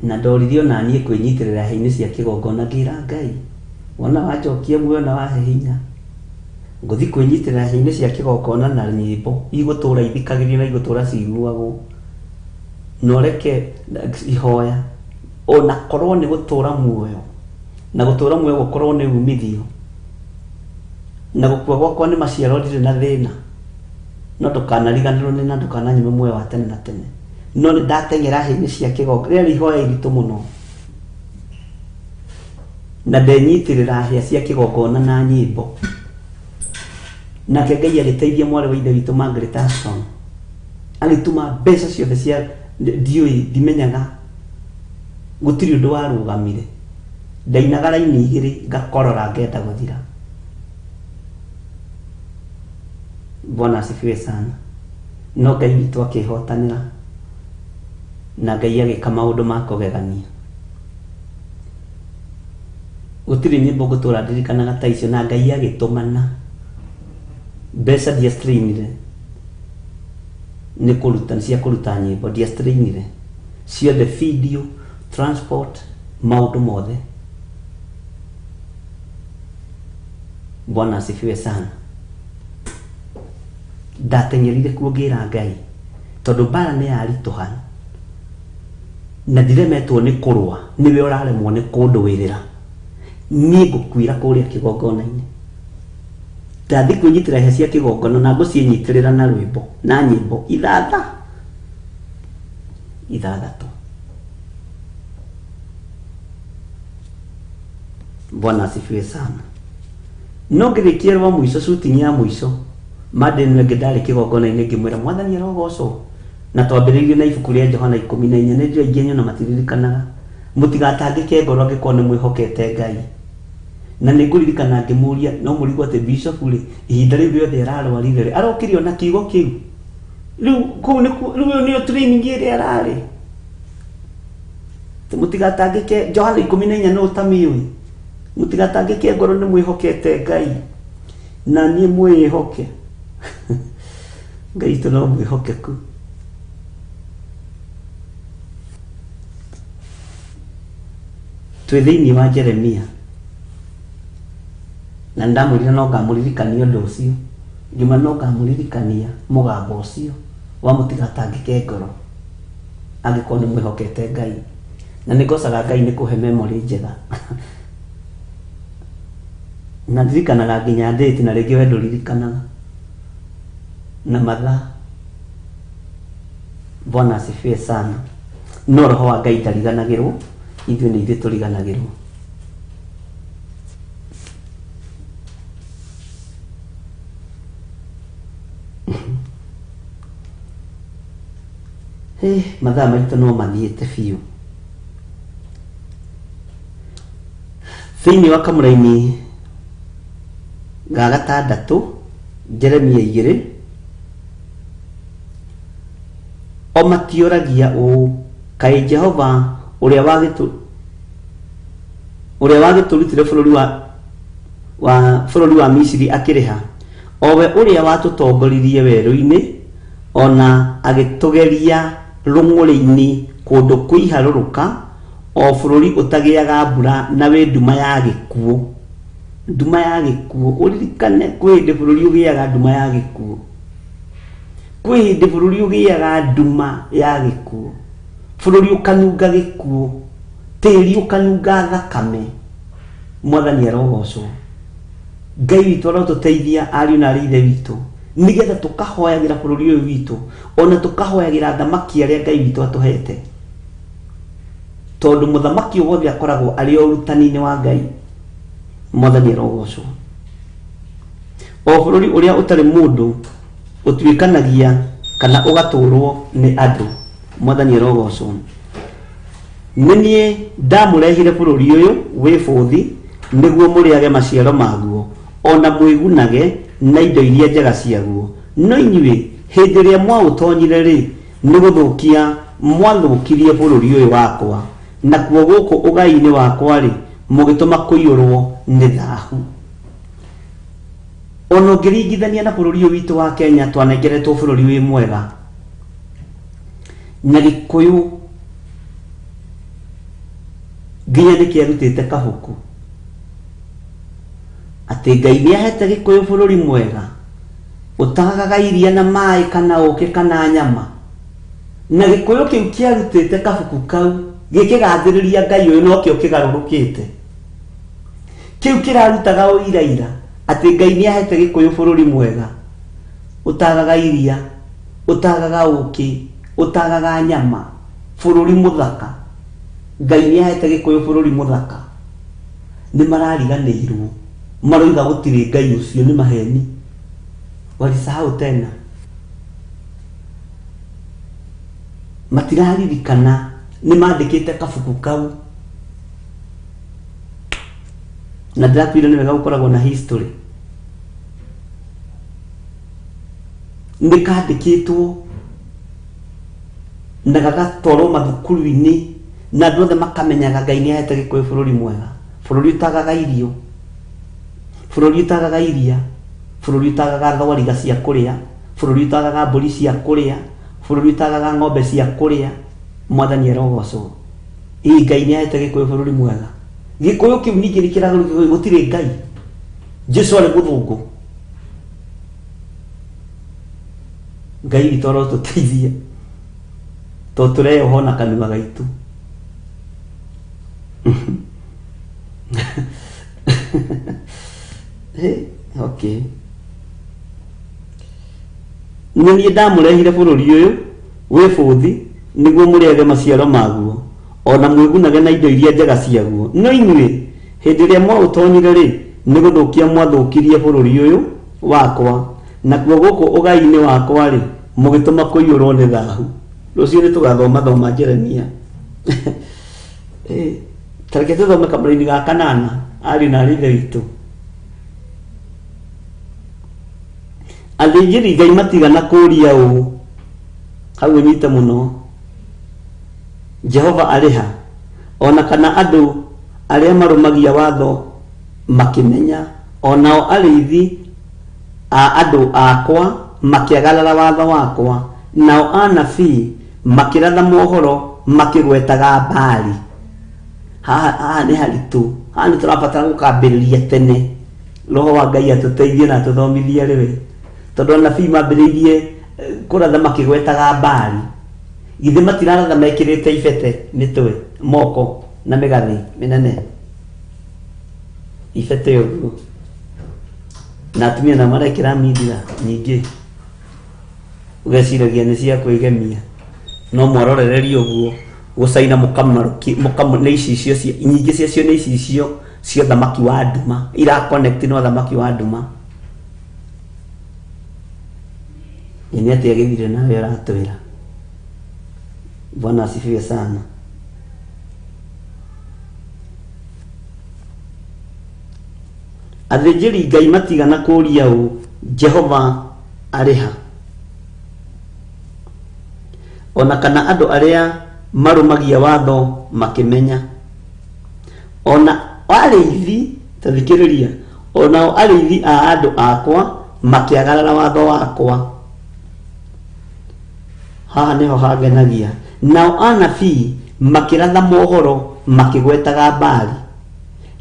Na ndoririo na niĩ kwĩnyitĩrĩra hĩ-inĩ cia kĩgongona, ngĩra Ngai, wona wanjokia muoyo na wahe hinya, ngũthi kwĩnyitĩrĩra hĩ-inĩ cia kĩgongona na nyĩmbo igũtũũra ithikagĩrio na igũtũũra ciguagwo, na ũreke ihoya ona korwo nĩ gũtũũra muoyo, na gũtũũra muoyo gũkorwo nĩ umithio, na gũkua gwakwa nĩ maciaro ndirĩ na thĩna, no ndũkanariganĩrwo nĩ na ndũkananyime muoyo wa tene na tene. No nĩ ndateng'era hĩ-inĩ cia kĩgongona, rĩrĩ ihoya iritũ mũno, na ndenyitĩrĩra hĩa cia kĩgongona na nyĩmbo. Nake Ngai agĩteithia mwarĩ wa ithe witũ Margaret Ashton, agĩtuma mbeca ciothe cia ndiũĩ ndimenyaga, gũtirĩ ũndũ warũgamire, ndainaga raini igĩrĩ ngakorora ngenda gũthira. Bwana asifiwe sana. No Ngai witũ akĩhotanĩra, na Ngai agĩka maũndũ ma kũgegania. Gũtirĩ nyĩmbo ngũtũũra ndirikanaga ta icio, na Ngai agĩtũmana. Mbeca ndiastrainire nĩ kũruta, cia kũruta nyĩmbo ndiastrainire, ciothe video, transport, maũndũ mothe. Bwana asifiwe sana. Ndateng'erire kuo ngĩra Ngai, tondũ mbara nĩ yaritũha, na ndiremetwo nĩ kũrũa, nĩwe ũraremwo nĩ kũndũĩrĩra. Niĩ ngũkwĩra kũrĩa kĩgongona-inĩ, ndathi kwĩnyitĩrĩra hĩa cia kĩgongona na ngũciĩnyitĩrĩra na rwĩmbo na nyĩmbo ithathatũ. Bwana asifiwe sana. No ngĩrĩkia rwa mũico, shooting ya mũico, Monday nĩ ndarĩ kĩgongona-inĩ ngĩmwĩra Mwathani arogocwo, na twambĩrĩirie na ibuku rĩa Johana 14, nĩ aingĩ nyona matiririkanaga. Mũtigatangĩke ngoro angĩkorwo nĩ mwĩhokete Ngai. Na nĩ ngũririkana ngĩmũria, no mũrigo atĩ bishop rĩ, ihinda rĩu rĩothe ararwarire rĩ, arokire ona kiugo kĩu, rĩu kũu nĩyo training ĩrĩa ararĩ. Mũtigatangĩke, Johana 14 no ũtamĩũĩ. Mũtigatangĩke ngoro nĩ mwĩhokete Ngai, na niĩ mwĩhoke. Ngai witũ no mwĩhokeku. Twĩ thĩinĩ wa Jeremia, na ndamwĩrire no ngamũririkania ũndũ ũcio, ngiuma no ngamũririkania mũgambo ũcio wa mũtigatangĩke ngoro angĩkorwo nĩ mwĩhokete Ngai. Na nĩ ngocaga Ngai nĩ kũhe memory njega. Na ndirikanaga nginya date, na rĩngĩ we ndũririkanaga. na mathaa. Bwana asifiwe sana. No roho wa Ngai ndariganagirwo, ithuĩ nĩ ithuĩ tũriganagirwo. Mathaa maitũ no mathiĩte biũ. Thĩinĩ wa kamũra-inĩ ga gatandatũ, Jeremia 2, o matiũragia ũũ, kaĩ Jehova ũrĩa wagĩtũrutire bũrũri wa Misiri akĩrĩha, o we ũrĩa watũtongoririe werũ-inĩ, ona agĩtũgeria rũng'ũrĩ-inĩ kũndũ kwĩharũrũka, o bũrũri ũtagĩaga mbura na wĩ nduma ya gĩkuũ. Nduma ya gĩkuũ, ũririkane kwĩ hĩndĩ bũrũri ũgĩaga nduma ya gĩkuũ. Kwĩ hĩndĩ bũrũri ũgĩaga nduma ya gĩkuũ, bũrũri ũkanunga gĩkuũ, tĩri ũkanunga thakame. Mwathani arogocwo. Ngai witũ arotũteithia ariũ na arĩ ithe witũ, nigetha tũkahoyagĩra bũrũri ũyũ witũ, ona tũkahoyagĩra thamaki arĩa Ngai witũ atũhete. Tondũ mũthamaki wothe akoragwo arĩ o ũrutani-inĩ wa Ngai. Mwathani arogocwo. O bũrũri ũrĩa ũtarĩ mũndũ ũtuĩkanagia kana ũgatũrwo nĩ andũ. Mwathani arogocwo. Nĩ niĩ ndamũrehire bũrũri ũyũ wĩ bũthi nĩguo mũrĩage maciaro maguo, ona mwĩgunage na indo iria njega ciaguo. No inyuĩ hĩndĩ ĩrĩa mwaũtonyire rĩ, nĩ gũthũkia mwathũkirie bũrũri ũyũ wakwa, na kuo gũkũ ũgai-inĩ wakwa rĩ, mũgĩtũma kũiyũrwo nĩ thaahu. Ona ũngĩringithania na bũrũri ũyũ witũ wa Kenya twanengeretwo bũrũri wĩ mwega, na Gĩkũyũ nginya nĩkĩarutĩte kabuku atĩ Ngai nĩahete Gĩkũyũ bũrũri mwega ũtagaga iria na maĩ kana ũkĩ kana nyama. Na Gĩkũyũ kĩu kĩarutĩte kabuku kau gĩkĩgathĩrĩria Ngai ũyũ no kĩo kĩgarũrũkĩte. Kĩu kĩrarutaga ũira atĩ Ngai nĩahete Gĩkũyũ bũrũri mwega ũtagaga iria, ũtagaga ũkĩ, ũtagaga nyama, bũrũri mũthaka. Ngai nĩahete Gĩkũyũ bũrũri mũthaka. Nĩ marariganĩirwo, maroiga gũtirĩ Ngai ũcio, nĩ maheni. Walisahau tena. Matiraririkana nĩ mandĩkĩte kabuku kau. Na ndĩrakwĩra nĩ wega gũkoragwo na history. Nĩ kandĩkĩtwo na gagatwarwo mathukuru-inĩ, na andũ othe makamenyaga Ngai nĩahete Gĩkũyũ bũrũri mwega, bũrũri ũtagaga irio, bũrũri ũtagaga iria, bũrũri ũtagaga thwariga cia kũrĩa, bũrũri ũtagaga mbũri cia kũrĩa, bũrũri ũtagaga ng'ombe cia kũrĩa. Mwathani arogocwo. Ngai nĩahete Gĩkũyũ bũrũri mwega. Gĩkũyũ kĩu ningĩ nĩkĩragũrũkĩo gũtirĩ Ngai. Jesu arĩ mũthũngũ. Ngai witũ arotũteithia tondũ tũreyoho na kanua gaitũ. Okay. Niĩ ndamũrehire bũrũri ũyũ wĩ bũthi nĩguo mũrĩage maciaro maguo, ona mwĩgunage na indo iria njega ciaguo. No inyuĩ hĩndĩ ĩrĩa mwaũtonyire rĩ, nĩ gũthũkia mwathũkirie bũrũri ũyũ wakwa, na kuo gũkũ ũgai-inĩ wakwa rĩ, mũgĩtũma kũiyũrwo nĩ thaahu. Rũciũ nĩ tũgathoma Jeremia. Tareke tũthome kamũra-inĩ ga 8, ariũ na arĩ ithe witũ. Athĩnjĩri Ngai matigana kũũria ũũ, hau ũnyite mũno, Jehova arĩha, ona kana andũ arĩa marũmagia watho makĩmenya, onao arĩithi a andũ akwa makĩagarara watho wakwa, nao anabii makĩratha mohoro makĩgwetaga Baali. Haha nĩ haritũ, haha nĩ tũrabatara gũkambĩrĩria tene. Roho wa Ngai atũteithie na atũthomithie rĩwe, tondũ anabii mambĩrĩirie kũratha makĩgwetaga Baali. Githĩ matiraratha mekĩrĩte ibete mĩtwe, moko na mĩgathĩ mĩnene, ibete ũguo, na atumia na marekĩra mindira nyingĩ. ugeciragia ni cia kwigemia no mwarorereri uguo gucaina mukamaru ni icio cia nyingi cia ni icio cia thamaki wa nduma ira connect no thamaki wa nduma ni ati agithire na wera atwira. Bwana asifiwe sana. Athĩnjĩri Ngai matigana kũria ũ Jehova ariha ona kana andũ arĩa marumagia watho makimenya ona arĩithi tathikĩrĩria ona arĩithi a andũ akwa makiagarara watho wakwa. Haha niho hagenagia nao anabii makiratha mohoro makigwetaga Baali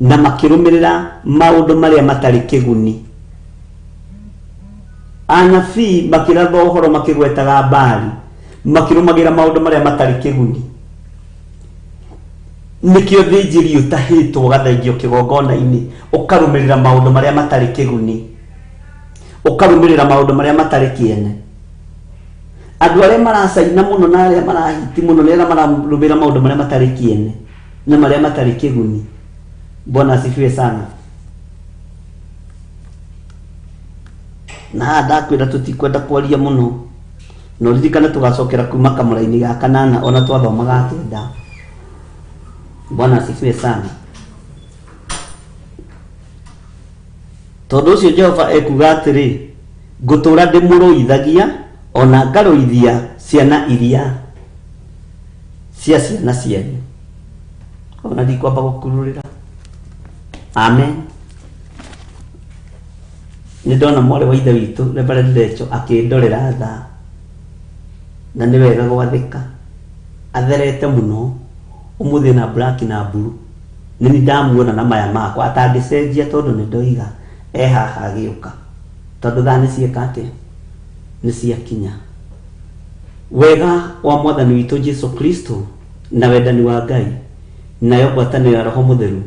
na makirumirira maundu maria matari kiguni. Anabii makiratha ohoro makigwetaga Baali makirumagira maundu maria matari kiguni. Nikio thĩnjĩri ũtahĩtwo gathaingio kigongona-inĩ ukarumirira maundu maria matari kiguni, ukarumirira maundu maria matari kiene. Andu arĩa maracaina muno na arĩa marahiti muno nĩ arĩa mararumĩra maundu maria matari kiene na maria matari kiguni. Bwana asifiwe sana. Na ndakwĩra tutikwenda kwaria muno no ririkana tugacokera kuma kamũra-inĩ ga kanana ona twathomaga kenda. Bwana asifiwe sana. Tondu ucio Jehova ekuga atiri ngutura ndimũrũithagia ona ngarũithia ciana iria cia ciana cianyu. Ona ndikwamba gukururira. Amen. Nindona mwari wa ithe witu Reverend Lecho akindorera tha na ni wega gwathika atherete muno umuthi na black na blue nini ndamuona na maya makwa atandicenjia tondu ni ndoiga haha agiuka tondu tha ni cieka ati ni ciakinya. Wega wa mwathani witu Jesu Kristo na wendani wa Ngai nayo ngwatanĩro ya Roho Mũtheru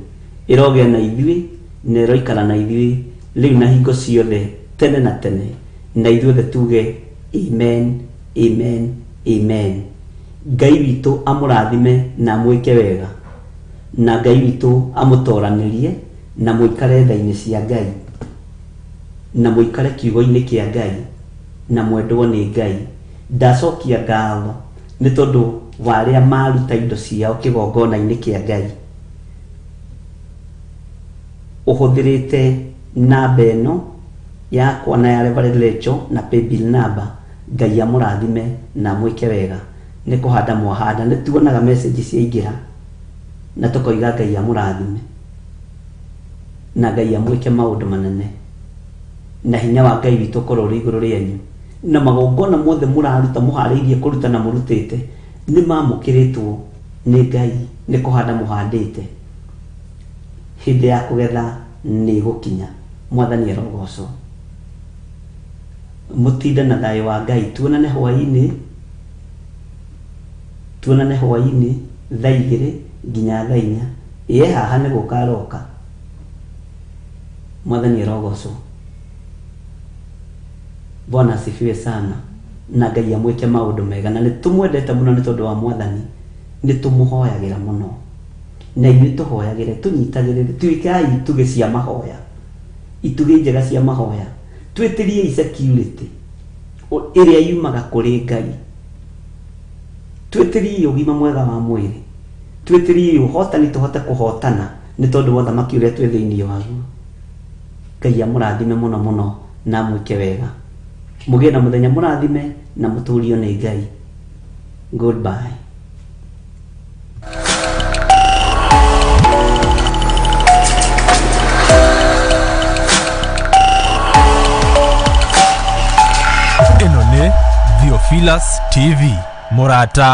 irogea na ithuĩ na iroikara na ithuĩ rĩu na hingo ciothe tene na tene na ithuothe tuge amen amen amen. Ngai witũ amũrathime na mwĩke wega na Ngai witũ amũtoranĩrie na mũikare tha-inĩ cia Ngai na mũikare kiugo-inĩ kĩa Ngai na mwendwo nĩ Ngai. Ndacokia ngatho nĩ tondũ wa arĩa maruta indo ciao kĩgongona-inĩ kĩa Ngai. Ũhũthĩrĩte namba ĩno yakwa na ya Reverend Lecho na paybill number. Ngai amũrathime na mwĩke wega. Nĩ kũhanda mwahanda nĩ tuonaga message ciaingĩra na tũkoiga Ngai amũrathime na Ngai amwĩke maũndũ manene na hinya wa Ngai witũ ũkorwo ũrĩ igũrũ rĩanyu na magongona mothe mũraruta mũharĩirie kũruta na mũrutĩte nĩ mamũkĩrĩtwo nĩ Ngai nĩ kũhanda mũhandĩte. Hĩndĩ ya kũgetha nĩ gũkinya. Mwathani arogocwo. Mũtinde na thayũ wa Ngai. Tuonane hwainĩ thaa 2 nginya thaa 4 haha nĩ gũkaroka. Mwathani arogocwo. Bwana asifiwe sana na Ngai amwĩke maũndũ mega na nĩ tũmwendete mũno nĩ tondũ wa Mwathani nĩ tũmũhoyagĩra mũno na ithuĩ tũhoyagĩre tũnyitagĩrĩre tuĩkai tuge cia mahoya itugĩ njega cia mahoya twĩtĩrie security ĩrĩa yumaga kũrĩ Ngai. Twĩtĩrie ũgima mwega wa mwĩrĩ, twĩtĩrie ũhotani tũhote kũhotana nĩ tondũ wa thamaki ũrĩa twĩ thĩinĩ waguo. Ngai amũrathime mũno mũno na mwĩke wega. Mũgĩe na mũthenya mũrathime na mũtũũrio nĩ Ngai. Goodbye. Ĩno nĩ Theophilus TV Murata